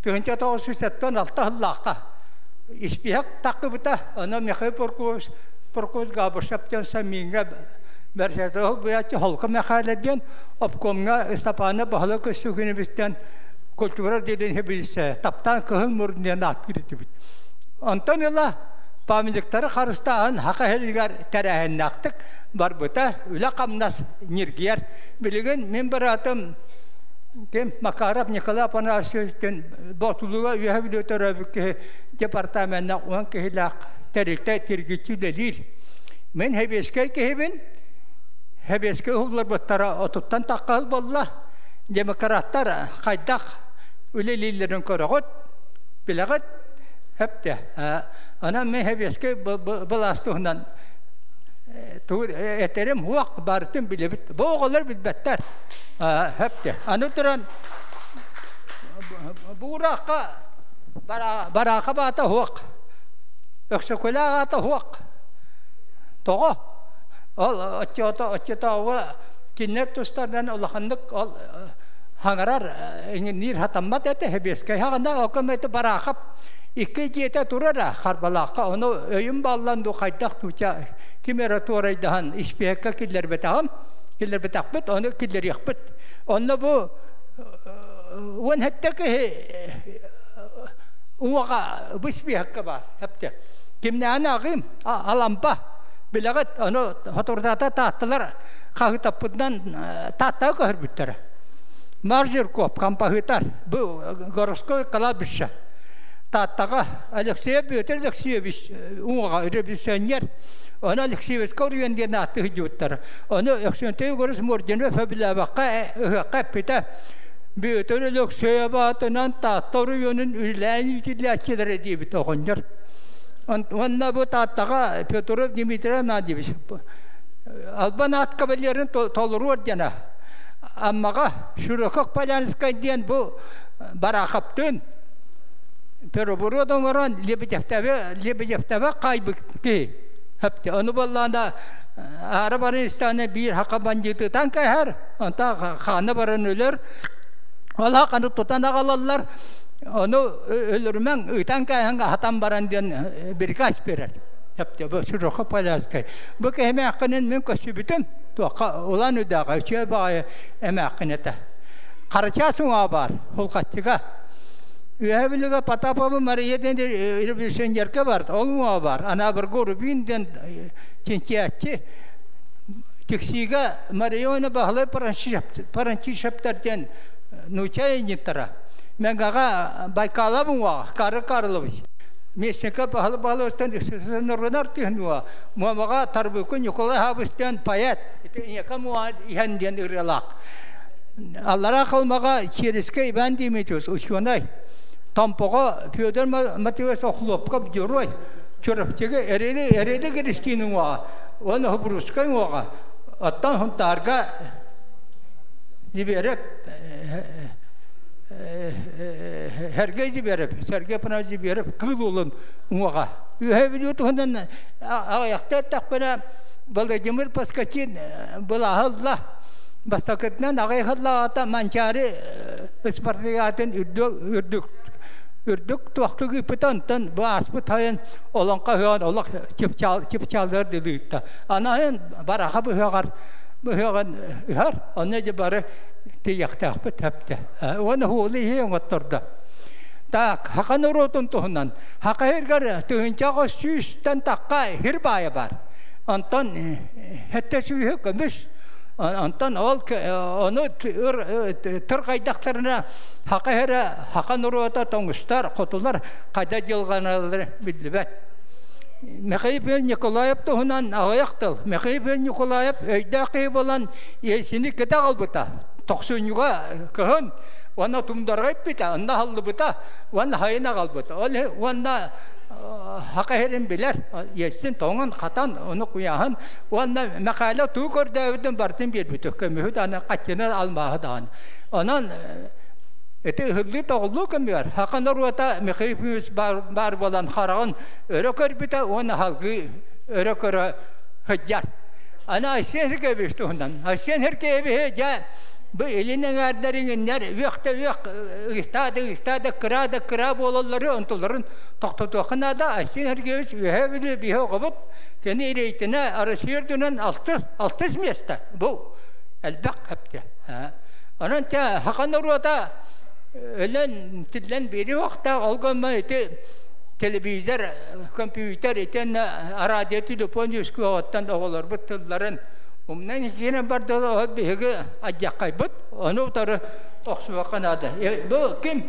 Тығынча 906 ыллаққа. Испияк таққы бұта, ана мекай поркуз габыршаптан саминға бәршәті ол бұятчы холқы мекайләден обкомға Стапаны бағылы көсігіні бізден культура деден хебілісі, таптан кығын мұрынден ат кірді біт. Онтан ұла памиліктері қарыстағын хақа хелігер тәрәхін нақтық бар бұта, үлі қамнас нергер. Білеген мен бір атым Макаров Николай Апанасьевичтен ботулуга үйәбілі өтірәбікі департаментна оң кехілақ тәрілті тергетчі дәлір. Мен хәбеске кехебін, хәбеске ұлар бұттара отуттан таққал болла. Демократтар қайдақ үлелейлерін көріғыт, біліғыт, әпті. Ана мен хәбеске бұл астығынан әтерім хуақ барытын білебіт. Бұл оғылар білбәттер. Әпті. Аны тұран бұғыраққа бараққа бата хуақ. Өксөкөлі ағата хуақ. Тоғы. Ол отчетауы кинер тұстардан олақындық хаңарар нир хатаммат әті хебеске. Хағында өкіметі барақып Икки жете турара қарбалаққа, оны өйім балланду қайтақ тұча кемері турайдахан іспекка келер бетағым, оны келер еқпіт. Оны бұл он әттікі ұңаға бұспекка бар, әпті. Кемне ана ағым, алампа, біліғіт, оны ғатырдата таттылар қағытаппыдан татта көрір бүттірі. Маржыр көп, кампағытар, бұл ғорысқой қала бүші. Таттаға Алексеев Петр Алексеевич уңға революционер. Оны Алексеевич көргенден атты жүттір. Оны өксөнтей көріс мөрдені фәбіләбаққа қәппеті. Петр Алексеев атынан таттары өнін үлән ütіләкелері дейбіт оғындар. Онына бұл таттаға Петров Дмитрий Надевич. Албан ат кавалерін толыру ордена. Аммаға шүріқық палянысқан ден бұл барақаптың. Переборудом оран лебедевтәве қайбы ки. Хәпті. Оны болланда Арабаристаны бір хақа бандитыдан кәйір. Онта қаны барын өлір. Ол хақаны тұтан ағалалар. Оны өлірмен ұйтан кәйінгі хатан баран ден бір қаш берер. Хәпті. Бұл шүріқы паляскай. Бұл кәйме ақынын мен көсі бітім. Олан өдағы үші бағай әмі ақынеті. Қарыча сұңа бар. Ол қаттыға. Üyebiliğe Patapamı Mariye'den revizyonerke var, olmuğa var. Ana bir grubinden çinkiyatçı. Tüksiğe Mariye'ne bağlı parançı şaptardan nuçaya initara. Ben gaga Baykala bunga, karılıbı. Mesneke bağlı üstten sınırlar tühnuğa. Muamaga tarbukun Nikolay Habis'ten payet. Yaka muad ihandiyen ırılak. Allah'a kalmaga çeriske ben demeyeceğiz. Uçuanay. Tampoga Fyodor Matevich oxlopqa bjoroy. Çorapçıga erede giriştiğinin var. Onu hubruskayın var. Attan huntarga ziberep herge ziberep, serge pına ziberep kıl olun var. Ühebiliyordu ondan ayakta takbına balajımır paskaçın balahalla. Bastaketnen ağayhalla ata mançarı ispartiyatın ürdük tuaqtu gipitantan bu aspıt hayın olan kahyan Allah kipçallar dediğitte. Anayın baraha bu hıgar anne cibarı tiyakta akbıt hepte. Onu hulihi oturdu. Tak hakan urutun tuhunan. Haka hirgar tuhuncağı süsten takka hirbaya var. Antan hette süyü kömüş. Antan onu tırqaydaqlarına haqa nurata toңыстар, qotular qayda yılğanaları bildibat. Mikhail Nikolayev tuhunan ağayaqtıl. Mikhail Nikolayev öydaqi bolan yesini keda qalbıta. Toqsunyuğa kıhın. Ona tumdargayıp bita. Onda hallı bita. Ona hayına qalbıta. Ona Hakaherin biler, yesin toğun katan onu kuyahan. Onda makale tuğur devdin bartın bir büyük kömühü dana kaçını almağı dağın. Onun eti hızlı toğullu kömüyor. Hakan orada mekayipimiz bar bolan harağın örükör bita onu halkı örükörü hıccar. Ana Ayşen herke beşti ondan. Ayşen herke evi ja bu elinin erderingler üstade kıra bolalları ontuların toktotoqına da asin herkes ühebili bihe qabıt seni ileytine arasıyordunun 6 mesta bu elbaq hepte anan ta hakanurata ölen tidlen biri vaqta olganma eti televizyon kompüter eten radyo telefon yüsküvattan oğullar bıtılların umdan yine barda o bihge acakaybıt onu tarı oxsu kanada bu kim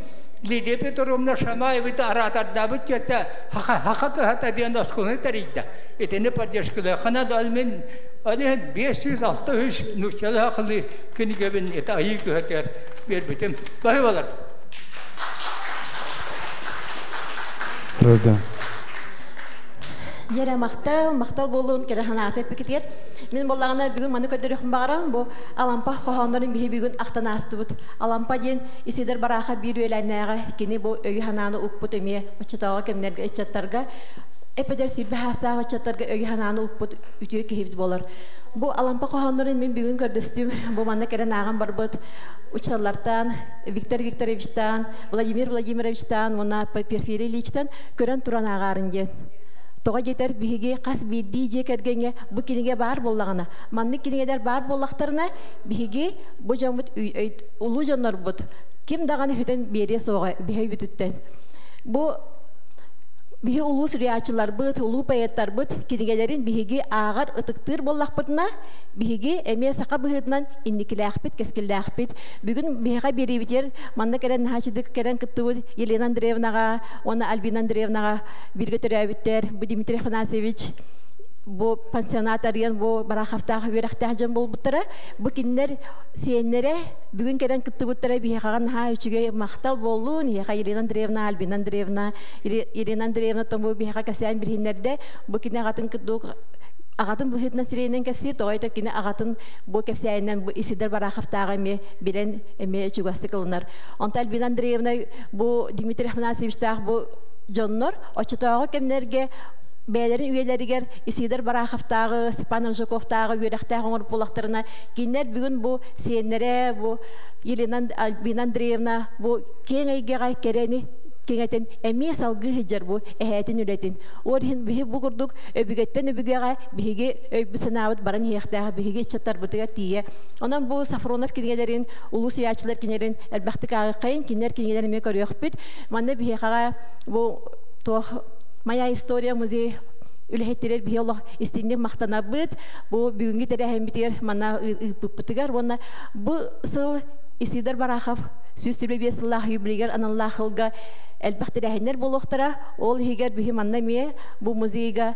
Lidi Petromna şamay bit aratar dabıt yata hatta diyen oskunu tarıydı etene padyaşkıla kanada almen Ali 500-600 nükçalı akıllı kini gebin eti ayı kıhater bir bitim bayvalar. Razdan. Jere maqtal bolun kere hanatep piketiet. Min bollagana bugün manu ködürükhüm bağıram bu alampa xohanların bihi bugün aqtan astıbıt. Alampa den isider baraxa bir öylənəyə kini bu öy hananı ukput emiye uçatağa kemnerge etchattarga epeder sülbe hasta uçattarga öy hananı ukput ütüye kehibit bolar. Bu alampa xohanların min bugün kördüstüm bu manna kere nağam barbıt uçallardan Viktor Viktorovичтан Vladimir Vladimirovичтан ona Porfiriy Ilich'tan kören turan ağarın gen. Toğa yeter bihige qas biddi jekergenge bu kinige bar bollagana manni kinigeder bar bollaqtarına bihige bu jamut ulu jannar bot kim dagana hüten beriye soğa bihe bütütten bu bihi ulu süriyatçılar bıt ulu payettar bıt kinigelerin bihige ağar ıtıktır bollaqpıtına bihige emeye saqa bıhıtnan innikilaqpit keskilaqpit bugün bihiga beri biter manna keren haçıdık keren kıttıbı Yelena Andreevnaga ona Albina Andreevnaga birge törəbitler bu Dmitri Afanasyevich bu pensionat arayan bu baraxaftağı veraqtağın bolbuttara bu kinler siyenlere bugün keren kıttıbıttara bihigagan ha üçüge maqtal bolun ya Yelena Andreevna Albina Andreevna Yelena Andreevna tomu bihiga kasayan birhinlerde bu kinne gatın kıtdık Ağatın bu hütna sirenen kefsir toğayta kine ağatın bu kefsiyenden bu isidir baraxaftağı me bilen eme çugası kılınır. Onta Albina Andreevna bu Dmitri Afanasyevich bu jonlar açıtağı kemlerge beylerin üyeleriger isidir baraxaftağı Stepan Aljakovtağı üyerektağı onurup bolaqtarına kinler bugün bu siyenlere bu Yelena Albina Andreevna bu kengeyge kereni Kengeten emi salgı hıcar bu ehetin üretin. Orhin bihi bu kurduk öbügetten öbügeye bihige öbü sanavat baran hiyaktağı bihige çatar bıtıga tiye. Ondan bu Safronov kinelerin, ulu siyahçılar kinelerin elbaqtık ağıqayın kinler kinelerin me körüyük büt. Manna bihigağa bu toh Maya Historia Muzeyi Ülhettiler bihi Allah istinlik maqtana büt. Bu bugünkü tere hem biter manna bıtıgar. Bu sıl isider baraxaf süsürbe besillah yübliger anallah hılga elbaqti rehenler boluqtara ol higer bihi manna miye bu muzeyga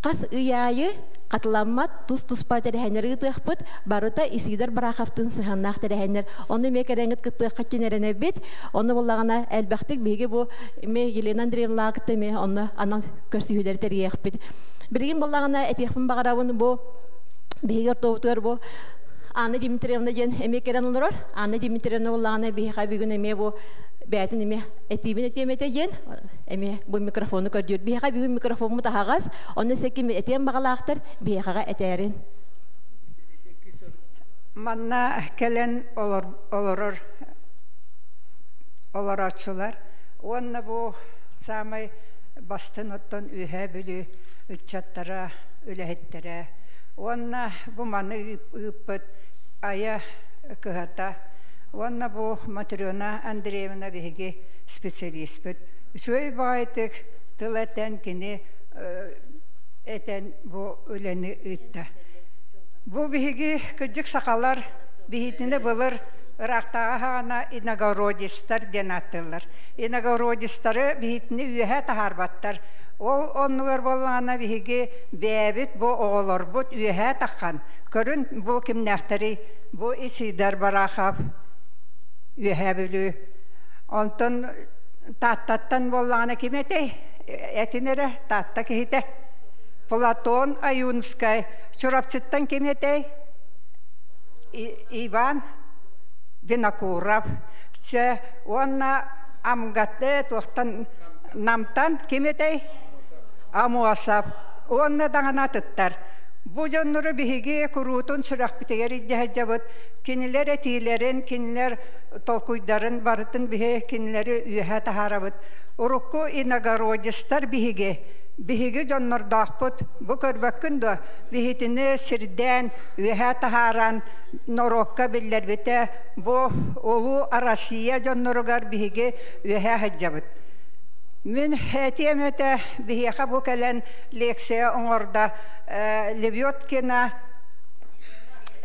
qas ıyayı qatlanmat tuz parta rehenler ıtıqpıt barıta isider baraxaftın sıhannaq rehenler onu mekerengit kıtıq qatçenerene bit onu bollağına elbaqtik bihi bu me Yelena Andreevna laqıttı me onu anal körsühüler teriyekpit birgin bollağına etiqpın bağıravın bu bihiger toğutur bu Anna Dimitrievna gen emek eren olur. Anna Dimitrievna olanı bir gün emeği bu beytin emeği etibin etemete gen emeği bu mikrofonu gördüyor. Bir gün mikrofonumu da hağız. Onu sekim etem bağlaktır. Bir eterin. Manna gelen olur açılar. Onunla bu samay bastın ottan ühe bülü ütçatlara ülehettere. Onunla bu manı ıpıt aya kıhata. Onunla bu Matriona Andreevna bihige spesialistpet. Şöyle bağıtık tıleten kini eten bu öleni ıtta. Bu bihige kıcık sakallar bihitine bulur. Iraktağa hana inagorodistar denatırlar. Inagorodistarı bihitine üye taharbattar. Onlar bolana bihige bebit bu oğlar bu üye takan. Körün bu kimlerteri bu isider baraxaf üye bülü. Ondan tattattan bolana kimete etinere tatta kihite. Platon Ayunskay Çorapçıttan kimete Ivan Vinokurov. Ona amgatte tohtan namtan kimete Amuasap. Ona dağına tıttar. Bu jonnuru bihiги kurutun sürak bitegeri jahjabıt. Kiniler etilerin, kiniler tolkuydarın barıtın bihe kinileri üyehe taharabıt. Urukku inagarojistar bihiги. Bihiги jonnur dahput. Bu körbakın da bihitini sirden üyehe taharan norokka biller bite. Bu olu arasiya jonnurugar bihiги üyehe hajjabıt. Min hetiyemete bihiqa bu kelen leksiya oңорda Levyotkina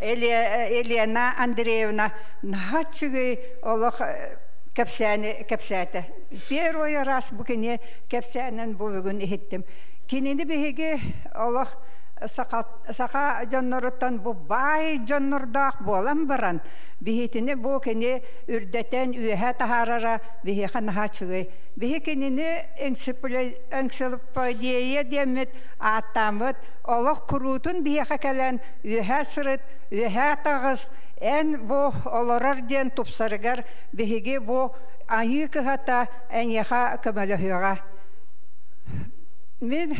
Elena Andreevna nahatçıgı olaq kapsate. Первый раз bu kene kapsanen bu bugün ehittim. Kinini bihigi olaq saqa jonnuruttan bu bay jonnurdaq bolan baran. Bihitini bu kene ürdeten üyehe taharara bihiqa nahatçıgı. Bihikinini ensiklopediye demet atamıt olaq kurutun bihiqa kelen üyehe sırıt, üyehe tağız en bu olorar den tupsarıgar bihigi bu ayı kıhata en yaha kömelöhüga. Min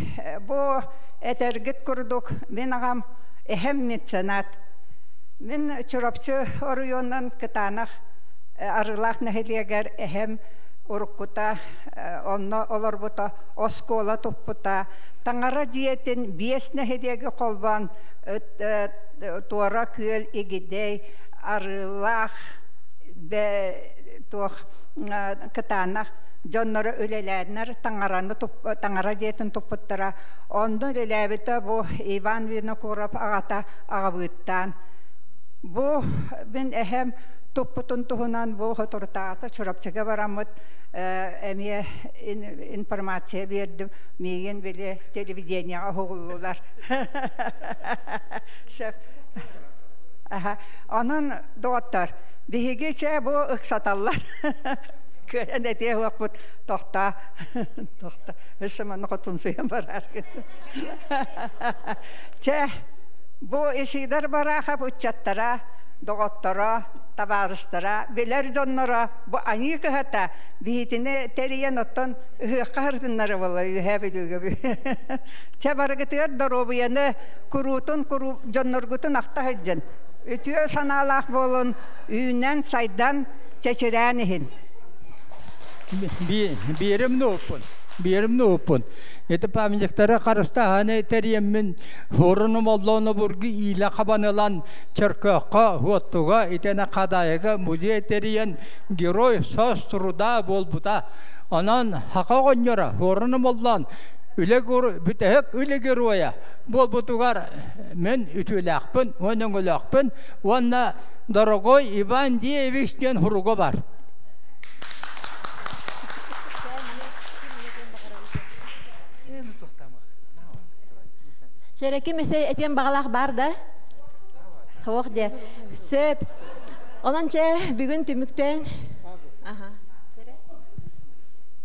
bu etergit kurduk, min ağam ehemmet sanat. Min çorapçı oruyondan kıtanaq arılaq neheliyegar ehem urukkuta, onna olorbuta, oskola tupputa, tangara jiyetin biyesne hediyegi kolban, tuara küel igidey, arılaq, be tuaq kıtanaq, jonnora ölelerler, tangara jiyetin tupputtara, ondan ölelebite bu Ivan Vinokurov ağata ağabıttan. Bu ben ehem tupputun tuhunan bu otoritaata çorapçıga baramıt emiye informasiya verdim. Meyen bile televizyonyaga hoğullular. Onun doktor bihigece bu ıksatallar. Kören etiye vakit tohta. Hüsmanı kutun suyan barar. Bu Isidar Barakov uçattara, doktora, tabarıstıra, beler jonnora, bu anı kıhata, bihitine teriyen ottan kahırdınları vallahi ühebiliyor gibi. Çabarıgıtıyor darobuyanı kurutun, jonnorgutun akta hıccın. Ütüyor sanalak bolun, üyünden saydan çeçirenihin. Birim ne opun. Ete pamijektere karısta hane teriyemmin horunum Allah'ına burgu ila kabanılan çerköka huattuga etene kadayaga muziye teriyen giroy söz turuda bolbuta. Anan haka gonyora horunum Allah'ın üle guru bütehek üle giroya bolbutugar men ütülakpın, onun ulakpın, onna dorogoy Ivan diye evişten hurugo var. Çereki mesela etiyen bağlaq var da. Hoq de. Söp. Onanca bugün tümükten.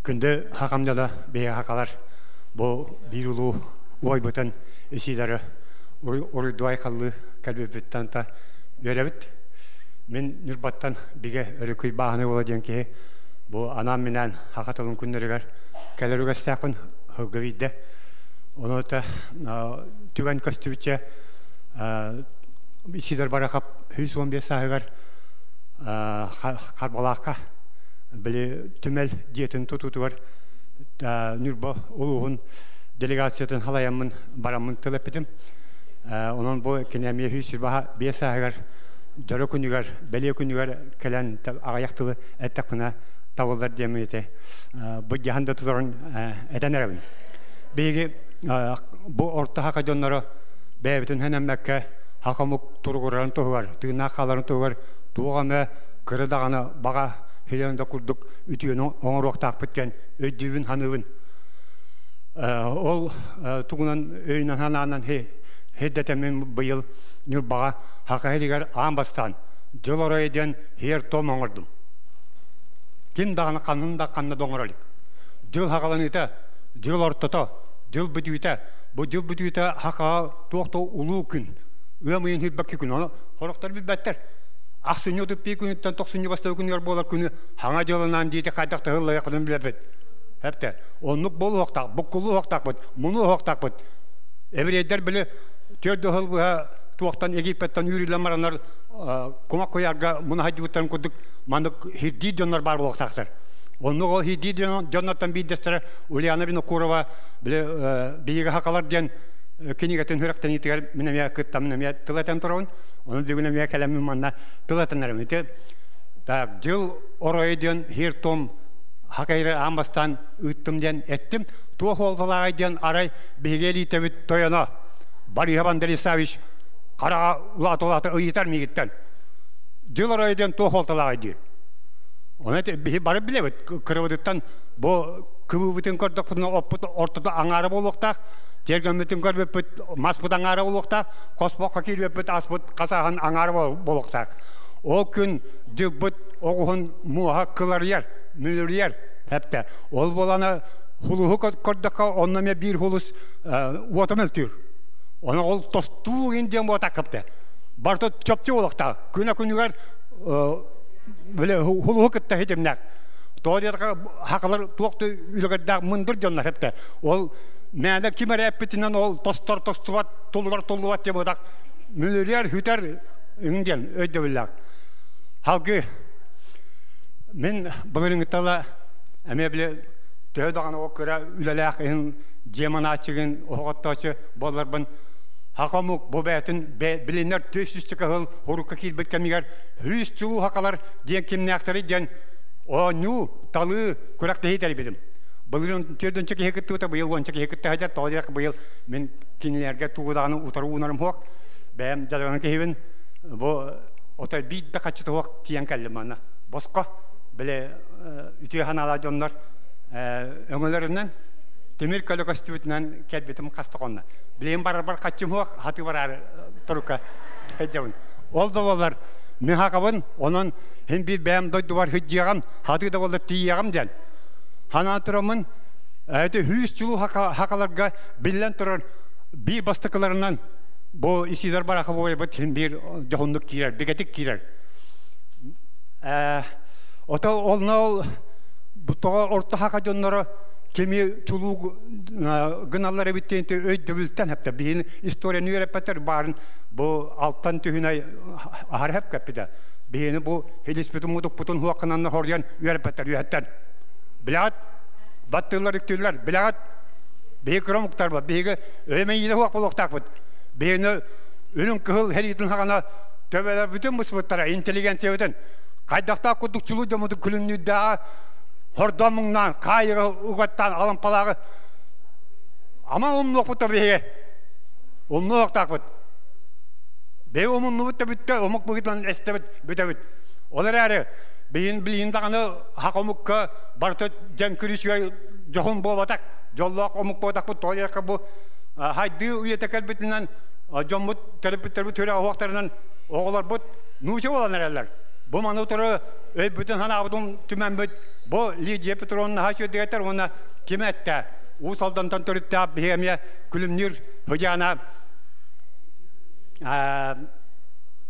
Günde hakamdala beye hakalar bu bir ulu oybutun esileri oru duay kallı kalbibitten ta verevit. Men nürbattan bige örüküy bahane olacağım ki bu anam menen hakatılın günleriger kelerügestakın hılgıvidde. Onu da tüven kostüvçe Isidar Barakov 115 sahıgar karbalaka bile tümel diyetin tututuvar nürba uluğun delegasiyatın halayamın baramın talep edim. Onun bu kinemiye 115 sahıgar dörü kunügar, beli kunügar kelen ağayaktılı ettakına tavullar demeyete. Bu cihanda tutarın eden erevin. Begi bu orta haka jonlara beybitin hemen mekke hakamuk turguran tohuvar, tığnakaların tohuvar, tuğame kırıdağına bağa hilende kurduk ütüyünü oңuruq takpıtken öydüvün hanıvın. Ol tuğunan öyünen hanağından heddetemin bu yıl nür bağa haka heliger ambastan jıl orayden her tom oңurdum. Kim dağını kanında kanına doңuralik. Jıl hakalan ite, jıl ortata, jıl bütüyte, bu jıl bütüyte haka tuğta ulu gün. Ömüyün hübbaki gün, onu horoktar bir better. Aksınyo tüppi günütten toksınyo bastı günler bolar günü, hana jılından deydi kaydakta hılla yakının bilepet. Hepte, onluk bolu hoqtak, bukkullu hoqtak bud, munu hoqtak bud. Evreyder bile Törde bu tuaktan Egipet'ten yürüyen maranlar kuma koyarga bunu hadi utan kuduk mandık hiddi döner bar bulak taktır. Onu o hiddi dönerden bir destere ulyana bir nokurava bile bilgi hakalar diyen kinigetin hıraktan itigar minemiya kıttam minemiya tılatan turun. Onu düğünemiya kelamim manna tılatanlarım. Da jıl oraya diyen her tom hakayra ambastan üttüm diyen ettim. Tuğ oldalar diyen aray bilgeli tevit toyana. Bari yaban deli saviş kara ulatolata ıyıtar mı gitten. Jıl oraya diyen tuğ oldalar diyen. Ona bir bari bile kırıvdıktan bu kıvıvıtın korduk ortada anara bulukta. Jergömütün körböpüt masput anara bulukta. Kospokka kilböpüt asput kasahan anara bulukta. O gün jılbıt oğun muha kılar yer, mülür yer. Hep de. Ol bolana huluhu korduk onunla bir hulus uatamıltır. Ona ol tostuğu indiyen bu atakıptı. Barto çöpçü bulukta. Güne günüger böyle huluhu kıtta hitimler. Doğruya hakalar tuğuktu ülkede mındır diyorlar hep de. Ol mene kimere epitinden ol tostuvat, toluvat diye bodak. Mülürler hüter indiyen ödevler. Halkı men bugün tala eme bile tövdağın okura ülelek ceman açığın oğattaşı bolarbın hakamuk bobetin bilinler tösüstü hıl horuka kilbet kemiger hüs çulu hakalar diyen kimne aktarı diyen o nu talı kurak tehiter bizim. Bugün tövdön çeki hekit bu yıl on çeki hekit hajar tawdirak bu yıl men kinlerge tuğdağını utaruğunarım hoq benim jalanı kehivin bu otel bir de kaçtı hoq tiyan kellemana boska bile ütühan alajonlar öngölerinden demir kolokostüvütünden kelbetim kastıqonna bileyim barbar kaçım hoq hatı barar turuka hejavın oldu olar men hakabın onun hem bir benim doydu var hücciyagam hatı da oldu tiyagam den hanatırımın hüs çulu hakalarga bilen turur bir bastıklarından bu işler baraka boyu bir cahunduk girer, bigetik girer. Ota olnal bu toğa orta hakajonlara kimi çulu gınalları bittiğinde öydübülten hep de bir istorya nüye repeter barın bu alttan tühüne ahar hep kapıda. Bir bu helispetun muduk putun huakınanla horyan üyerepeter üyetten. Bilat battılar iktürler, bilat bir kramuktar var, bir ömeyi de huak buluktak var. Bir ürün kıhıl her yitin hakana töbeler bütün bu sıfıtlara inteligensiya bütün. Kaydakta kudukçuluğu da muduk külünlüğü daha hordamından, kayığı, ugattan, alampalağı. Ama umluk buta bir umluk takvut. Bir umluk da bitti, umluk bu gitlan estebit, bitebit. Olar yarı, beyin bilin dağını hakamukka, barıtı cenkürüşüge johun bu batak, jolluk umluk batak bu toyaka bu. Haydi üyetekel bitinden, jommut terapit töre avaklarından oğlar bu nuşu olan ereller. Bu manutları bütün hana abdum tümen bit, bu lidiye petronun haşi diyeter ona kime ette. Usaldan tantörütte abihemiye külümnür hocana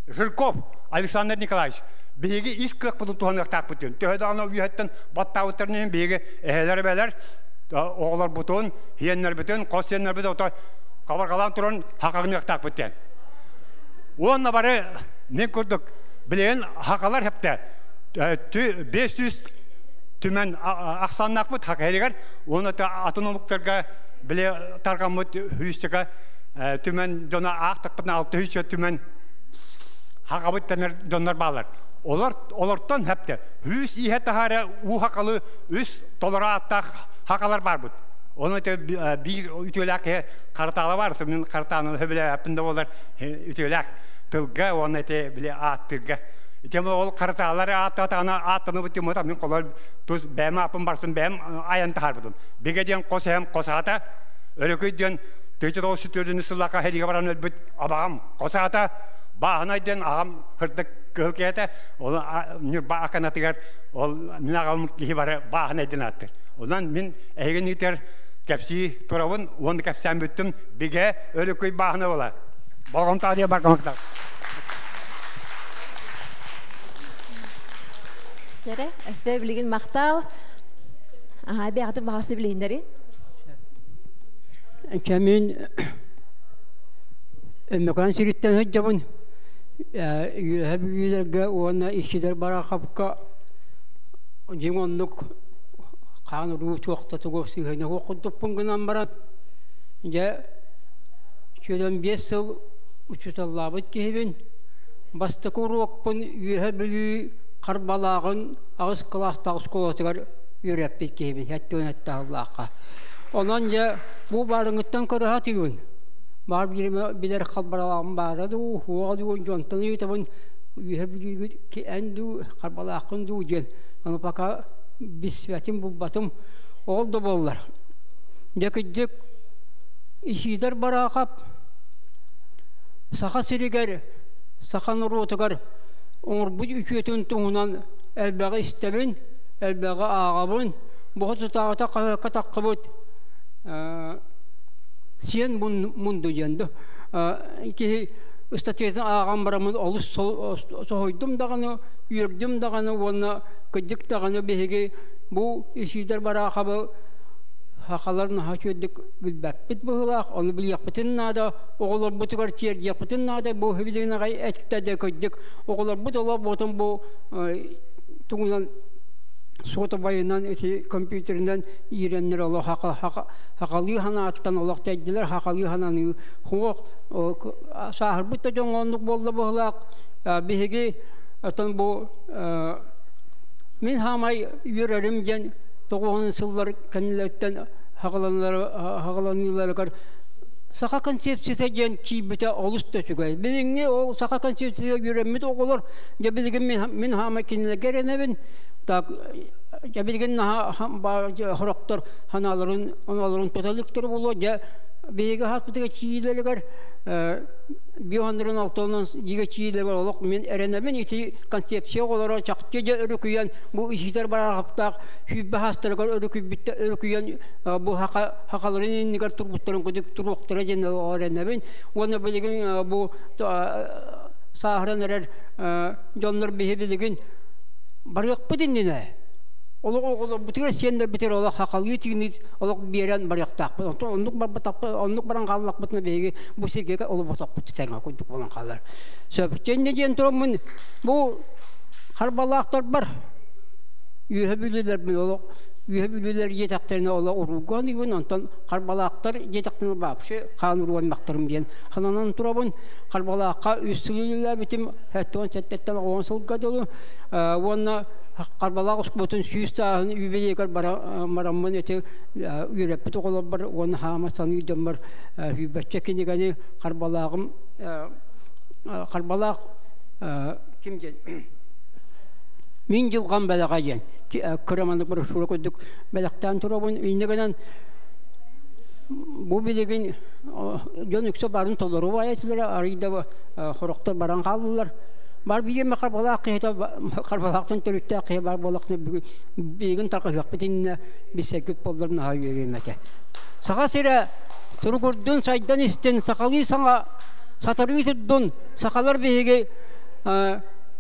Zhirkov Alexander Nikolaevich. Begi iş kırk bunu tuhanak takbıtın. Töhede ana üyetten battavıtlarının begi eheler beler. Oğlar butun, hiyenler bütün, kosyenler bütün, kabargalan turun hakağını takbıtın. Onunla bari ne kurduk? Bileyen hakalar hep de 500 tümen aksannak bud hak heriger. Onu da atonomuklarga bile targamut hüyüstüge tümen dona aktakpıtına 600 tümen hakabut donlar bağlar. Olardan hep de hüyüs ihe tahara u hakalı üst dolara attak hakalar var bud. Onu da bir ütülek kartalı varsa benim kartanın bile hepinde olar ütülek tılga onu da bile attırga. Cema ol kartaları atını bitti mi tabii kolay tuz bema apın barsın bem ayan tahar budum. Bigediyen kosem kosata öyle köyden tecrübe o sütürdüğünü sılaka hediye varan elbet abam kosata bahanayden ağam hırdık kılkiyete onu nürba akanatigar ol minağam kihi var bahanayden attır. Ondan min egen yeter kapsi turavun onu kapsam bittim bige öyle köy bahane ola. Bağım tadiye bakmakta. Çere, sevgilin maktal. Aha, bir adım bahsi bileyinleri. Kemin Mekan siritten hıccabın hep yüzlerge ona işçiler barakapka cingonluk kan ruh çokta tuğsi hene okutup bundan barat ya şöyle 5 yıl uçutalabıt kehbin basta kurukpun yühebülü karbalağın ağız klasta skolatıgar yürepbit kehbin hatta Allah'a onanca bu barıngıttan karahatıyın Bar bilir kalbalağın bağırdı, huğalı jontanı taban yühebülü ki endu karbalağın duğun. Onu paka bisvetim bu batım oldu bollar. Dekicik işider barakap, saka siriger, saka nurutugar, onlar bu üçütün tuğunan elbeği istemin, elbeği ağabın, bu tutağıta katakıbıt. Siyen mundu yandı. Ki istatiyatın ağam baramın olus soğuydum dağını, yürüdüm dağını, ona kıcık dağını behege bu işider barakabı hakaların haçödük bilbepit buğulak, onu bil yapıtın nada, oğullar butukar tiyer yapıtın nada, bu hübildiğine gay ettede kıcık, oğullar butola botan bu tuğunan Soğutu bayından eti kompüterinden iğrenler olur, hakalı hanaattan olur teddiler, hakalı hananı huğuk, sahır bütte jonğonluk bolda buğulak, bihegi, atan bu, min hamay yürerim gen, 90'lı yıllar kendilerden hakalanıyorlar, Saka konsepsiyete gen ki bite olus da çıkıyor. Bilingi o saka konsepsiyete yürümüt oğulur. Ya bilgin min hamay kinle gerenebin, ya bilgin horaktır hanaların totalikleri bulu ya bilgi hatbıtıga çiğilerler biyohanların yiga çiğilerler oluq men erenemin iti konsepsiya olarak çaqtıca örüküyen bu işler barakaptaq hübbe hastalıklar örüküyen bu hakaların nigar turbutların kudik turuklara jenne öğrenemin ona bilgin bu sahran erer jonlar bilgin baryak bidinine Oğlum bu tür şeyler biter ola hakalı tiniz ola biren baryak onluk baran kallak bitne begi bu sigege ola botak bitti tanga koyduk bolan kallar. Söpçen ne diyen turumun bu karbalaklar bar. Yühebülüler mi ola yühebülüler yetaklarına ola urugan yun ondan karbalaklar yetaklarına babşı kanurwan maktarım diyen hananan turabun karbalakka üstülüler bitim hatta settetten 10 yıl gadolu ona Karbalağ usbutun süyüstahını übeyekar maramman ete yürepit oğlan bar onu hama sanıyordum bar hübetçekini gani Karbalağım Karbalağ kimden min yılgan belağa gen kıramanlık bir şura koyduk belaktan turabun inegenen bu bilgin jon yükse barın tolları vayetleri arayda horokta baran kaldılar Bar bilgin karbalak karbalaktan törütte kıya bar bolakны bilgin tarqı yapıtın bisegip bollarına ha yürümete. Sağa sire turgurdun saydan isten sakalı sana satarı tuddun sakalar bilgi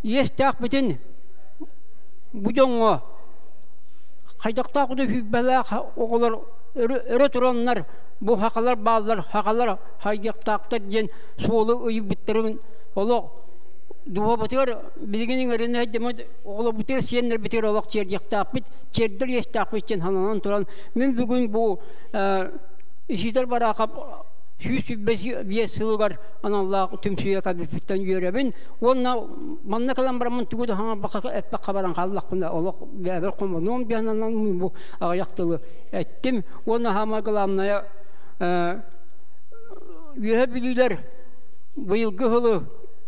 yestak bitin bu jongo kaydakta kudu hübbela oğullar öre turanlar bu hakalar bağlar hakalar haydaktakta den soğulu uyup bittirin olu Duha batır bilginin yerine demet oğlu bitir siyenler bitir olak çerdiyakta bit çerdir yestak bitken hananan turan men bugün bu işiter barakap bir sılgar anallah tümsüye kabiften yörebin onna manna kalan baramın tuğdu hana baka etbek kabaran kallak bunda olak beraber komanum bir hananan bu ayaktılı ettim onna hama kalanaya yühebililer bu yıl gıhılı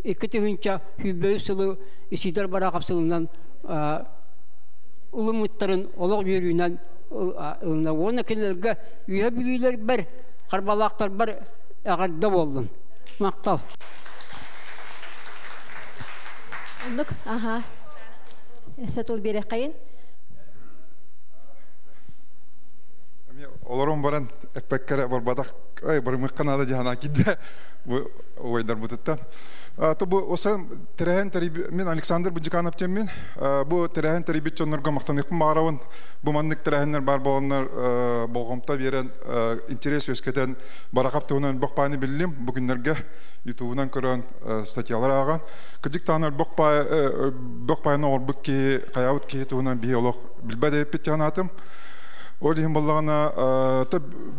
İkitiğince hübbey sılı işidar barakapsılından ılımıtların olak yürüyünden ona kendilerine üyebilirler ber karbalaklar ber ağırda oldun maktal Onluk aha Esetul bir kayın олорон баран эппеккере барбадак бармыкканада жана кидде бу ойдар бутуттан. То бу осан терен тариби мен Александр Буджиканов теммен бу терен тариби чоннорго мактанык маравын бу маннык тереннер бар болгоннор болгомта берен интерес өскетен баракап туунан бокпаны билим бүгүннөргө ютубунан көрөн статьялар аган кыжык таанар бокпайны орбукки каябыт ки туунан биолог билбеде питянатым Олихим боллагана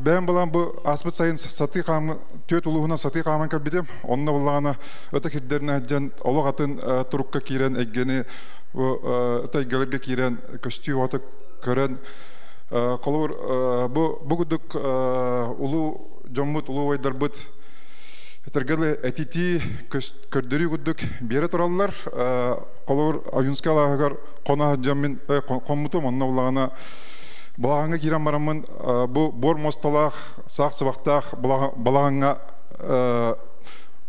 бәм балам бу асбыт сайын саты камы төт улугуна саты камын калбидем онна боллагана өтө кирдерне жан ологатын турукка кирен эггени өтө галерге кирен костюм ото көрөн колор бу бугудук улуу жоммут улуу ойдарбыт тергеле этити көрдөрү гудук бере тураллар колор аюнскалагар кона жамин коммутум онна боллагана Балағанға кирен барамын, бұл бор мосталақ, сақ сыбақтақ, балағанға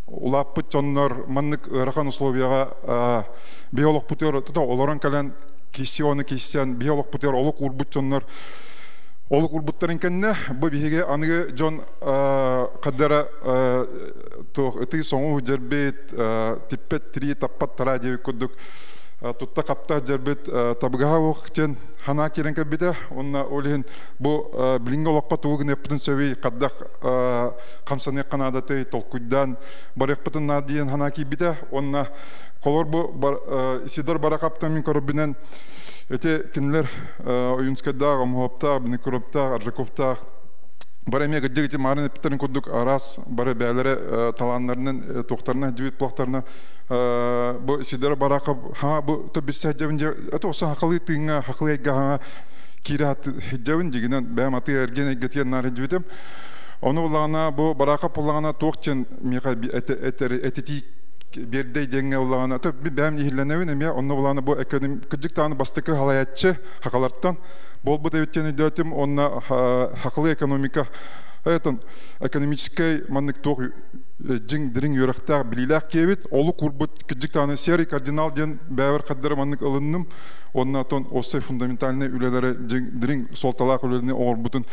улаппыт жоннор, маннык ырақан условияға биолог путер, оларан кәлен кесионы кесиян, биолог путер, олық урбут жоннор, олық урбуттарын кәнне, бұл бейге анығы жон қаддара үті соңу жербет, типпет, три таппат тара деуі көддік, Тутта капта жарбет табыгаха уқчен хана керен кәббеті, онна олихин бұл білінгі олаққа туығын ептін сөвей қаддақ қамсаны қанадаты толкуйдан барық бұтын надиен хана кейбеті, онна қолор бұл Исидар барақаптан мен көрібінен өте кенілер ойынскайдағы, омуаптағы, біне көріптағы, аржаковтағы Бары мен гыджыгыты марын эптерин курдук арас бары бәлері таланларының тоқтарына жібет бұлақтарына бұл сидері барақы бұл төбіс сәджабын өті осы хақылы тыңға хақылы әйгі ғана кері хеджабын жегінен бәм аты әрген әйгетер нарын жібетім оны болағына бұл барақы болағына тоқчен әтеті бердей жеңе болағына бәм нехілленәуін әме оны болағына бұл күджіктағыны бастықы халаятчы хақаларттан Бол бы доведен идётим, он на хакли экономика, это экономический манник тох джинг дринг юрахта билилах кевит, олу курбут кджиктаны серый кардинал ден бәвер каддер манник алынным, он на тон осе фундаментальные үлелері джинг дринг солталақ үлелеріне оғыр бұтын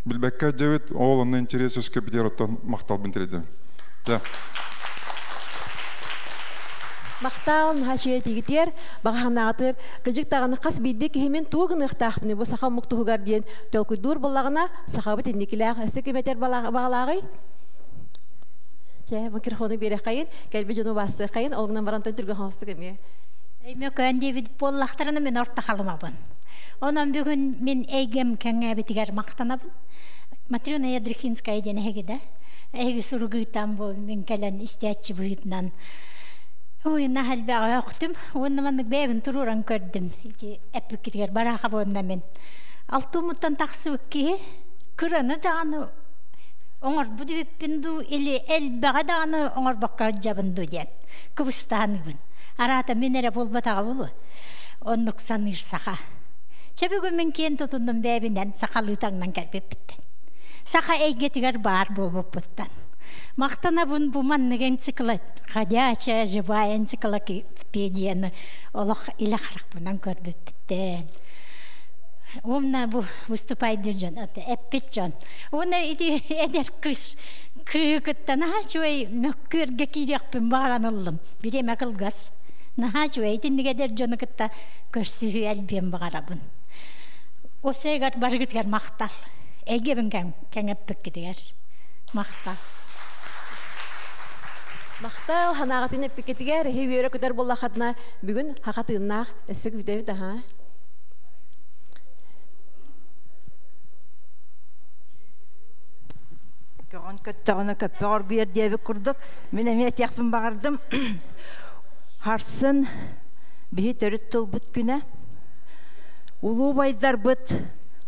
билбәкке жевит, ол онна интерес өске бідероттан мақтал бінтереді. Мақтал нахашия тигитер баганатыр кыжык таганы кас бидик хемен тугын ыктахны бу саха муктугар ден толкуйдур баллагына сахабы тинникилах өсөкеметер багалагы же микрофону бере кайын келби жону басты кайын олгунан баран төргө хосту кеме эме көнде бит боллактарына мен орта калмабын онан бүгүн мен эйгем кеңе битигер мактанабын Матрёна Ядрихинская денегиде эйги суругуйтан бу мен келен истячы буйтнан Ой, на хальбага оқтым, оны манны бәбін тұруран көрдім. Әпілкергер бараға болымда мен. Алты ұмыттан тақсы өкке, күріні дағаны оңыр бұды өппінду, или әлбаға дағаны оңыр баққа жабынду ден. Күбістағаны бұн. Арата мен әрі болбатаға болу. Онлық саныр сақа. Чәбігі мен кен тұтындым бәбінден сақалы таңнан кәлбеп біттен. Сақа әйгетігер бар болбып бұттан. Мақтана бун буманны энциклопедия, ходячая, живая энциклопедия, олох или харакбунан көрбүп биттен. Умна бу выступает держан, это эппичан. Уна иди эдер кыз, кыгыттан хачуй мөккөргө кирекпин баганылым. Биреме кылгас. Нахачуй тиндиге держаны кытта көрсү албем багарабын. Осегат баргыткар мактал. Эгебин кеңеппек кидер. Мактал. Мақтал ханағатын эппекетігер хевері көтер болла қадына бүгін хақатыннақ өсік видео да. Көған көттіғіні көппі оргүйер дебі күрдік. Мен әмет яқпын бағардым. Харсын бейі төріт тұл бұт күні. Улу байдар бұт.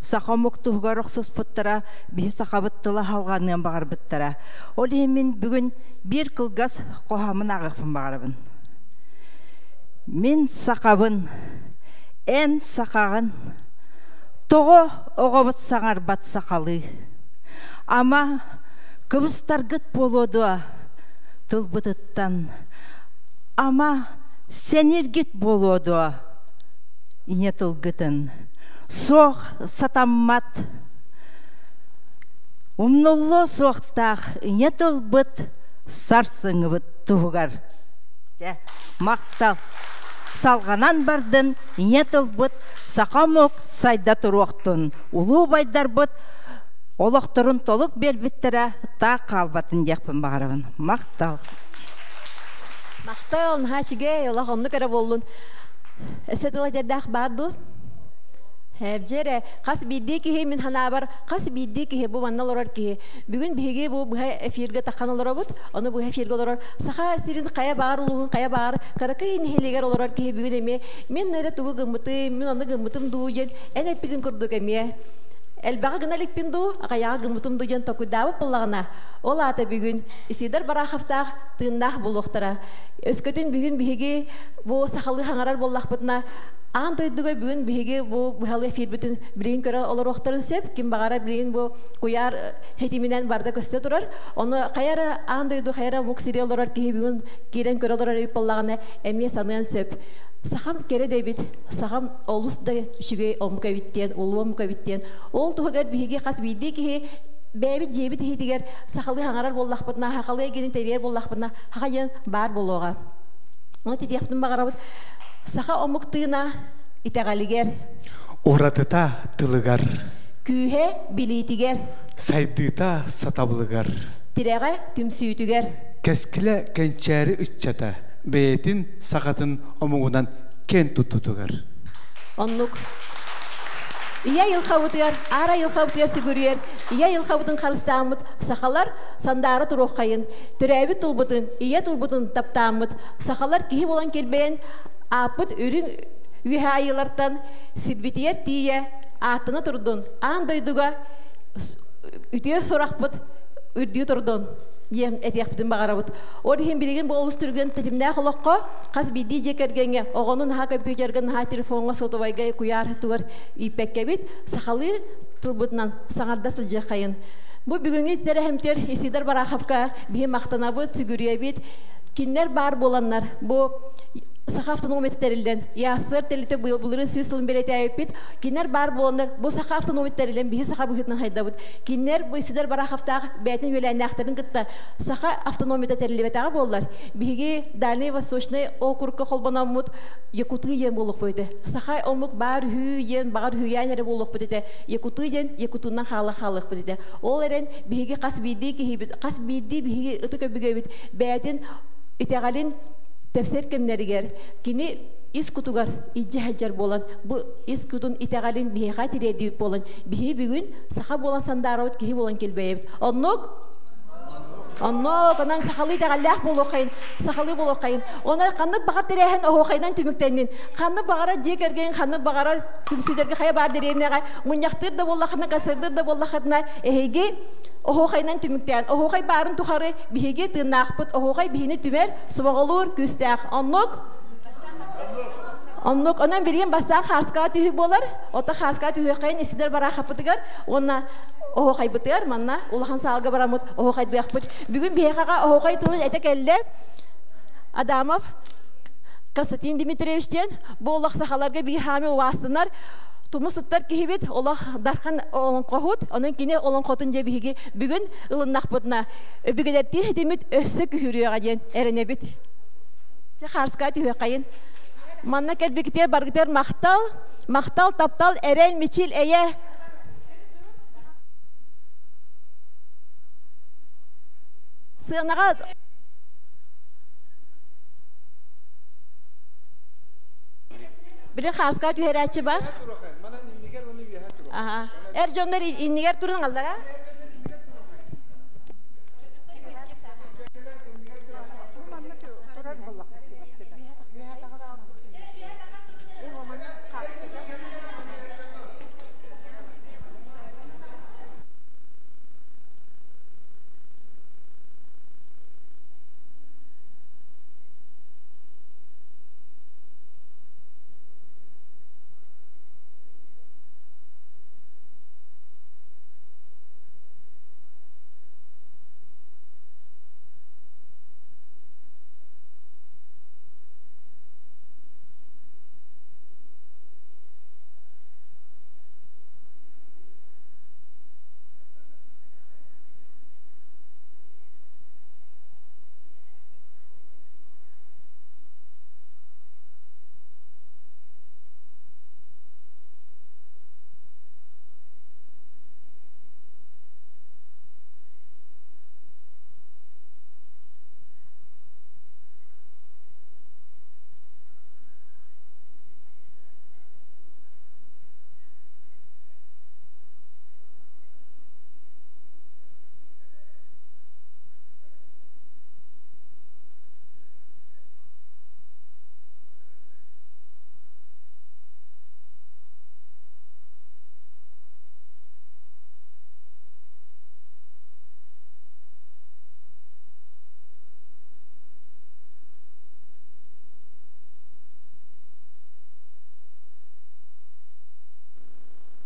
Сақа мұқтуға рұқсыз бұттыра, бейі сақа бұттыла халғанын бағар бұттыра. Ол емен бүгін бір қылғас қоғамын ағықпын бағарыбын. Мен сақабын, ән сақағын, тоғы оға бұт саңар бат сақалы. Ама күбістар ғыт болуды тұл бұтыттан. Ама сенер ғыт болуды ине тұл ғытын. Соқ сатаммат Умнулло суақтақ инетіл бұт сарсыңы бұт тұғығар. Мақтал. Салғанан бардың инетіл бұт сақамоқ сайда тұруқтын. Улу байдар бұт олықтырын толық белбіттірі та қалбатын декпін бағарабын. Мақтал. Мақтал олын хачыге олақ омны кәрі болын. Әсетіла дердақ барды. Хәбжере, қас бидді кеге мен хана бар, қас бидді кеге бұл маннал орар кеге. Бүгін беге бұл бұға эфирге таққан олар бұд, оны бұға эфирге олар. Сақа сирин қая бағар ұлығын, қая бағар, қарақы енхелегер олар кеге бүгін әме. Мен нөрі тұғы ғымытым, мен оны ғымытым дуыген, ән әппізім күрдік әме. Әлбағы ғына лекпен ду, ағаяға ғымытым дуыген тоқыдауып болағына. Ол аты бүгін, Исидар Бараховтақ тыңнақ болуқтыра. Өскөтін бүгін беге бұл сақалы хаңарар болақ бұтына. Ан тойдуга бүгін беге бұл бұхалы эфир бүтін бірейін көрі олар оқтарын сөп, кем бағара бірейін бұл көяр хетимінен барда көсте тұрар. Оны қайары ан тойду қайары мұқ сире олар кеге бүгін керен көрі олар өйіп болағына әме саныян сөп. Сақам кере дейбіт, сақам олыс да үшіге омқа биттен, олу омқа биттен. Ол тұғығар беге қас бейді кеге бәбіт жебіт хетігер сақалы хаңарар болақ бұтына, хақалы егенін тәрер болақ бұтына, хақайын бар болуға. Оны тетияқтың бағара бұт. Саха омуктыына итәғалигер. Уратыта тылыгар. Күйе билитигер. Сайдыта сатабылыгар. Тирәғә түмсүйтігер. Кәскілі кәнчәрі үтчата. Бәйтін сақатын омуғынан кен тұттутығар. Оннук. Ия йылхабытыгар, ара йылхабытыгар сүгүрер. Ия йылхабытын қарыстамыд. Сақалар сандары тұруққайын. Түрәбі тұлбытын, ия тұлбытын таптамыд. Сақалар кейі болан келбейін. Апыт үрін үйе айылардан сирбитер тие атыны тұрдын. Ан дойдуға үтіе сұрақпыт үрдіе тұрдын. Ем әтияқпытын бағарабыт. Орхен білеген бұл ұлыс түрген тәтімдә құлыққа қас бейді жекергенге оғының ха компьютерген ха телефонға сотовайға құяр тұғыр ипәкке бет сақалы тұлбытынан саңарда сылжы қайын. Бұл бүгінгі тәрі әмтер Исидар Бараховқа бейі мақтанабы түгірия бет. Кинлер бар боланlar. Бұл Саха автономия тәрелден, ясыр тәліті бұлырын сөз сылын береті әйіппет, кенер бар боландар, бұл саха автономия тәрелден бігі саха бұхытынан хайдабыд. Кенер бұл Исидар Бараховтағы бәйтін өләні ақтарын күтті, саха автономия тәрелебетағы болылар. Бігі Дальный Восточный округқа қолбана мұд Якуты ен болық бөйді. Саха омық бар хүйен, бар хүйен әрі болық бөйді. Якуты ен, Якутынан халық бөйді. Ол әрен бігі қас бейді кейбіт, қас бейді бігі ұты көбігі бәйтін үтеғалин Тәфсир кемнәргәр, кини ис кутугар иҗе хаҗар болан, бу ис кутун итәгалин биһа тиреди болан, биһи бүгүн саха болан сандарыт ки болан келбәйбит. Оннок анан сахалы тәгаллах булукайын, сахалы булукайын. Онар канны багар тирәһен охойдан түмүктәннен. Канны багара җекерген, канны багара түмсүдәргә хая бар дирәмнәгә, муньяктыр да буллахына касырдыр да буллахына эһеге Охойдан түмүктән, охой барын тухары биһиге тыннакпыт, охой биһини түмәр, субагалур күстәк. Оннок анан берген бастан харска түйү болар. Ота харска түйү кайын Исидар Бараховтыгар, онна охой бытыр, манна улахан салга барамыт, охой быякпыт. Бүгүн биһага охой тылын әтәкәлле Адамов Константин Дмитриевичтен боллах сахаларга бир хами вастынар. Тумусуттар кихибет олах дархан олон кохут, onun kine олон котун жебиги бүгүн ылыннак бутна. Өбүгелерти демит өссө күхүрүгө ден эренебит. Же харска түйө кайын. Манна келбекитер баргытер мактал таптал эрен мичил эе. Сынага Бир харска түйөрәчи бар. Erjonlar inniger turun allara.